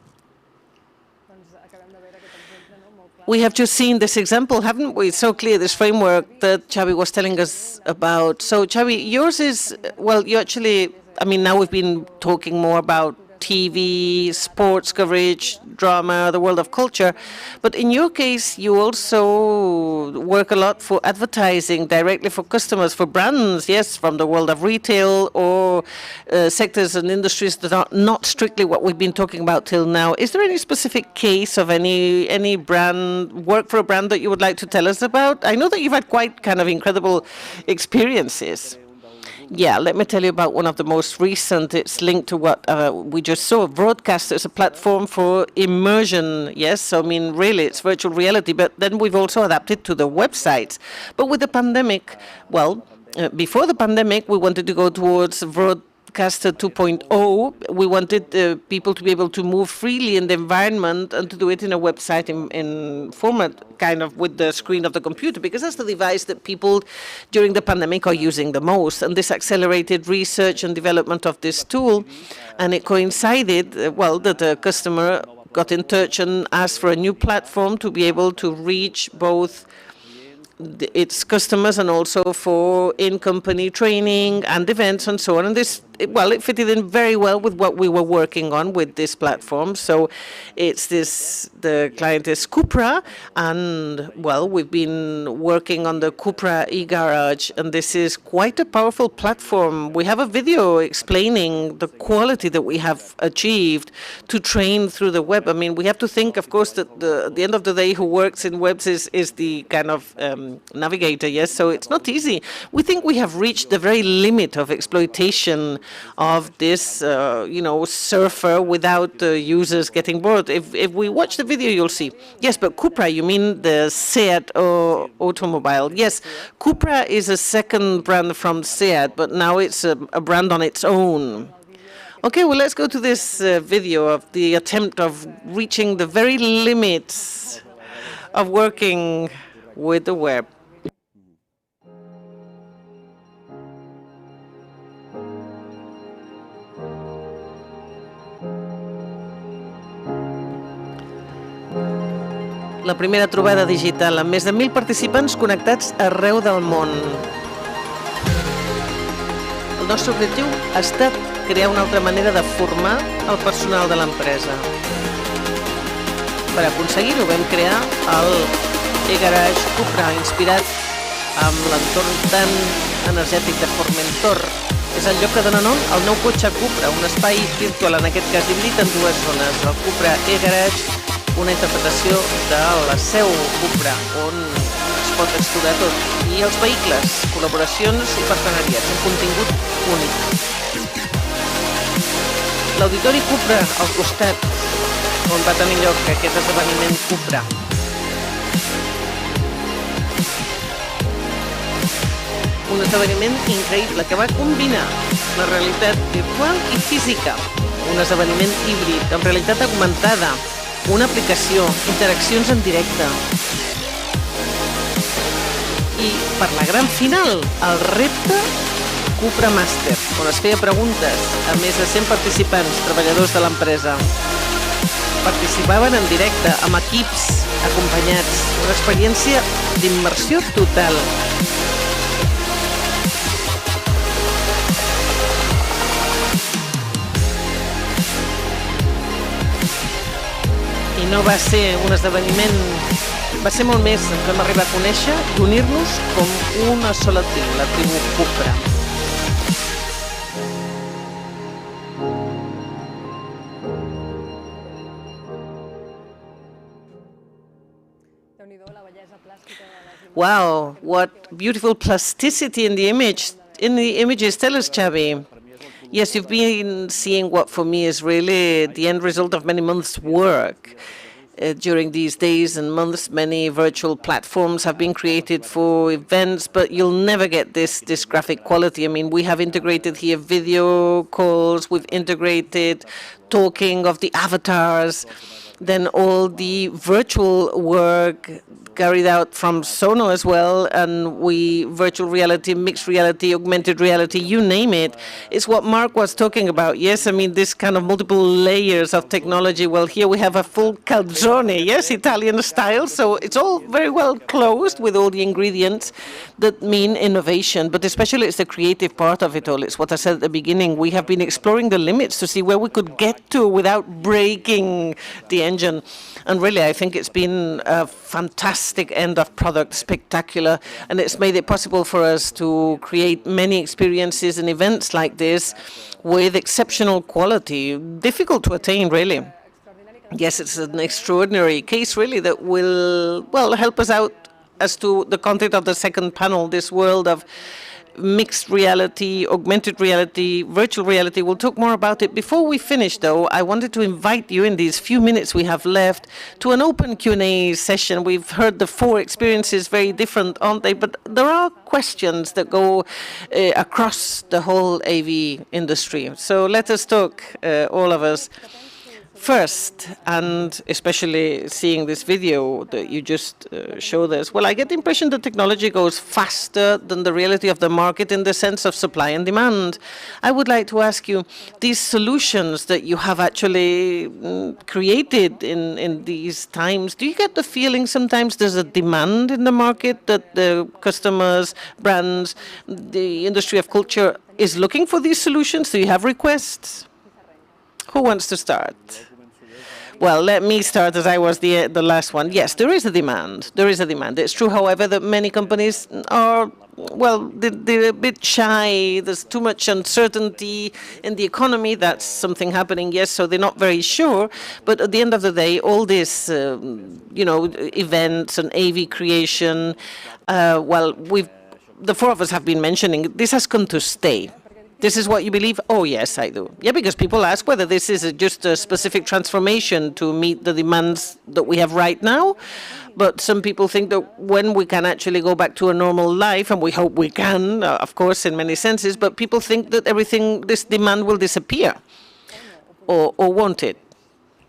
We have just seen this example, haven't we? So clear, this framework that Xavi was telling us about. So Xavi, yours is, well, you actually, I mean, now we've been talking more about TV, sports coverage, drama, the world of culture. But in your case, you also work a lot for advertising directly for customers, for brands, yes, from the world of retail or sectors and industries that are not strictly what we've been talking about till now. Is there any specific case of any brand, work for a brand that you would like to tell us about? I know that you've had quite kind of incredible experiences. Yeah, let me tell you about one of the most recent. It's linked to what we just saw. Broadcaster is a platform for immersion, yes? So, I mean, really, it's virtual reality, but then we've also adapted to the websites. But with the pandemic, well, before the pandemic, we wanted to go towards Broadcaster 2.0. We wanted people to be able to move freely in the environment and to do it in a website in format, kind of with the screen of the computer, because that's the device that people during the pandemic are using the most. And this accelerated research and development of this tool. And it coincided, well, that the customer got in touch and asked for a new platform to be able to reach both its customers and also for in-company training and events and so on. And this, well, it fitted in very well with what we were working on with this platform. So it's this, the client is Cupra, and, well, we've been working on the Cupra e-garage, and this is quite a powerful platform. We have a video explaining the quality that we have achieved to train through the web. I mean, we have to think, of course, that at the end of the day, who works in webs is the kind of navigator, yes? So it's not easy. We think we have reached the very limit of exploitation of this, surfer without the users getting bored. If we watch the video, you'll see. Yes, but Cupra, you mean the Seat automobile. Yes, Cupra is a second brand from Seat, but now it's a brand on its own. Okay, well, let's go to this video of the attempt of reaching the very limits of working with the web. La primera trobada digital amb més de 1.000 participants connectats arreu del món. El nostre objectiu ha estat crear una altra manera de formar el personal de l'empresa. Per aconseguir-ho vam crear el e-garage Cupra, inspirat amb l'entorn tan energètic de Formentor. És el lloc que dona nom al nou cotxe Cupra, un espai virtual, en aquest cas dividit en dues zones. El Cupra e-garage, una interpretació de la seu Cupra, on es pot explorar tot. I els vehicles, col·laboracions i partenariats, un contingut únic. L'auditori Cupra al costat, on va tenir lloc aquest esdeveniment Cupra. Un esdeveniment increïble que va combinar la realitat virtual i física. Un esdeveniment híbrid, amb realitat augmentada, una aplicació, interaccions en directe. I per la gran final, el repte Cupra Master, on es feia preguntes a més de 100 participants, treballadors de l'empresa. Participaven en directe, amb equips acompanyats, una experiència d'immersió total. I no va ser un esdeveniment, va ser molt més, ens vam arribar a conèixer i unir-nos com una sola tribu, la tribu Cupra. Wow, what beautiful plasticity in the images. Tell us, Xavi. Yes, you've been seeing what for me is really the end result of many months' work. During these days and months, many virtual platforms have been created for events, but you'll never get this graphic quality. I mean, we have integrated here video calls, we've integrated talking of the avatars, then all the virtual work carried out from Sono as well, and virtual reality, mixed reality, augmented reality, you name it. It's what Mark was talking about. Yes, I mean, this kind of multiple layers of technology. Well, here we have a full calzone, yes, Italian style, so it's all very well closed with all the ingredients that mean innovation, but especially it's the creative part of it all. It's what I said at the beginning. We have been exploring the limits to see where we could get to without breaking the engine. And really, I think it's been a fantastic end of product, spectacular, and it's made it possible for us to create many experiences and events like this with exceptional quality, difficult to attain, really. Yes, it's an extraordinary case, really, that will, well, help us out as to the content of the second panel, this world of mixed reality, augmented reality, virtual reality. We'll talk more about it. Before we finish, though, I wanted to invite you in these few minutes we have left to an open Q&A session. We've heard the 4 experiences, very different, aren't they? But there are questions that go across the whole AV industry. So let us talk, all of us. First, and especially seeing this video that you just showed us, well, I get the impression that technology goes faster than the reality of the market in the sense of supply and demand. I would like to ask you, these solutions that you have actually created in these times, do you get the feeling sometimes there's a demand in the market that the customers, brands, the industry of culture is looking for these solutions? Do you have requests? Who wants to start? Well, let me start as I was the last one. Yes, there is a demand. There is a demand. It's true, however, that many companies are, well, they're a bit shy. There's too much uncertainty in the economy. That's something happening, yes, so they're not very sure. But at the end of the day, all this, events and AV creation, well, the 4 of us have been mentioning, this has come to stay. This is what you believe? Oh, yes, I do. Yeah, because people ask whether this is just a specific transformation to meet the demands that we have right now. But some people think that when we can actually go back to a normal life, and we hope we can, of course, in many senses, but people think that everything, this demand will disappear. Or won't it?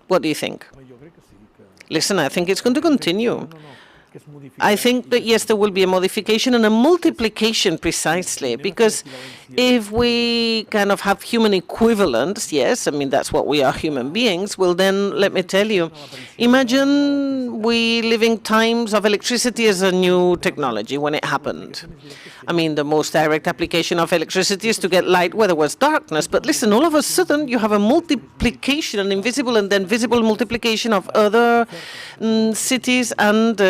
What do you think? Listen, I think it's going to continue. I think that, yes, there will be a modification and a multiplication precisely, because if we kind of have human equivalents, yes, I mean, that's what we are, human beings, well, then, let me tell you, imagine we living times of electricity as a new technology when it happened. I mean, the most direct application of electricity is to get light where there was darkness. But listen, all of a sudden, you have a multiplication, an invisible and then visible multiplication of other cities and,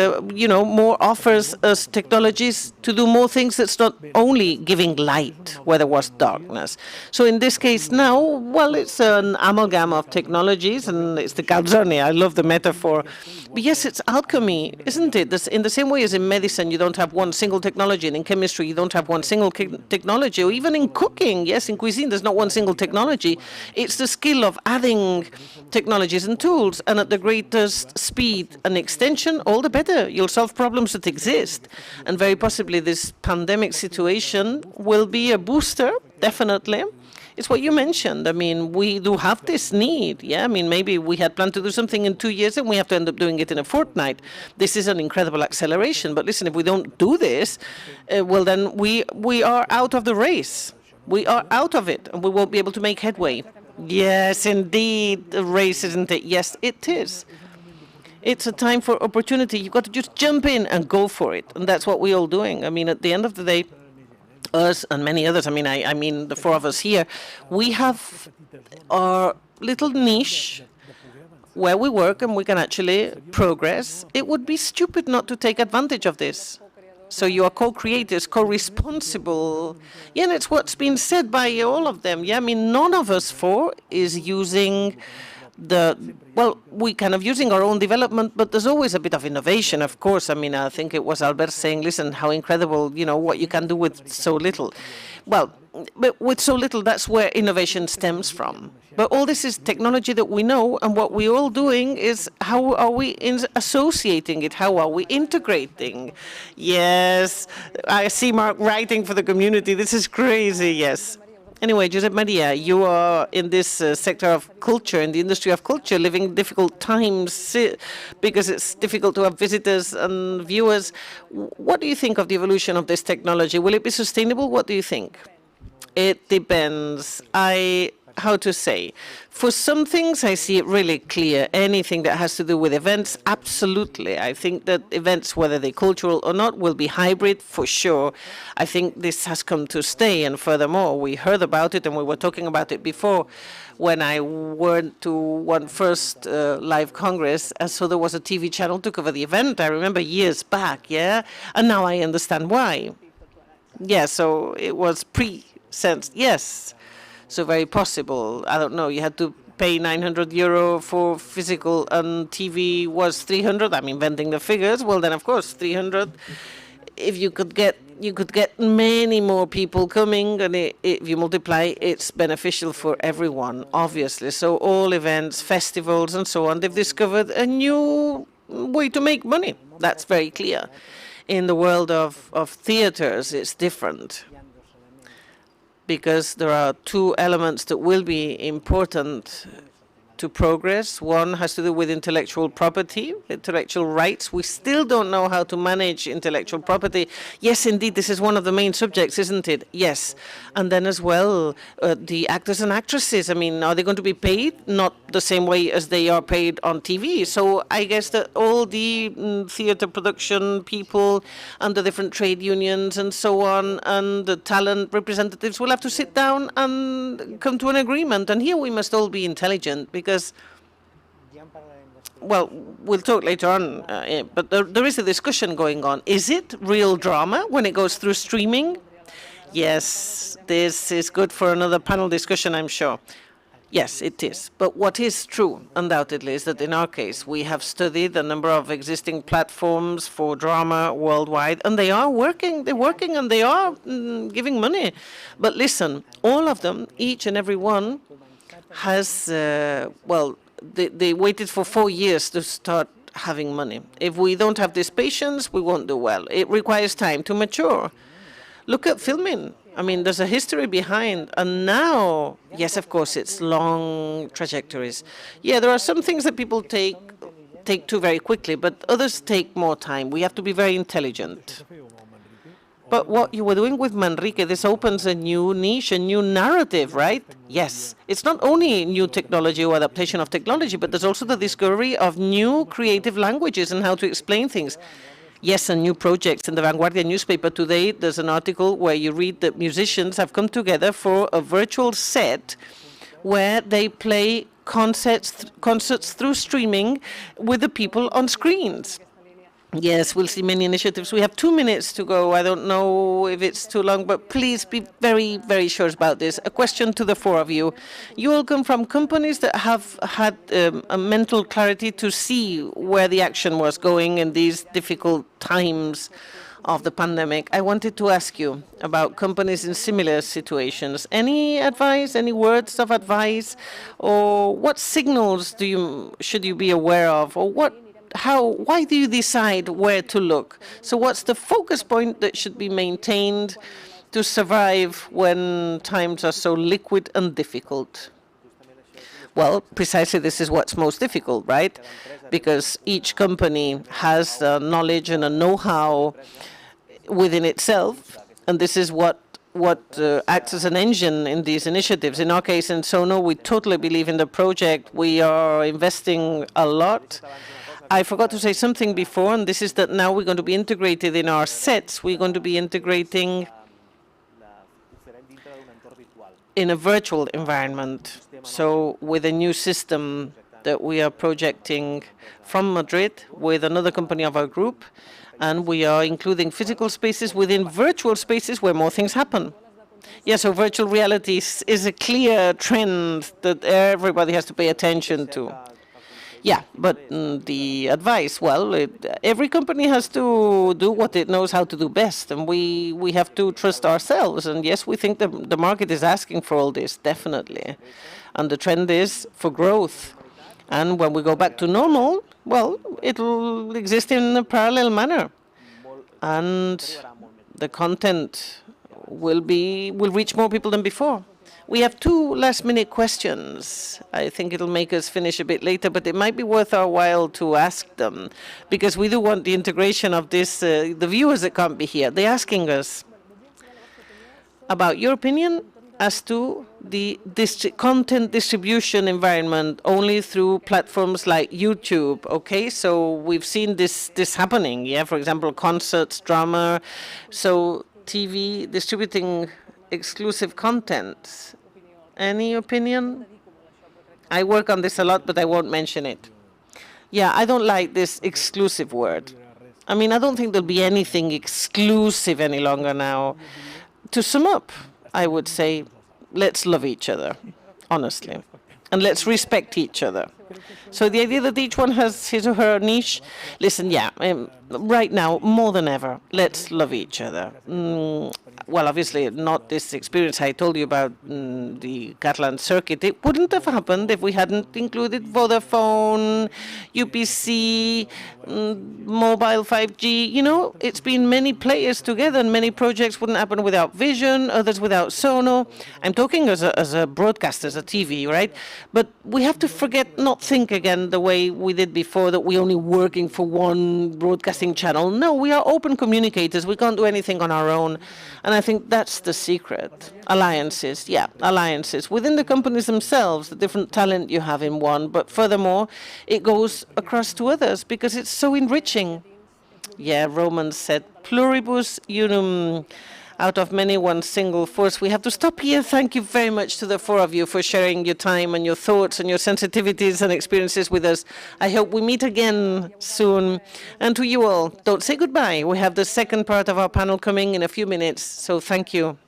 more offers us technologies to do more things. That's not only giving light where there was darkness. So in this case now, well, it's an amalgam of technologies, and it's the calzone. I love the metaphor. But yes, it's alchemy, isn't it? In the same way as in medicine, you don't have one single technology, and in chemistry, you don't have one single technology, or even in cooking, yes, in cuisine, there's not one single technology. It's the skill of adding technologies and tools, and at the greatest speed and extension, all the better. You'll solve problems that exist. And very possibly this pandemic situation will be a booster, definitely, It's what you mentioned. I mean, we do have this need. Yeah, I mean, maybe we had planned to do something in 2 years and we have to end up doing it in a fortnight. This is an incredible acceleration. But listen, if we don't do this, well, then we are out of the race. We are out of it, and we won't be able to make headway. Yes, indeed, the race, isn't it? Yes, it is. It's a time for opportunity. You've got to just jump in and go for it, and that's what we're all doing. I mean, at the end of the day, us and many others, I mean the four of us here, we have our little niche where we work and we can actually progress. It would be stupid not to take advantage of this. So you are co-creators, co-responsible. Yeah, and it's what's been said by all of them. Yeah, I mean, none of us four is using we kind of using our own development, but there's always a bit of innovation, of course. I mean, I think it was Albert saying, listen, how incredible, what you can do with so little. Well, but with so little, that's where innovation stems from. But all this is technology that we know, and what we're all doing is how are we associating it? How are we integrating? Yes, I see Mark writing for the community. This is crazy, yes. Anyway, Josep Maria, you are in this sector of culture, in the industry of culture, living difficult times because it's difficult to have visitors and viewers. What do you think of the evolution of this technology? Will it be sustainable? What do you think? It depends. How to say? For some things, I see it really clear. Anything that has to do with events, absolutely. I think that events, whether they're cultural or not, will be hybrid for sure. I think this has come to stay. And furthermore, we heard about it and we were talking about it before when I went to one first live Congress. And so there was a TV channel to cover the event. I remember years back, yeah? And now I understand why. Yeah, so it was pre-sensed, yes. So very possible. I don't know. You had to pay €900 for physical, and TV was 300. I'm inventing the figures. Well, then of course 300. If you could get many more people coming, and if you multiply, it's beneficial for everyone, obviously. So all events, festivals, and so on, they've discovered a new way to make money. That's very clear. In the world of theaters, it's different, because there are two elements that will be important to progress. One has to do with intellectual property, intellectual rights. We still don't know how to manage intellectual property. Yes, indeed, this is one of the main subjects, isn't it? Yes. And then as well, the actors and actresses, I mean, are they going to be paid? Not the same way as they are paid on TV. So I guess that all the theater production people and the different trade unions and so on, and the talent representatives will have to sit down and come to an agreement. And here we must all be intelligent, because well, we'll talk later on, but there is a discussion going on. Is it real drama when it goes through streaming? Yes, this is good for another panel discussion, I'm sure. Yes, it is. But what is true, undoubtedly, is that in our case, we have studied a number of existing platforms for drama worldwide, and they are working. They're working, and they are giving money. But listen, all of them, each and every one, has, they waited for 4 years to start having money. If we don't have this patience, we won't do well. It requires time to mature. Look at filming. I mean, there's a history behind. And now, yes, of course, it's long trajectories. Yeah, there are some things that people take to very quickly, but others take more time. We have to be very intelligent. But what you were doing with Manrique, this opens a new niche, a new narrative, right? Yes. It's not only new technology or adaptation of technology, but there's also the discovery of new creative languages and how to explain things. Yes, and new projects. In the Vanguardia newspaper today, there's an article where you read that musicians have come together for a virtual set where they play concerts through streaming with the people on screens. Yes, we'll see many initiatives. We have 2 minutes to go. I don't know if it's too long, but please be very, very sure about this. A question to the four of you. You all come from companies that have had a mental clarity to see where the action was going in these difficult times of the pandemic. I wanted to ask you about companies in similar situations. Any advice, any words of advice, or what signals should you be aware of, or why do you decide where to look? So what's the focus point that should be maintained to survive when times are so liquid and difficult? Well, precisely this is what's most difficult, right? Because each company has knowledge and a know-how within itself, and this is what acts as an engine in these initiatives. In our case, in Sono, we totally believe in the project. We are investing a lot. I forgot to say something before, and this is that now we're going to be integrated in our sets. We're going to be integrating in a virtual environment. So with a new system that we are projecting from Madrid with another company of our group, and we are including physical spaces within virtual spaces where more things happen. Yeah, so virtual reality is a clear trend that everybody has to pay attention to. Yeah, but the advice, well, every company has to do what it knows how to do best, and we have to trust ourselves. And yes, we think the market is asking for all this, definitely. And the trend is for growth. And when we go back to normal, well, it will exist in a parallel manner. And the content will reach more people than before. We have 2 last-minute questions. I think it'll make us finish a bit later, but it might be worth our while to ask them, because we do want the integration of this, the viewers that can't be here. They're asking us about your opinion as to the content distribution environment only through platforms like YouTube. Okay, so we've seen this happening, yeah, for example, concerts, drama, so TV distributing exclusive content. Any opinion? I work on this a lot, but I won't mention it. Yeah, I don't like this exclusive word. I mean, I don't think there'll be anything exclusive any longer now. To sum up, I would say, let's love each other, honestly, and let's respect each other. So the idea that each one has his or her niche, listen, yeah, right now, more than ever, let's love each other. Well, obviously, not this experience I told you about, the Catalan circuit. It wouldn't have happened if we hadn't included Vodafone, UPC, mobile 5G. You know, it's been many players together, and many projects wouldn't happen without Vision, others without Sono. I'm talking as a broadcaster, as a TV, right? But we have to not think again the way we did before, that we're only working for one broadcasting channel. No, we are open communicators. We can't do anything on our own. And I think that's the secret. Alliances, yeah, alliances. Within the companies themselves, the different talent you have in one, but furthermore, it goes across to others because it's so enriching. Yeah, Romans said, pluribus unum, out of many one single force. We have to stop here. Thank you very much to the 4 of you for sharing your time and your thoughts and your sensitivities and experiences with us. I hope we meet again soon. And to you all, don't say goodbye. We have the second part of our panel coming in a few minutes, so thank you.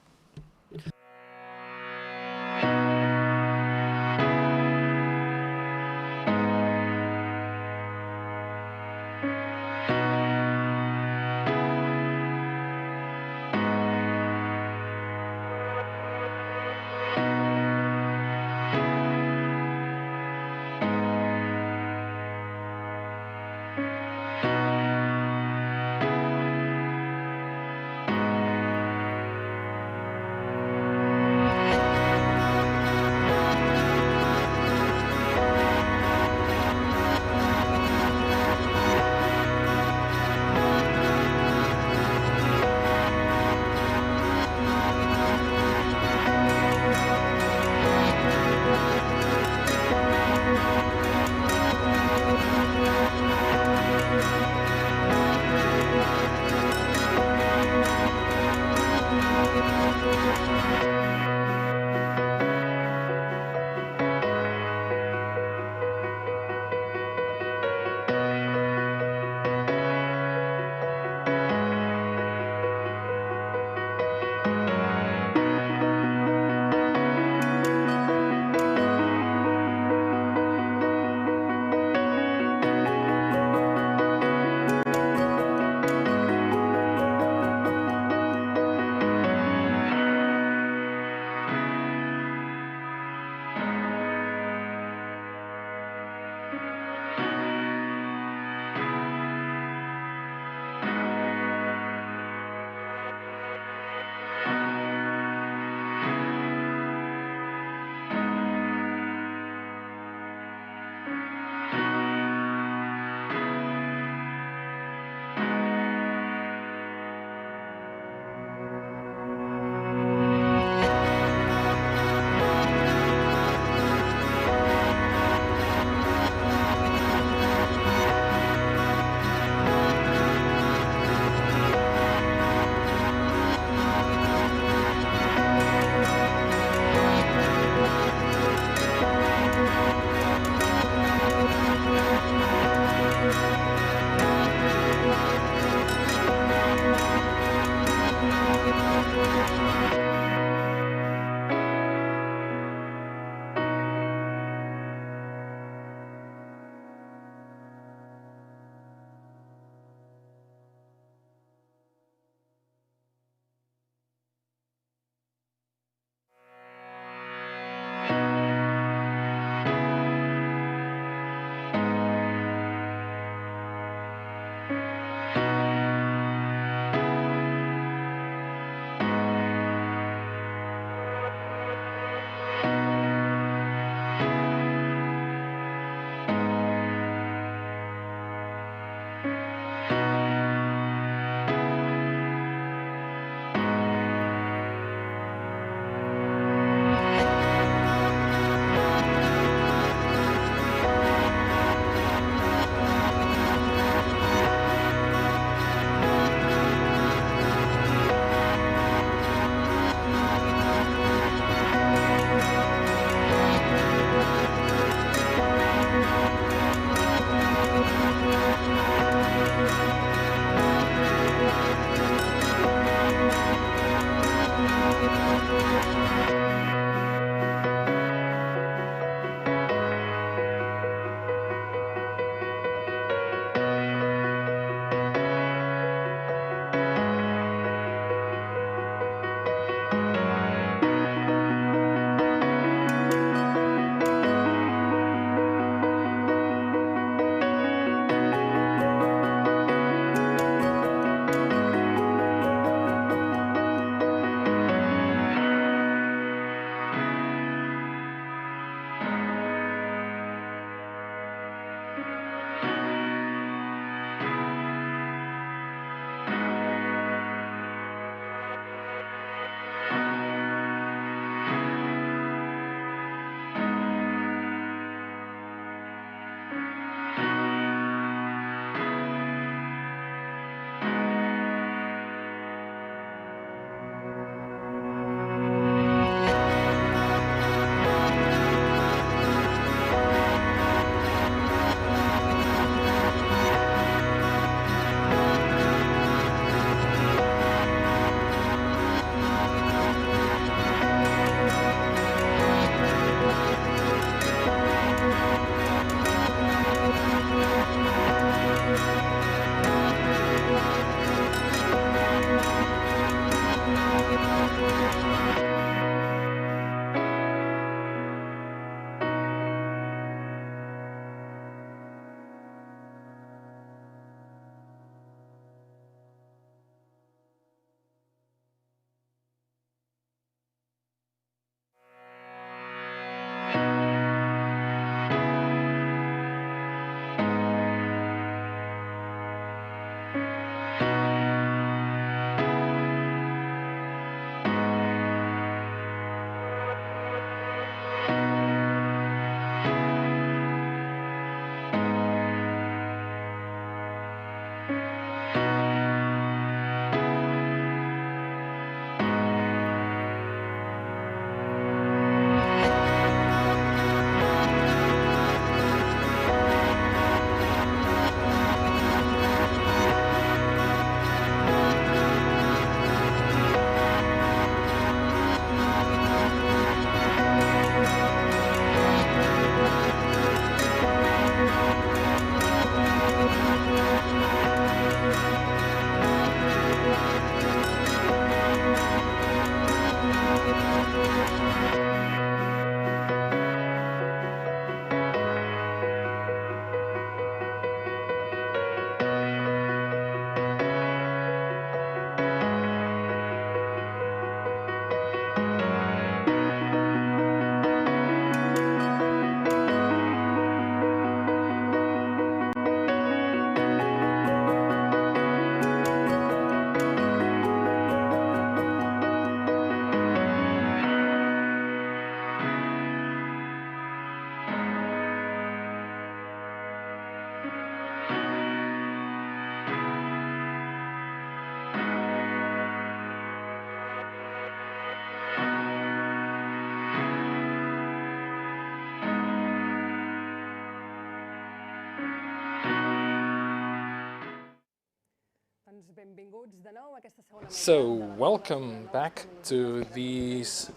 So, welcome back to this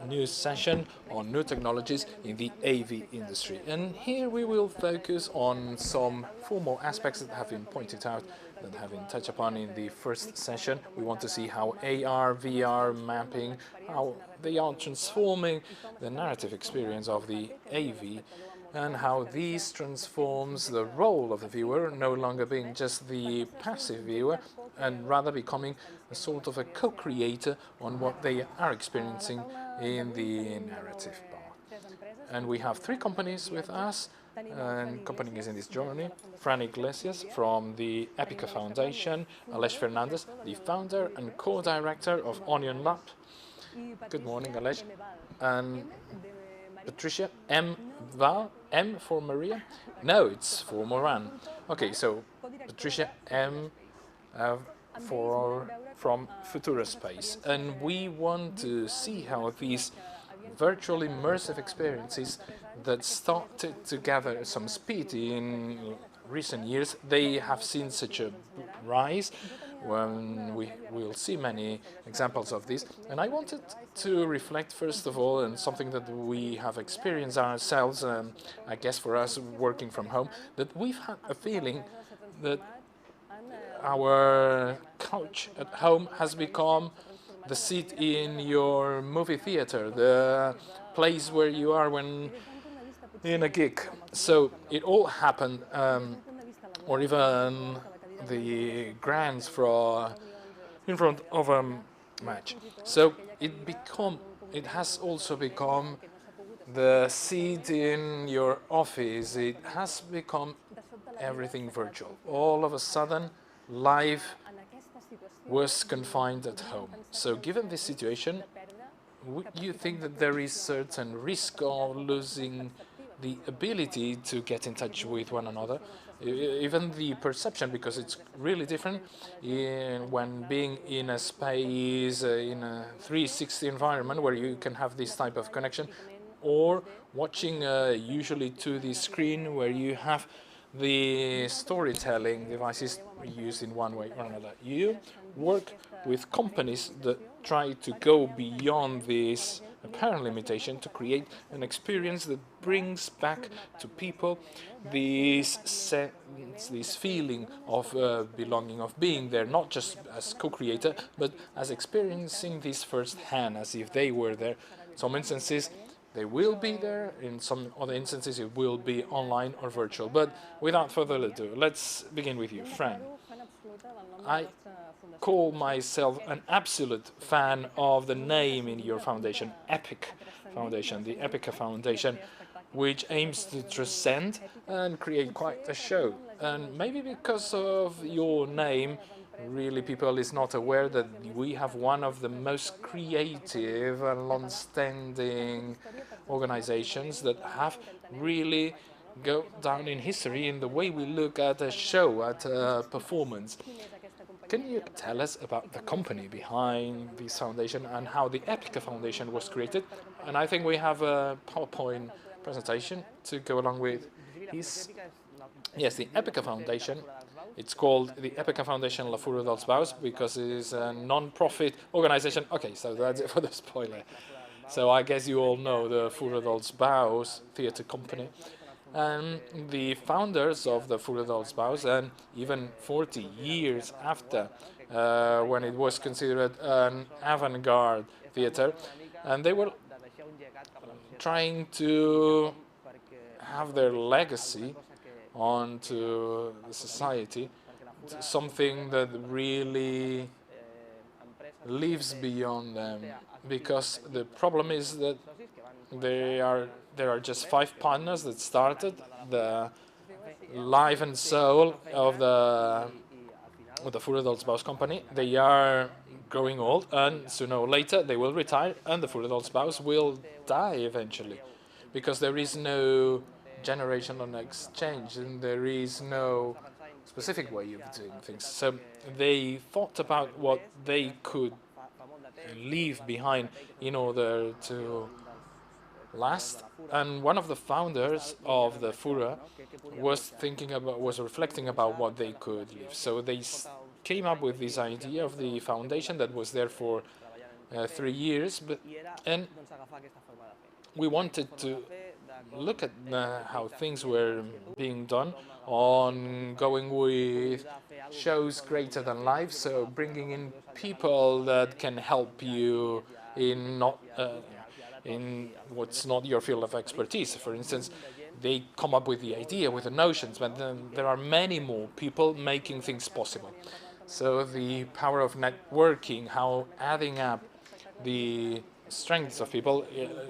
new session on new technologies in the AV industry. And here we will focus on some formal aspects that have been pointed out, that have been touched upon in the first session. We want to see how AR, VR mapping, how they are transforming the narrative experience of the AV, and how this transforms the role of the viewer, no longer being just the passive viewer, and rather becoming a sort of a co-creator on what they are experiencing in the narrative part. And we have three companies with us, and accompanying in this journey: Fran Iglesias from the Epica Foundation, Aleix Fernandez, the founder and co-director of Onion Lab. Good morning, Aleix. And Patricia M. Val, M for Maria? No, it's for Moran. Okay, so Patricia M. From Futura Space. And we want to see how these virtual immersive experiences that started to gather some speed in recent years, they have seen such a rise, when we will see many examples of this. And I wanted to reflect, first of all, on something that we have experienced ourselves, I guess for us working from home, that we've had a feeling that our couch at home has become the seat in your movie theater, the place where you are when in a gig. So it all happened, or even the grants in front of a match. So it has also become the seat in your office. It has become everything virtual. All of a sudden, life was confined at home. So given this situation, would you think that there is certain risk of losing the ability to get in touch with one another? Even the perception, because it's really different when being in a space, in a 360 environment where you can have this type of connection, or watching usually to the screen where you have the storytelling devices used in one way or another. You work with companies that try to go beyond this apparent limitation to create an experience that brings back to people this sense, this feeling of belonging, of being there, not just as co-creator, but as experiencing this firsthand, as if they were there. Some instances they will be there, in some other instances it will be online or virtual. But without further ado, let's begin with you, Fran. I call myself an absolute fan of the name in your foundation, Epic Foundation, the Epica Foundation, which aims to transcend and create quite a show. And maybe because of your name, really people is not aware that we have one of the most creative and long-standing organizations that have really go down in history in the way we look at a show, at a performance. Can you tell us about the company behind this foundation and how the Epica Foundation was created? And I think we have a PowerPoint presentation to go along with his. Yes, the Epica Foundation. It's called the Epica Foundation La Fura dels Baus because it is a non-profit organization. Okay, so that's it for the spoiler. So I guess you all know the Fura dels Baus theater company. And the founders of the Fura dels Baus, and even 40 years after, when it was considered an avant-garde theater, and they were trying to have their legacy onto the society, something that really lives beyond them. Because the problem is that there are just 5 partners that started the life and soul of the Fura dels Baus company. They are growing old, and sooner or later they will retire, and the Fura dels Baus will die eventually, because there is no generational exchange and there is no specific way of doing things. So they thought about what they could leave behind in order to last, and one of the founders of the Fura was reflecting about what they could leave. So they came up with this idea of the foundation that was there for 3 years, and we wanted to look at how things were being done on going with shows greater than life, so bringing in people that can help you in what's not your field of expertise. For instance, they come up with the idea, with the notions, but then there are many more people making things possible. So the power of networking, how adding up the strengths of people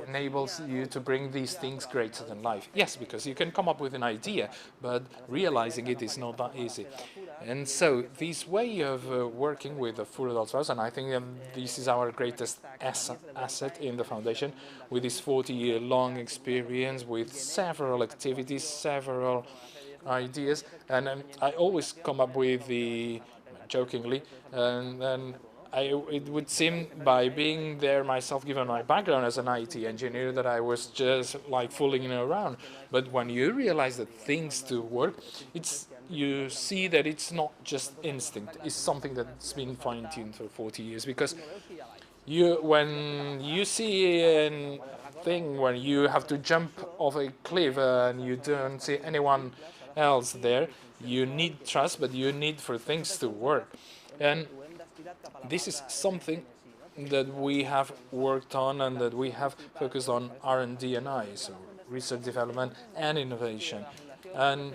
enables you to bring these things greater than life. Yes, because you can come up with an idea, but realizing it is not that easy. And so this way of working with the full adult house, and I think this is our greatest asset in the foundation, with this 40-year-long experience, with several activities, several ideas, and I always come up with the, jokingly, and it would seem by being there myself, given my background as an IT engineer, that I was just like fooling around. But when you realize that things do work, you see that it's not just instinct. It's something that's been fine-tuned for 40 years. Because when you see a thing where you have to jump off a cliff and you don't see anyone else there, you need trust, but you need for things to work. And this is something that we have worked on and that we have focused on R&D and I, so research, development, and innovation. And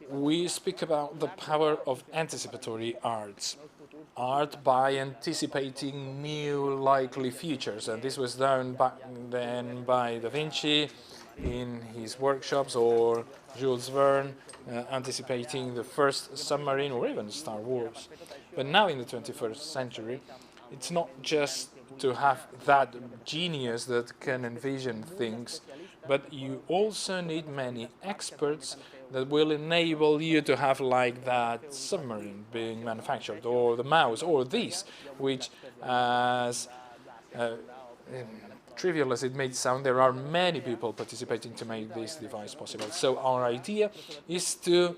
we speak about the power of anticipatory arts. Art by anticipating new likely futures. And this was done back then by Da Vinci in his workshops, or Jules Verne anticipating the first submarine, or even Star Wars. But now in the 21st century, it's not just to have that genius that can envision things, but you also need many experts that will enable you to have like that submarine being manufactured, or the mouse, or this, which as trivial as it may sound, there are many people participating to make this device possible. So our idea is to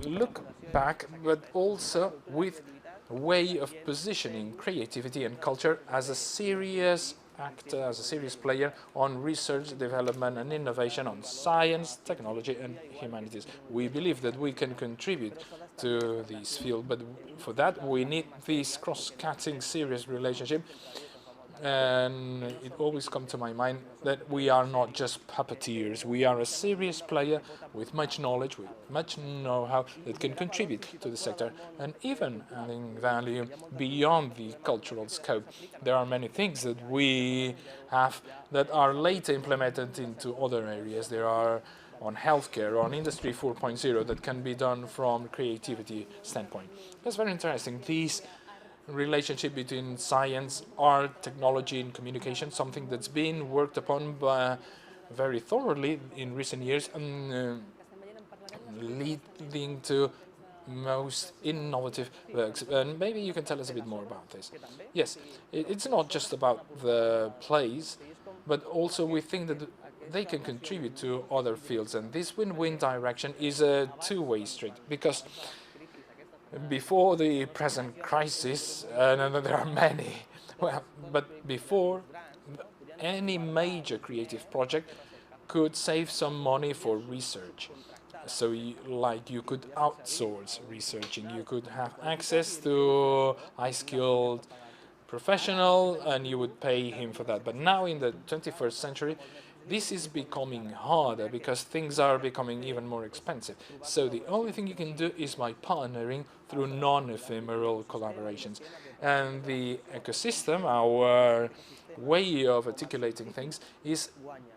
look back, but also with a way of positioning creativity and culture as a serious actor, as a serious player on research, development and innovation on science, technology and humanities. We believe that we can contribute to this field, but for that we need this cross-cutting serious relationship. And it always comes to my mind that we are not just puppeteers. We are a serious player with much knowledge, with much know-how that can contribute to the sector, and even adding value beyond the cultural scope. There are many things that we have that are later implemented into other areas. There are on healthcare, on Industry 4.0 that can be done from creativity standpoint. That's very interesting. These relationship between science, art, technology, and communication, something that's been worked upon very thoroughly in recent years, and leading to most innovative works. And maybe you can tell us a bit more about this. Yes, it's not just about the plays, but also we think that they can contribute to other fields, and this win-win direction is a two-way street, because before the present crisis, and there are many, but before, any major creative project could save some money for research. So you could outsource researching, you could have access to high-skilled professional and you would pay him for that. But now in the 21st century, this is becoming harder because things are becoming even more expensive. So the only thing you can do is by partnering through non-ephemeral collaborations. And the ecosystem, our way of articulating things, is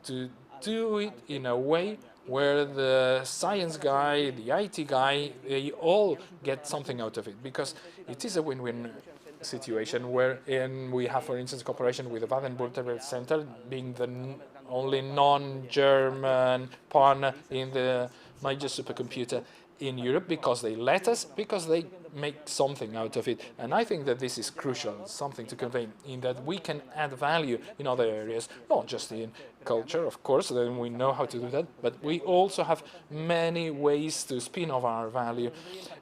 to do it in a way where the science guy, the IT guy, they all get something out of it, because it is a win-win situation wherein we have, for instance, cooperation with the Baden-Württemberg Center, being the only non-German partner in the major supercomputer, in Europe because they let us, because they make something out of it. And I think that this is crucial, something to convey, in that we can add value in other areas, not just in culture, of course, then we know how to do that, but we also have many ways to spin off our value.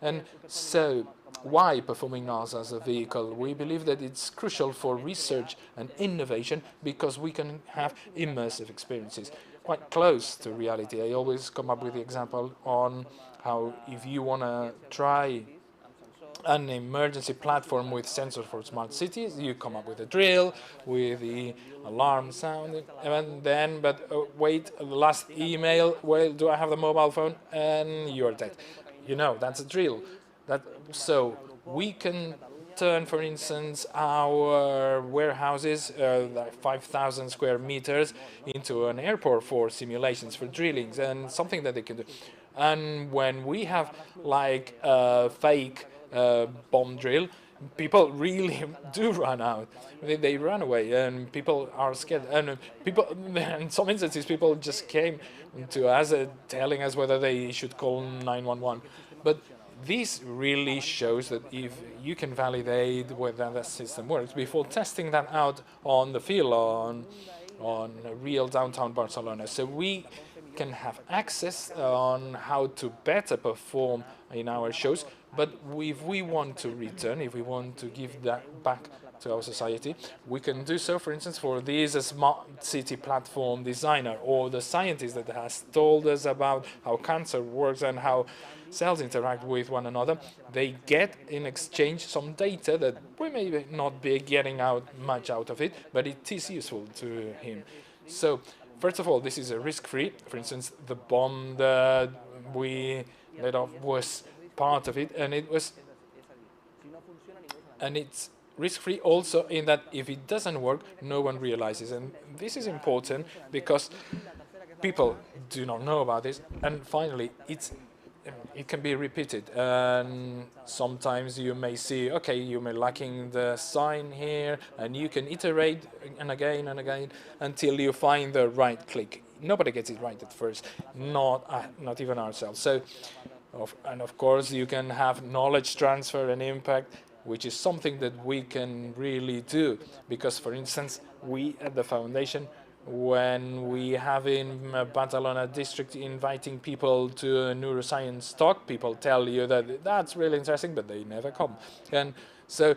And so, why performing arts as a vehicle? We believe that it's crucial for research and innovation because we can have immersive experiences quite close to reality. I always come up with the example on how if you want to try an emergency platform with sensors for smart cities, you come up with a drill, with the alarm sound, and then, wait, the last email, well, do I have the mobile phone? And you're dead. You know, that's a drill. So we can turn, for instance, our warehouses, like 5,000 square meters, into an airport for simulations, for drillings, and something that they can do. And when we have like a fake bomb drill, people really do run out. They run away, and people are scared. And people, in some instances, people just came to us telling us whether they should call 911. But this really shows that if you can validate whether that system works before testing that out on the field, on real downtown Barcelona, so we can have access on how to better perform in our shows. But if we want to return, if we want to give that back to our society, we can do so, for instance, for this smart city platform designer or the scientist that has told us about how cancer works and how cells interact with one another. They get in exchange some data that we may not be getting much out of it, but it is useful to him. So, first of all, this is a risk-free. For instance, the bomb that we let off was part of it, and it's risk-free also in that if it doesn't work, no one realizes. And this is important because people do not know about this. And finally, it can be repeated. And sometimes you may see, okay, you may lacking the sign here, and you can iterate and again until you find the right click. Nobody gets it right at first, not even ourselves. So, and of course, you can have knowledge transfer and impact, which is something that we can really do. Because, for instance, we at the foundation, when we have in Barcelona district inviting people to a neuroscience talk, people tell you that that's really interesting, but they never come. And so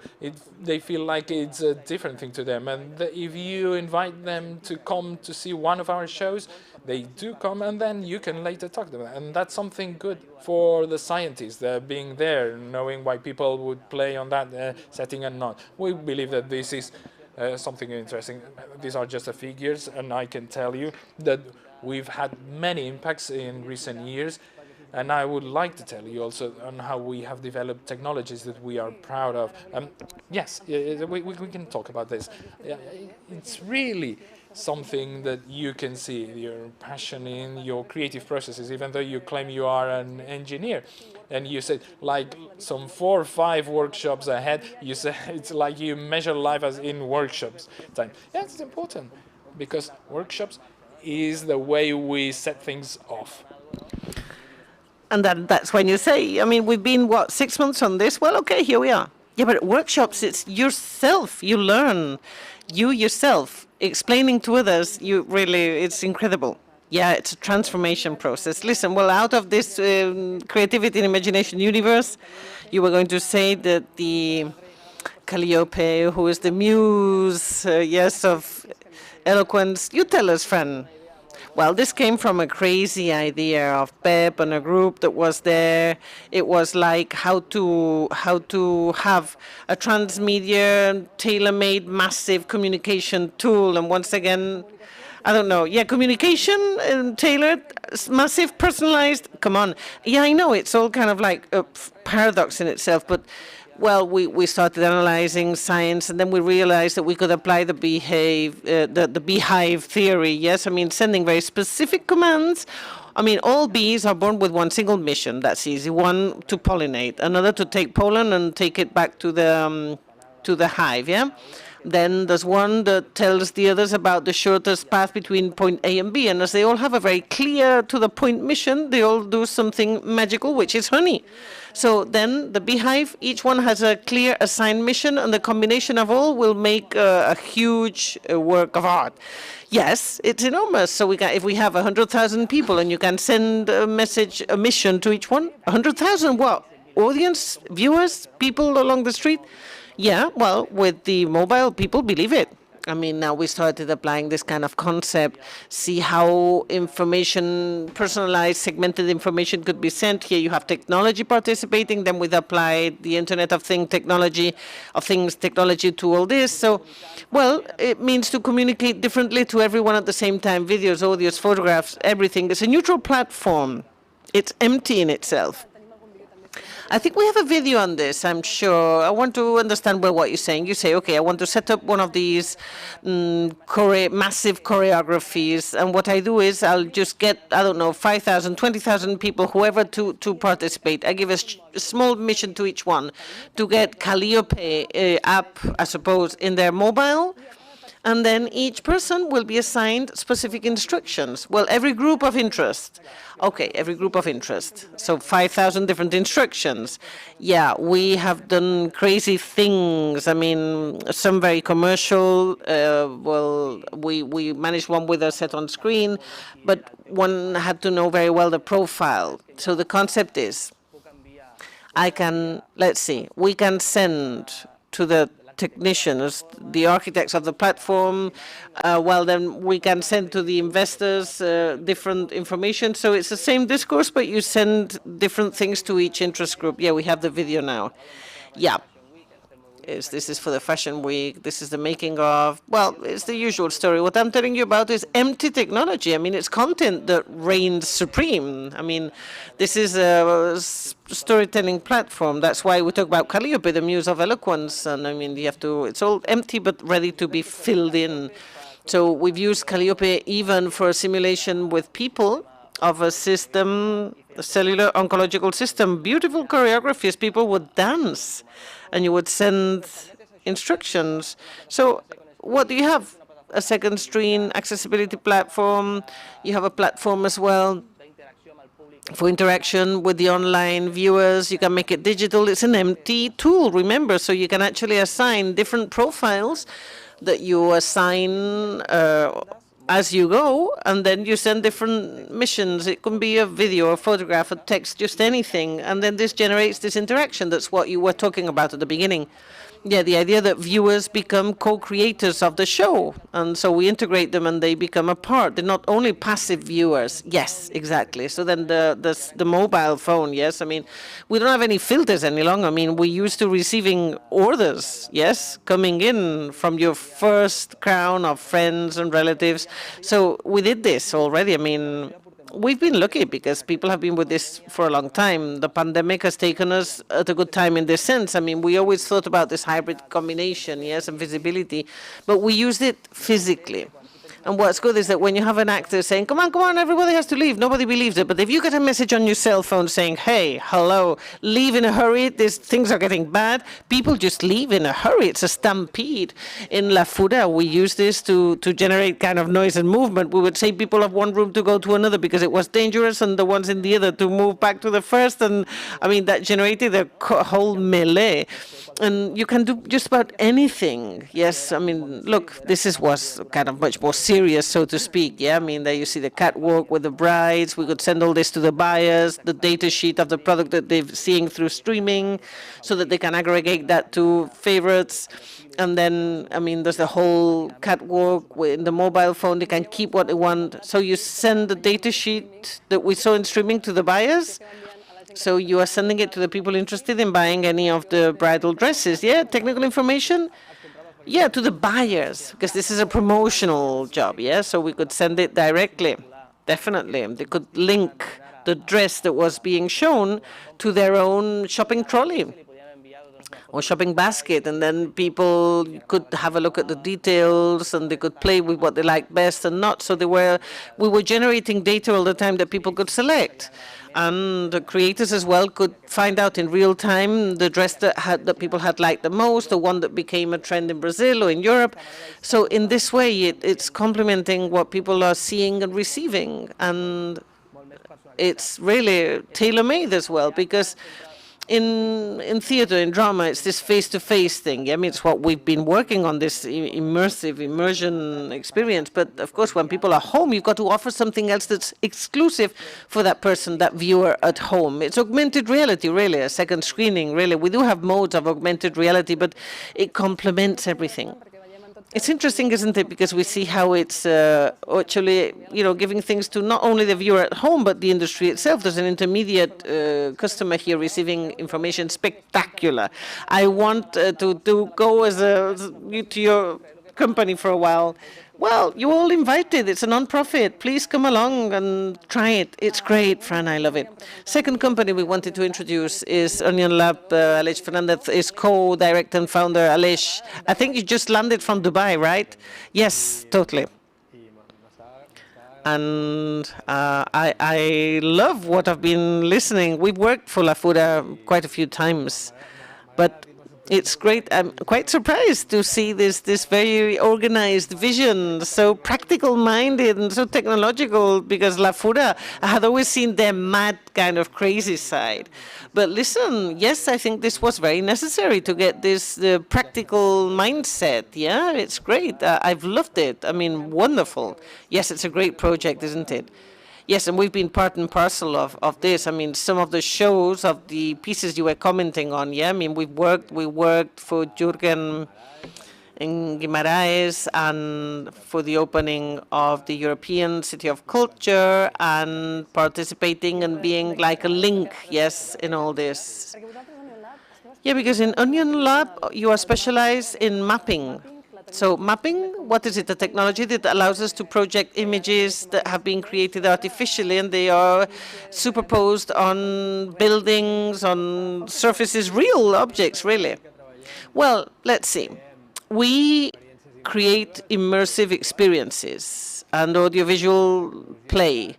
they feel like it's a different thing to them. And if you invite them to come to see one of our shows, they do come, and then you can later talk to them. And that's something good for the scientists, being there, knowing why people would play on that setting and not. We believe that this is something interesting. These are just the figures, and I can tell you that we've had many impacts in recent years. And I would like to tell you also on how we have developed technologies that we are proud of. Yes, we can talk about this. It's really something that you can see, your passion in your creative processes, even though you claim you are an engineer. And you said, like some 4 or 5 workshops ahead, you say it's like you measure life as in workshops time. Yeah, it's important, because workshops is the way we set things off. And that's when you say, I mean, we've been, 6 months on this? Well, okay, here we are. Yeah, but at workshops, it's yourself. You learn. You yourself. Explaining to others, it's incredible. Yeah, it's a transformation process. Listen, well, out of this creativity and imagination universe, you were going to say that the Calliope, who is the muse, of eloquence. You tell us, Fran. Well, this came from a crazy idea of Pep and a group that was there. It was like how to have a transmedia, tailor-made, massive communication tool. And once again, I don't know. Yeah, communication, tailored, massive, personalized. Come on. Yeah, I know it's all kind of like a paradox in itself, but. Well, we started analyzing science, and then we realized that we could apply the beehive theory. Yes, I mean, sending very specific commands. I mean, all bees are born with one single mission. That's easy. One, to pollinate. Another, to take pollen and take it back to the hive. Yeah. Then there's one that tells the others about the shortest path between point A and B. And as they all have a very clear to the point mission, they all do something magical, which is honey. So then the beehive, each one has a clear assigned mission, and the combination of all will make a huge work of art. Yes, it's enormous. So if we have 100,000 people and you can send a mission to each one, 100,000 what? Audience, viewers, people along the street? Yeah, well, with the mobile, people believe it. I mean, now we started applying this kind of concept, see how information, personalized, segmented information could be sent. Here you have technology participating, then we've applied the Internet of Things technology to all this. So, well, it means to communicate differently to everyone at the same time, videos, audios, photographs, everything. It's a neutral platform. It's empty in itself. I think we have a video on this, I'm sure. I want to understand well what you're saying. You say, okay, I want to set up one of these massive choreographies, and what I do is I'll just get, I don't know, 5,000, 20,000 people, whoever to participate. I give a small mission to each one to get Calliope app, I suppose, in their mobile, and then each person will be assigned specific instructions. Well, every group of interest. Okay, every group of interest. So 5,000 different instructions. Yeah, we have done crazy things. I mean, some very commercial. Well, we managed one with a set on screen, but one had to know very well the profile. So the concept is, let's see, we can send to the technicians, the architects of the platform, well, then we can send to the investors different information. So it's the same discourse, but you send different things to each interest group. Yeah, we have the video now. Yeah. This is for the Fashion Week. This is the making of, well, it's the usual story. What I'm telling you about is empty technology. I mean, it's content that reigns supreme. I mean, this is a storytelling platform. That's why we talk about Calliope, the muse of eloquence. And I mean, it's all empty but ready to be filled in. So we've used Calliope even for a simulation with people of a system, a cellular oncological system. Beautiful choreographies. People would dance, and you would send instructions. So what do you have? A second screen accessibility platform. You have a platform as well for interaction with the online viewers. You can make it digital. It's an empty tool, remember, so you can actually assign different profiles that you assign as you go, and then you send different missions. It can be a video, a photograph, a text, just anything, and then this generates this interaction. That's what you were talking about at the beginning. Yeah, the idea that viewers become co-creators of the show, and so we integrate them and they become a part. They're not only passive viewers. Yes, exactly. So then the mobile phone, yes, I mean, we don't have any filters any longer. I mean, we're used to receiving orders, yes, coming in from your first crown of friends and relatives. So we did this already. I mean, we've been lucky because people have been with this for a long time. The pandemic has taken us at a good time in this sense. I mean, we always thought about this hybrid combination, yes, and visibility, but we used it physically. And what's good is that when you have an actor saying, come on, everybody has to leave, nobody believes it. But if you get a message on your cell phone saying, hey, hello, leave in a hurry, things are getting bad, people just leave in a hurry. It's a stampede. In La Fuda, we use this to generate kind of noise and movement. We would say people have one room to go to another because it was dangerous, and the ones in the other to move back to the first. And I mean, that generated a whole melee. And you can do just about anything. Yes, I mean, look, was kind of much more serious, so to speak. Yeah, I mean, there you see the catwalk with the brides. We could send all this to the buyers, the data sheet of the product that they're seeing through streaming, so that they can aggregate that to favorites. And then, I mean, there's the whole catwalk in the mobile phone. They can keep what they want. So you send the data sheet that we saw in streaming to the buyers. So you are sending it to the people interested in buying any of the bridal dresses. Yeah, technical information. Yeah, to the buyers, because this is a promotional job. Yeah, so we could send it directly. Definitely. They could link the dress that was being shown to their own shopping trolley. or shopping basket, and then people could have a look at the details and they could play with what they liked best and not. So we were generating data all the time that people could select. And the creators as well could find out in real time the dress that people had liked the most, the one that became a trend in Brazil or in Europe. So in this way, it's complementing what people are seeing and receiving. And it's really tailor-made as well, because in theater, in drama, it's this face-to-face thing. I mean, it's what we've been working on, this immersion experience. But of course, when people are home, you've got to offer something else that's exclusive for that person, that viewer at home. It's augmented reality, really, a second screening, really. We do have modes of augmented reality, but it complements everything. It's interesting, isn't it? Because we see how it's actually, giving things to not only the viewer at home, but the industry itself. There's an intermediate customer here receiving information. Spectacular. I want to go to your company for a while. Well, you're all invited. It's a non-profit. Please come along and try it. It's great, Fran. I love it. Second company we wanted to introduce is Onion Lab. Aleix Fernandez is co-director and founder. Aleix, I think you just landed from Dubai, right? Yes, totally. And I love what I've been listening. We've worked for La Fura quite a few times, but it's great. I'm quite surprised to see this very organized vision, so practical-minded and so technological, because La Fura, I had always seen their mad kind of crazy side. But listen, yes, I think this was very necessary to get this practical mindset. Yeah, it's great. I've loved it. I mean, wonderful. Yes, it's a great project, isn't it? Yes, and we've been part and parcel of this. I mean, some of the shows, of the pieces you were commenting on, yeah? I mean, we worked for Jürgen in Guimaraes and for the opening of the European City of Culture, and participating and being like a link, yes, in all this. Yeah, because in Onion Lab, you are specialized in mapping. So mapping, what is it? A technology that allows us to project images that have been created artificially, and they are superposed on buildings, on surfaces, real objects, really. Well, let's see. We create immersive experiences and audiovisual play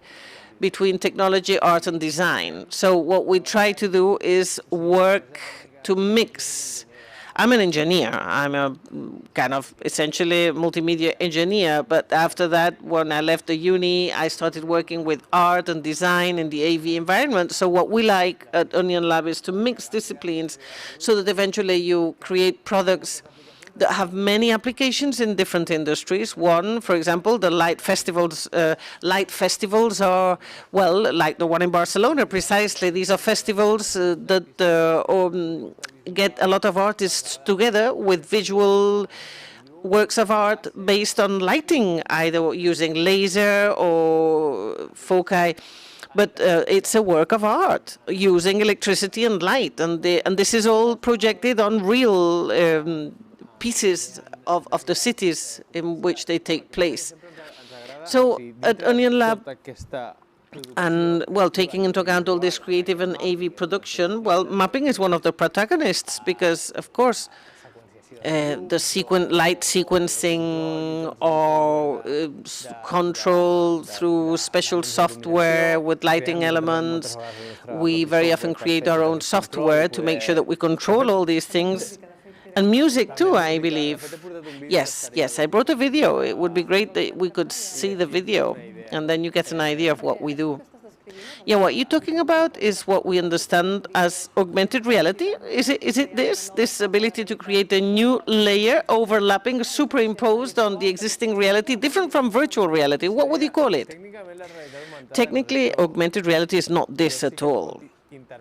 between technology, art, and design. So what we try to do is work to mix. I'm an engineer. I'm a kind of essentially multimedia engineer. But after that, when I left the uni, I started working with art and design in the AV environment. So what we like at Onion Lab is to mix disciplines so that eventually you create products that have many applications in different industries. One, for example, the light festivals. Light festivals are, well, like the one in Barcelona, precisely. These are festivals that get a lot of artists together with visual works of art based on lighting, either using laser or foci. But it's a work of art using electricity and light. And this is all projected on real pieces of the cities in which they take place. So at Onion Lab, and, well, taking into account all this creative and AV production, well, mapping is one of the protagonists because, of course, the light sequencing or control through special software with lighting elements. We very often create our own software to make sure that we control all these things. And music too, I believe. Yes, I brought a video. It would be great that we could see the video, and then you get an idea of what we do. Yeah, what you're talking about is what we understand as augmented reality. Is it this ability to create a new layer, overlapping, superimposed on the existing reality, different from virtual reality? What would you call it? Technically, augmented reality is not this at all.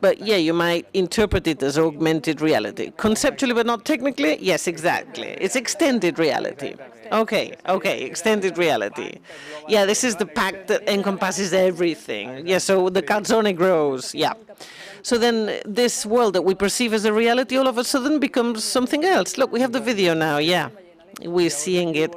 But yeah, you might interpret it as augmented reality. Conceptually, but not technically? Yes, exactly. It's extended reality. Okay, extended reality. Yeah, this is the pack that encompasses everything. Yeah, so the calzone grows, yeah. So then this world that we perceive as a reality all of a sudden becomes something else. Look, we have the video now, yeah. We're seeing it.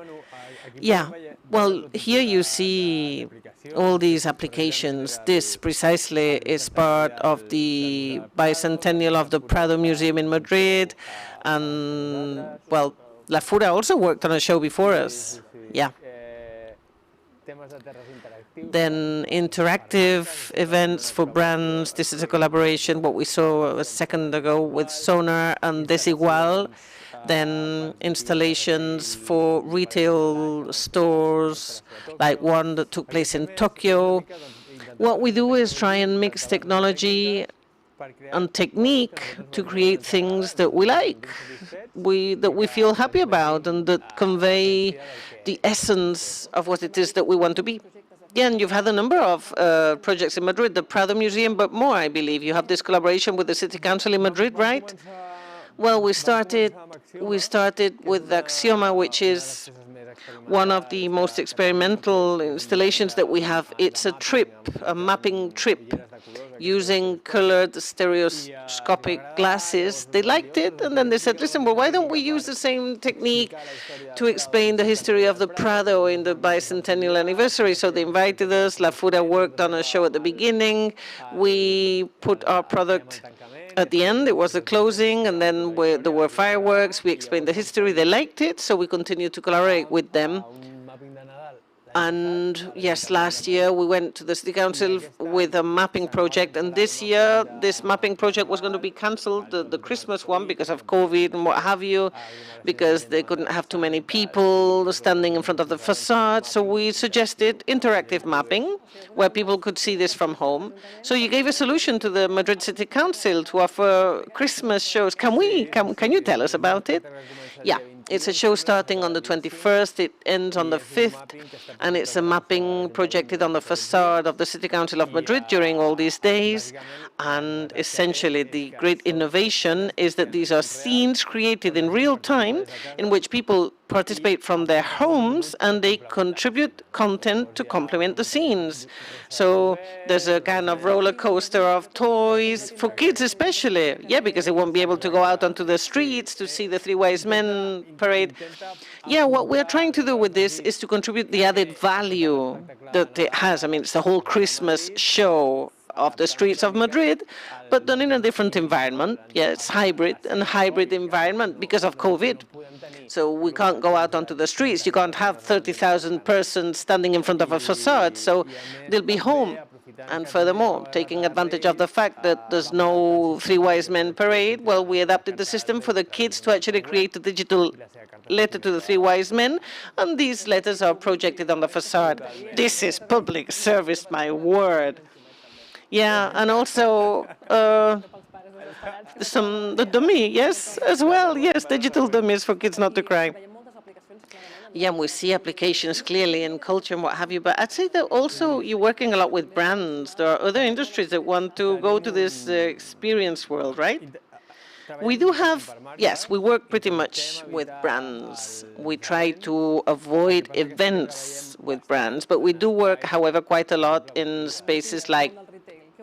Yeah, Well, here you see all these applications. This precisely is part of the bicentennial of the Prado Museum in Madrid. And, well, La Fura also worked on a show before us. Yeah. Then interactive events for brands. This is a collaboration, what we saw a second ago with Sonar and Desigual. Then installations for retail stores, like one that took place in Tokyo. What we do is try and mix technology and technique to create things that we like, that we feel happy about, and that convey the essence of what it is that we want to be. Yeah, and you've had a number of projects in Madrid, the Prado Museum, but more, I believe. You have this collaboration with the City Council in Madrid, right? Well, we started with Axioma, which is one of the most experimental installations that we have. It's a trip, a mapping trip, using colored stereoscopic glasses. They liked it, and then they said, listen, well, why don't we use the same technique to explain the history of the Prado in the bicentennial anniversary? So they invited us. La Fura worked on a show at the beginning. We put our product at the end. It was the closing, and then there were fireworks. We explained the history. They liked it, so we continued to collaborate with them. And yes, last year we went to the City Council with a mapping project, and this year this mapping project was going to be cancelled, the Christmas one, because of COVID and what have you, because they couldn't have too many people standing in front of the facade. So we suggested interactive mapping, where people could see this from home. So you gave a solution to the Madrid City Council to offer Christmas shows. Can you tell us about it? Yeah. It's a show starting on the 21st, it ends on the 5th, and it's a mapping projected on the facade of the City Council of Madrid during all these days. And essentially, the great innovation is that these are scenes created in real time in which people participate from their homes, and they contribute content to complement the scenes. So there's a kind of roller coaster of toys, for kids especially. Yeah, because they won't be able to go out onto the streets to see the Three Wise Men parade. Yeah, what we're trying to do with this is to contribute the added value that it has. I mean, it's the whole Christmas show of the streets of Madrid, but done in a different environment. Yeah, it's hybrid environment because of COVID. So we can't go out onto the streets. You can't have 30,000 persons standing in front of a facade. So they'll be home. And furthermore, taking advantage of the fact that there's no Three Wise Men parade, well, we adapted the system for the kids to actually create a digital letter to the Three Wise Men, and these letters are projected on the facade. This is public service, my word. Yeah, and also the dummy, yes, as well, yes, digital dummies for kids not to cry. Yeah, we see applications clearly in culture and what have you, but I'd say that also you're working a lot with brands. There are other industries that want to go to this experience world, right? We do have, yes, we work pretty much with brands. We try to avoid events with brands, but we do work, however, quite a lot in spaces like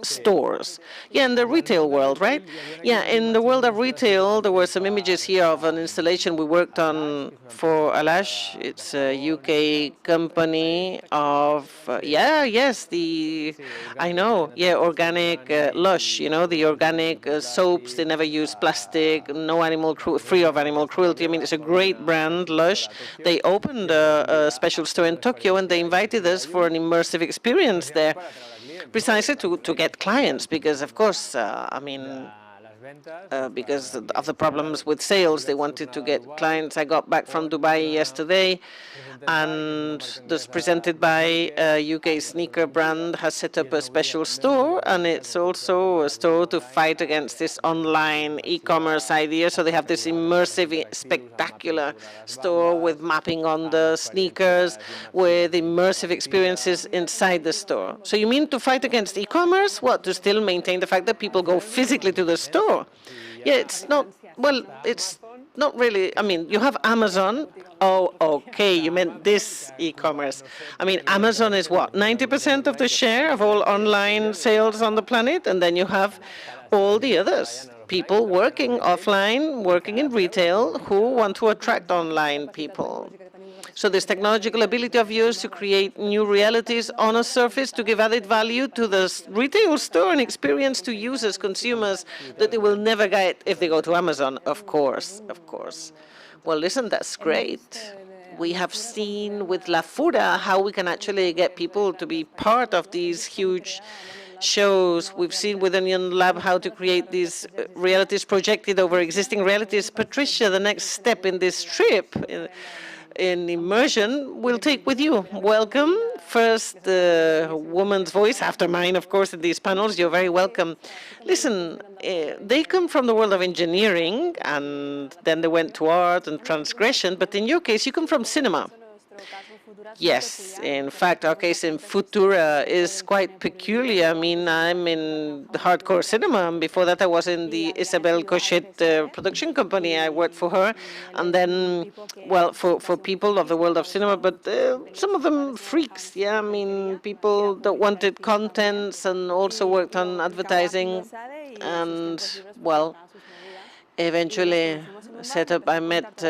stores. Yeah, in the retail world, right? Yeah, in the world of retail, there were some images here of an installation we worked on for Alash. It's a UK company of, organic Lush, you know, the organic soaps. They never use plastic, no animal, free of animal cruelty. I mean, it's a great brand, Lush. They opened a special store in Tokyo, and they invited us for an immersive experience there, precisely to get clients, because, of course, because of the problems with sales, they wanted to get clients. I got back from Dubai yesterday, and this presented by a UK sneaker brand has set up a special store, and it's also a store to fight against this online e-commerce idea. So they have this immersive, spectacular store with mapping on the sneakers, with immersive experiences inside the store. So you mean to fight against e-commerce? What, to still maintain the fact that people go physically to the store? Yeah, it's not really. I mean, you have Amazon. Oh, okay, you meant this e-commerce. I mean, Amazon is what, 90% of the share of all online sales on the planet? And then you have all the others, people working offline, working in retail, who want to attract online people. So this technological ability of yours to create new realities on a surface to give added value to the retail store and experience to users, consumers, that they will never get if they go to Amazon, of course, of course. Well, listen, that's great. We have seen with La Fura how we can actually get people to be part of these huge shows. We've seen with Onion Lab how to create these realities projected over existing realities. Patricia, the next step in this trip in immersion we'll take with you. Welcome. First, the woman's voice, after mine, of course, in these panels. You're very welcome. Listen, they come from the world of engineering, and then they went to art and transgression, but in your case, you come from cinema. Yes, in fact, our case in Futura is quite peculiar. I mean, I'm in hardcore cinema, and before that I was in the Isabel Cochet production company. I worked for her, and then, well, for people of the world of cinema, but some of them freaks, yeah, I mean, people that wanted contents and also worked on advertising, and, well, eventually I met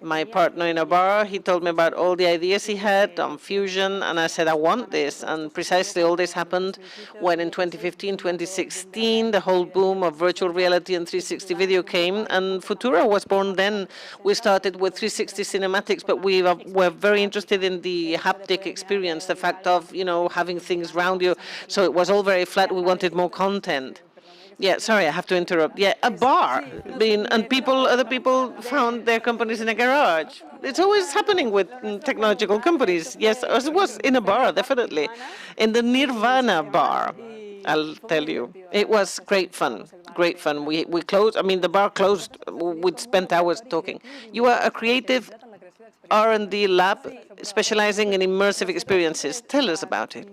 my partner in a bar. He told me about all the ideas he had on fusion, and I said, I want this. And precisely all this happened when in 2015, 2016, the whole boom of virtual reality and 360 video came, and Futura was born then. We started with 360 cinematics, but we were very interested in the haptic experience, the fact of, having things around you. So it was all very flat. We wanted more content. Yeah, sorry, I have to interrupt. Yeah, a bar. And other people found their companies in a garage. It's always happening with technological companies. Yes, it was in a bar, definitely. In the Nirvana bar, I'll tell you. It was great fun, great fun. We closed, the bar closed. We'd spent hours talking. You are a creative R&D lab specializing in immersive experiences. Tell us about it.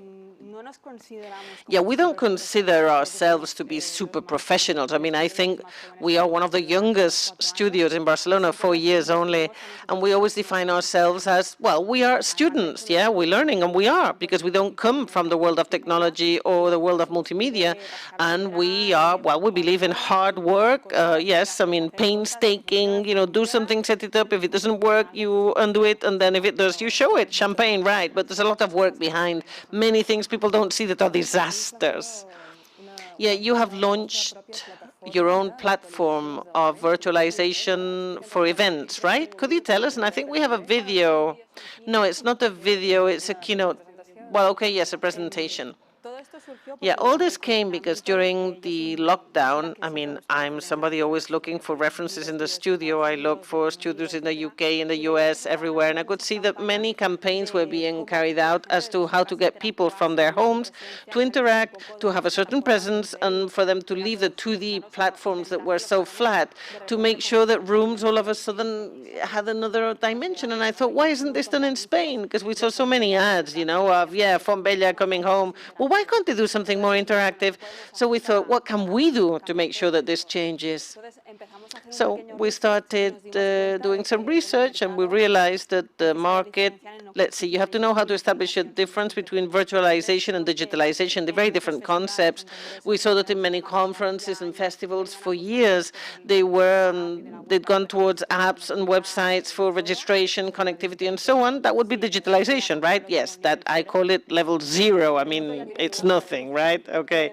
Yeah, we don't consider ourselves to be super professionals. I think we are one of the youngest studios in Barcelona, 4 years only, and we always define ourselves as, well, we are students, yeah, we're learning, and we are, because we don't come from the world of technology or the world of multimedia, and we are, well, we believe in hard work, yes, painstaking, do something, set it up, if it doesn't work, you undo it, and then if it does, you show it, champagne, right, but there's a lot of work behind many things people don't see that are disasters. Yeah, you have launched your own platform of virtualization for events, right? Could you tell us? And I think we have a video. No, it's not a video, it's a keynote. Well, okay, yes, a presentation. Yeah, all this came because during the lockdown, I'm somebody always looking for references in the studio. I look for studios in the UK, in the US, everywhere, and I could see that many campaigns were being carried out as to how to get people from their homes to interact, to have a certain presence, and for them to leave the 2D platforms that were so flat, to make sure that rooms all of a sudden had another dimension. And I thought, why isn't this done in Spain? Because we saw so many ads, of, Fombella coming home. Well, why can't they do something more interactive? So we thought, what can we do to make sure that this changes? So we started doing some research, and we realized that the market, let's see, you have to know how to establish a difference between virtualization and digitalization. They're very different concepts. We saw that in many conferences and festivals for years, they'd gone towards apps and websites for registration, connectivity, and so on. That would be digitalization, right? Yes, that I call it level 0. It's nothing, right? Okay.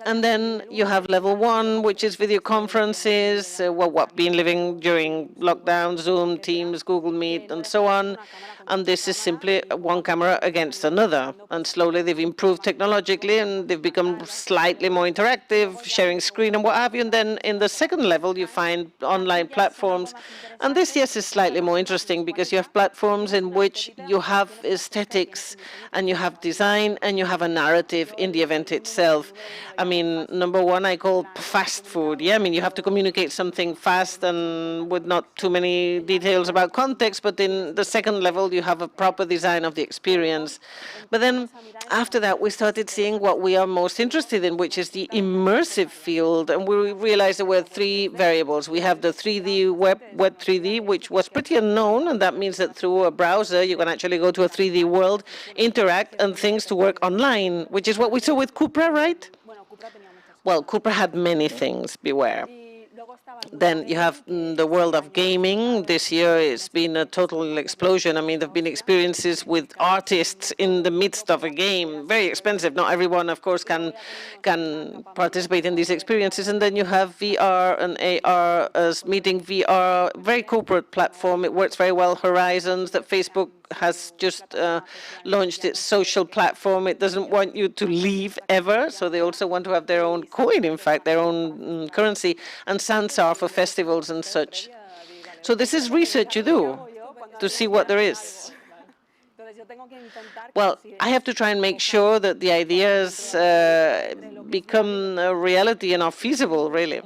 And then you have level 1, which is video conferences, what been living during lockdown, Zoom, Teams, Google Meet, and so on. And this is simply one camera against another. And slowly they've improved technologically, and they've become slightly more interactive, sharing screen and what have you. And then in the second level, you find online platforms. And this, yes, is slightly more interesting because you have platforms in which you have aesthetics, and you have design, and you have a narrative in the event itself. Number one, I call fast food. Yeah, you have to communicate something fast and with not too many details about context, but in the second level, you have a proper design of the experience. But then after that, we started seeing what we are most interested in, which is the immersive field. And we realized there were 3 variables. We have the 3D web 3D, which was pretty unknown, and that means that through a browser, you can actually go to a 3D world, interact, and things to work online, which is what we saw with Cupra, right? Well, Cupra had many things, beware. Then you have the world of gaming. This year it's been a total explosion. I mean, there have been experiences with artists in the midst of a game. Very expensive. Not everyone, of course, can participate in these experiences. And then you have VR and AR as meeting VR, very corporate platform. It works very well. Horizons, that Facebook has just launched its social platform. It doesn't want you to leave ever, so they also want to have their own coin, in fact, their own currency, and Sansar for festivals and such. So this is research you do to see what there is. Well, I have to try and make sure that the ideas become a reality and are feasible, really.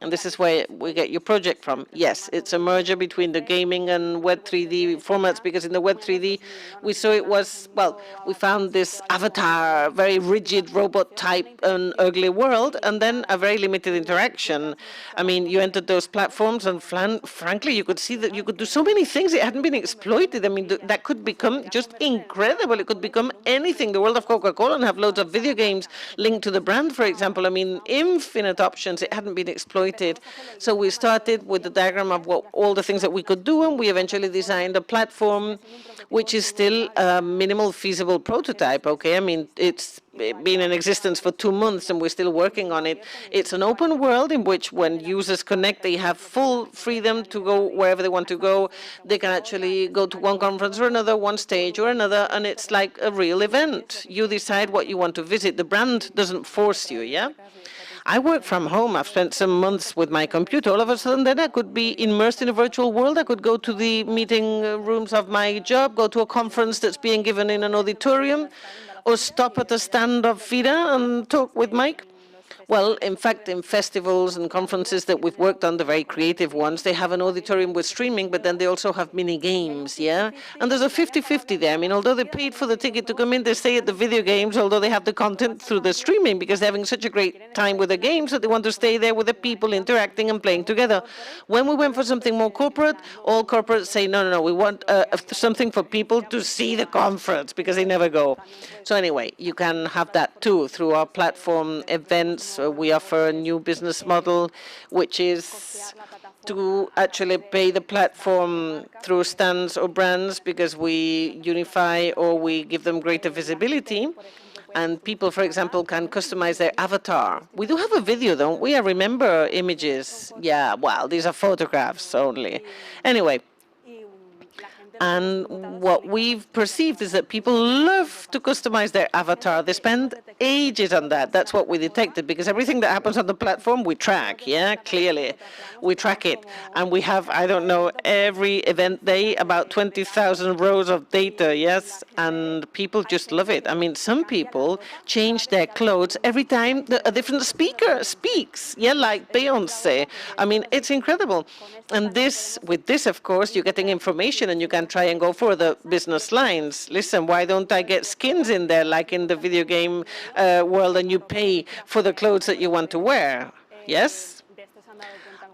And this is where we get your project from. Yes, it's a merger between the gaming and Web 3D formats, because in the Web 3D, we saw it was, well, we found this avatar, very rigid robot type, an ugly world, and then a very limited interaction. I mean, you entered those platforms, and frankly, you could see that you could do so many things that hadn't been exploited. I mean, that could become just incredible. It could become anything. The world of Coca-Cola and have loads of video games linked to the brand, for example. I mean, infinite options. It hadn't been exploited. So we started with the diagram of all the things that we could do, and we eventually designed a platform which is still a minimal feasible prototype, okay? I mean, it's been in existence for 2 months, and we're still working on it. It's an open world in which when users connect, they have full freedom to go wherever they want to go. They can actually go to one conference or another, one stage or another, and it's like a real event. You decide what you want to visit. The brand doesn't force you, yeah? I work from home. I've spent some months with my computer. All of a sudden, then I could be immersed in a virtual world. I could go to the meeting rooms of my job, go to a conference that's being given in an auditorium, or stop at a stand of FIDA and talk with Mike. Well, in fact, in festivals and conferences that we've worked on, the very creative ones, they have an auditorium with streaming, but then they also have mini games, yeah? And there's a 50-50 there. I mean, although they paid for the ticket to come in, they stay at the video games, although they have the content through the streaming, because they're having such a great time with the games that they want to stay there with the people interacting and playing together. When we went for something more corporate, all corporates say, no, we want something for people to see the conference, because they never go. So anyway, you can have that too through our platform events. We offer a new business model, which is to actually pay the platform through stands or brands, because we unify or we give them greater visibility. And people, for example, can customize their avatar. We do have a video, don't we? I remember images. Yeah, well, these are photographs only. Anyway. And what we've perceived is that people love to customize their avatar. They spend ages on that. That's what we detected, because everything that happens on the platform, we track, yeah, clearly. We track it. And we have, I don't know, every event day, about 20,000 rows of data, yes? And people just love it. I mean, some people change their clothes every time a different speaker speaks, yeah, like Beyonce. I mean, it's incredible. And with this, of course, you're getting information, and you can try and go for the business lines. Listen, why don't I get skins in there like in the video game world, and you pay for the clothes that you want to wear? Yes?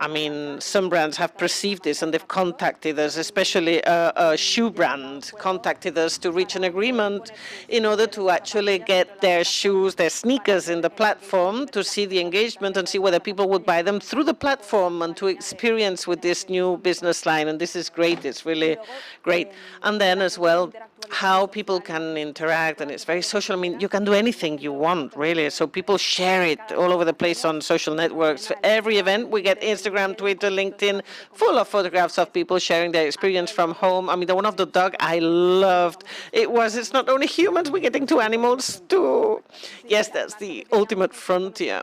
I mean, some brands have perceived this, and they've contacted us, especially a shoe brand contacted us to reach an agreement in order to actually get their shoes, their sneakers in the platform, to see the engagement and see whether people would buy them through the platform, and to experience with this new business line. And this is great. It's really great. And then as well, how people can interact, and it's very social. I mean, you can do anything you want, really. So people share it all over the place on social networks. For every event, we get Instagram, Twitter, LinkedIn, full of photographs of people sharing their experience from home. I mean, the one of the dog I loved. It's not only humans, we're getting to animals too. Yes, that's the ultimate frontier.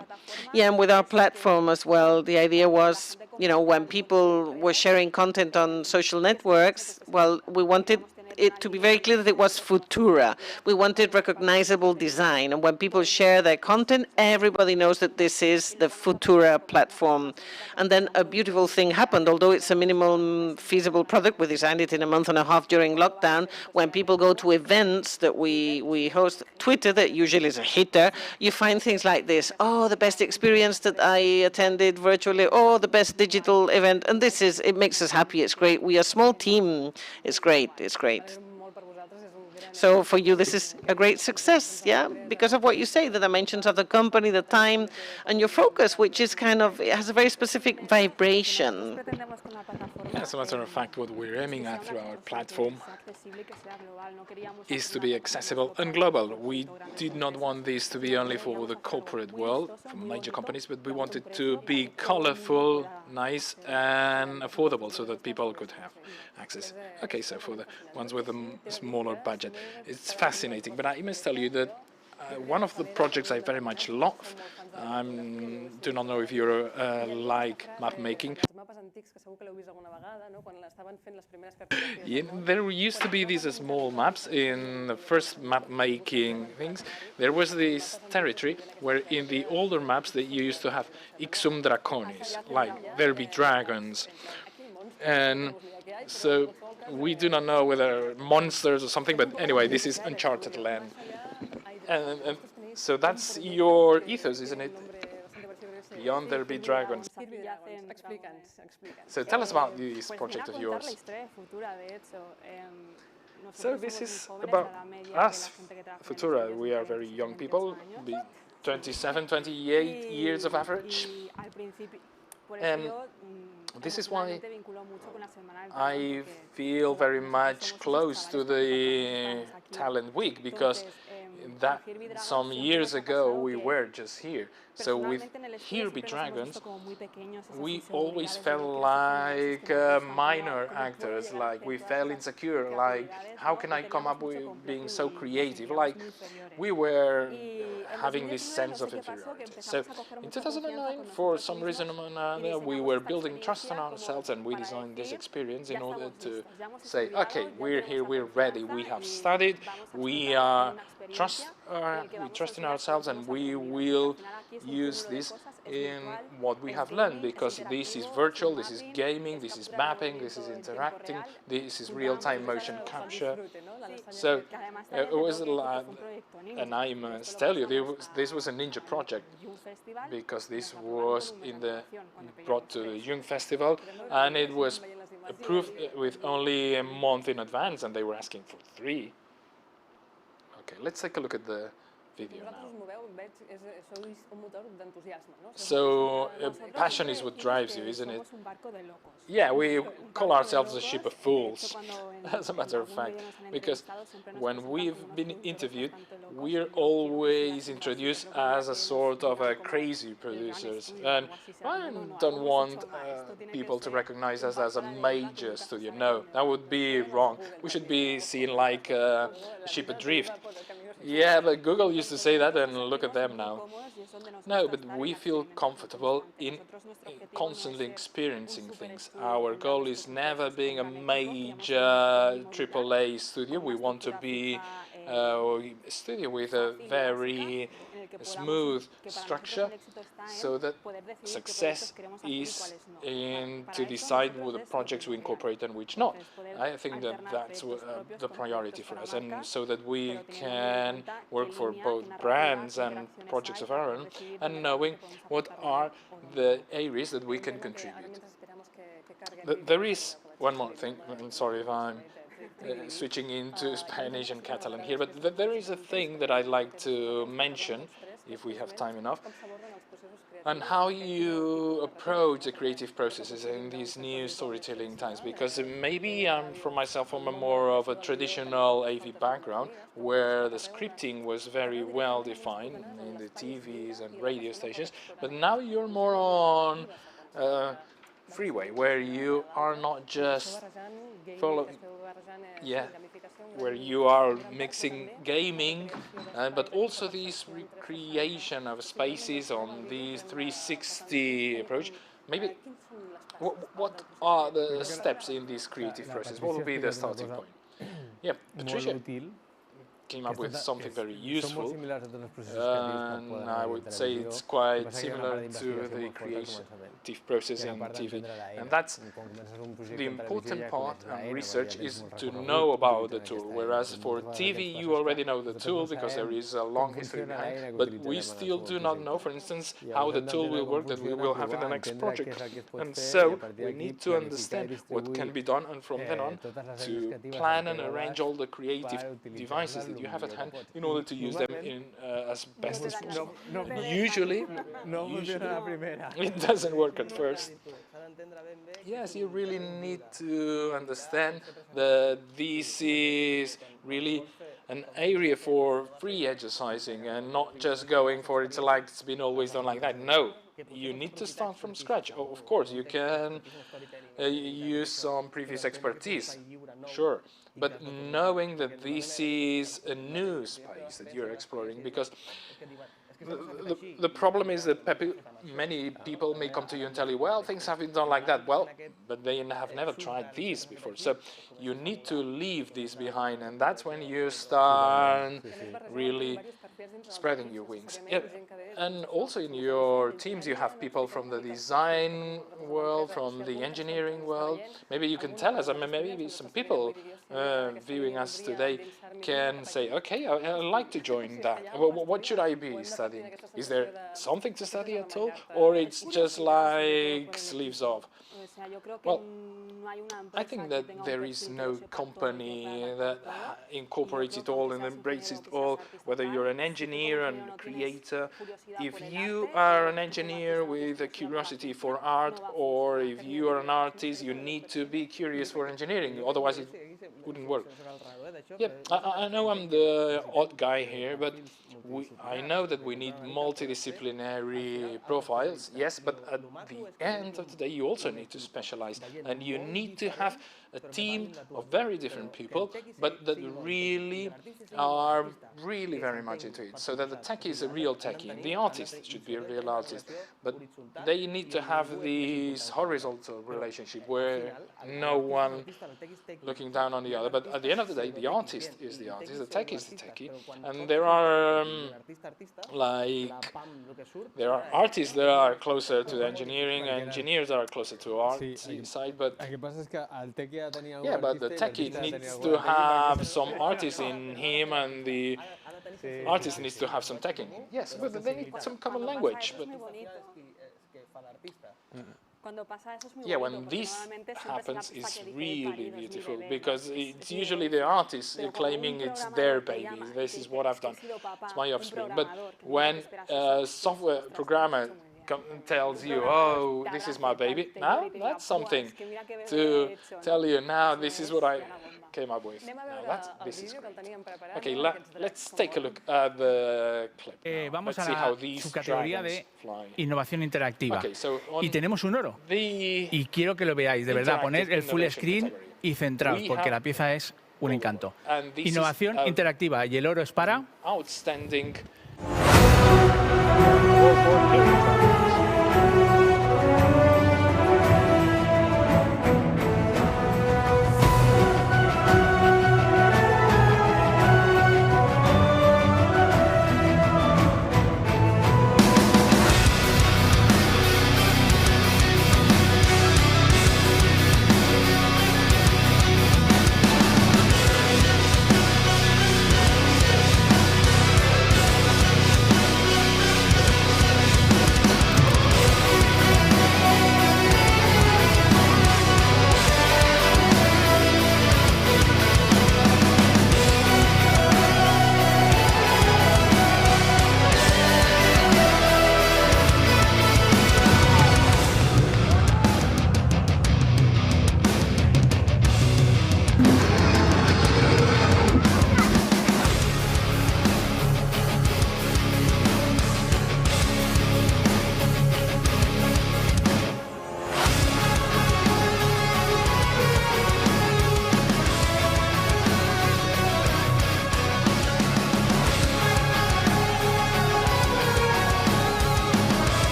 Yeah, and with our platform as well, the idea was, when people were sharing content on social networks, well, we wanted it to be very clear that it was Futura. We wanted recognizable design, and when people share their content, everybody knows that this is the Futura platform. And then a beautiful thing happened. Although it's a minimum feasible product, we designed it in a month and a half during lockdown. When people go to events that we host, Twitter, that usually is a hitter, you find things like this. Oh, the best experience that I attended virtually. Oh, the best digital event. And it makes us happy. It's great. We are a small team. It's great. It's great. So for you, this is a great success, yeah? Because of what you say, the dimensions of the company, the time, and your focus, which is kind of, it has a very specific vibration. As a matter of fact, what we're aiming at through our platform is to be accessible and global. We did not want this to be only for the corporate world, for major companies, but we wanted to be colorful, nice, and affordable so that people could have access. Okay, so for the ones with a smaller budget, it's fascinating. But I must tell you that one of the projects I very much love, I do not know if you like map making. Yeah, there used to be these small maps in the first map making things. There was this territory where in the older maps that you used to have Ixum Draconis, like there be dragons. And so we do not know whether monsters or something, but anyway, this is uncharted land. And so that's your ethos, isn't it? Beyond there be dragons. So tell us about this project of yours. So this is about us, Futura. We are very young people, 27, 28 years of average. And this is why I feel very much close to the Talent Week, because that some years ago we were just here. So with Here Be Dragons, we always felt like minor actors, like we felt insecure, like how can I come up with being so creative, like we were having this sense of inferiority. So in 2009, for some reason or another, we were building trust in ourselves, and we designed this experience in order to say, okay, we're here, we're ready, we have studied, we trust in ourselves, and we will use this in what we have learned, because this is virtual, this is gaming, this is mapping, this is interacting, this is real-time motion capture. So it was and I must tell you, this was a ninja project, because this was brought to the Jung Festival, and it was approved with only a month in advance, and they were asking for 3. Okay, let's take a look at the video now. So passion is what drives you, isn't it? Yeah, we call ourselves a ship of fools, as a matter of fact, because when we've been interviewed, we're always introduced as a sort of crazy producers, and I don't want people to recognize us as a major studio. No, that would be wrong. We should be seen like a ship adrift. Yeah, but Google used to say that, and look at them now. No, but we feel comfortable in constantly experiencing things. Our goal is never being a major AAA studio. We want to be a studio with a very smooth structure, so that success is to decide what the projects we incorporate and which not. I think that that's the priority for us, and so that we can work for both brands and projects of our own, and knowing what are the areas that we can contribute. There is one more thing. I'm sorry if I'm switching into Spanish and Catalan here, but there is a thing that I'd like to mention, if we have time enough, and how you approach the creative processes in these new storytelling times. Because maybe I'm, for myself, from a more of a traditional AV background, where the scripting was very well defined in the TVs and radio stations, but now you're more on freeway, where you are not just following, where you are mixing gaming, but also this recreation of spaces on this 360 approach. Maybe, what are the steps in this creative process? What will be the starting point? Yeah, Patricia. came up with something very useful, and I would say it's quite similar to the creative process in TV. And that's the important part in research, is to know about the tool, whereas for TV you already know the tool because there is a long history behind, but we still do not know, for instance, how the tool will work that we will have in the next project. And so we need to understand what can be done, and from then on to plan and arrange all the creative devices that you have at hand in order to use them in as best as possible. Usually it doesn't work at first. Yes, you really need to understand that this is really an area for free exercising and not just going for it's like it's been always done like that. No, you need to start from scratch. Oh, of course, you can use some previous expertise, sure, but knowing that this is a new space that you're exploring, because the problem is that many people may come to you and tell you, well, things have been done like that. Well, but they have never tried these before. So you need to leave these behind, and that's when you start really spreading your wings. Yeah. And also in your teams, you have people from the design world, from the engineering world. Maybe you can tell us, I mean, maybe some people viewing us today can say, okay, I'd like to join that. What should I be studying? Is there something to study at all? Or it's just like sleeves off? Well, I think that there is no company that incorporates it all and embraces it all, whether you're an engineer and a creator. If you are an engineer with a curiosity for art, or if you are an artist, you need to be curious for engineering, otherwise it wouldn't work. Yeah, I know I'm the odd guy here, but I know that we need multidisciplinary profiles, yes, but at the end of the day, you also need to specialize, and you need to have a team of very different people, but that really are really very much into it, so that the techie is a real techie, and the artist should be a real artist, but they need to have this horizontal relationship where no one looking down on the other, but at the end of the day, the artist is the artist, the techie is the techie, and there are artists that are closer to the engineering, engineers are closer to art side, but yeah, but the techie needs to have some artists in him, and the artist needs to have some tech in him. Yes, but they need some common language. But yeah, when this happens, it's really beautiful, because it's usually the artist claiming it's their baby. This is what I've done. It's my offspring. But when a software programmer tells you, oh, this is my baby, now that's something to tell you, now this is what I came up with. Now this is great. Okay, let's take a look at the clip. Vamos let's a see how la these subcategoría dragons de fly. innovación interactiva. Okay, so y tenemos un oro. Y quiero que lo veáis, de verdad, poner el full screen y centraos, porque la pieza es un encanto. Innovación interactiva, y el oro es para... Outstanding.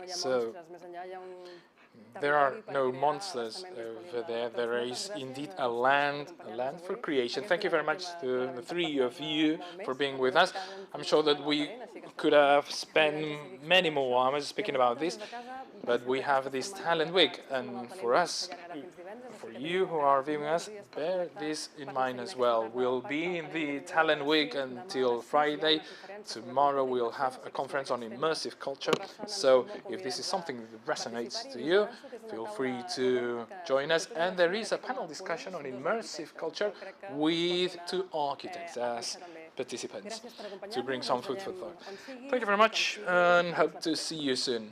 So there are no monsters over there. There is indeed a land for creation. Thank you very much to the three of you for being with us. I'm sure that we could have spent many more hours speaking about this, but we have this Talent Week, and for us, for you who are viewing us, bear this in mind as well. We'll be in the Talent Week until Friday. Tomorrow we'll have a conference on immersive culture, so if this is something that resonates to you, feel free to join us. And there is a panel discussion on immersive culture with 2 architects as participants to bring some food for thought. Thank you very much and hope to see you soon.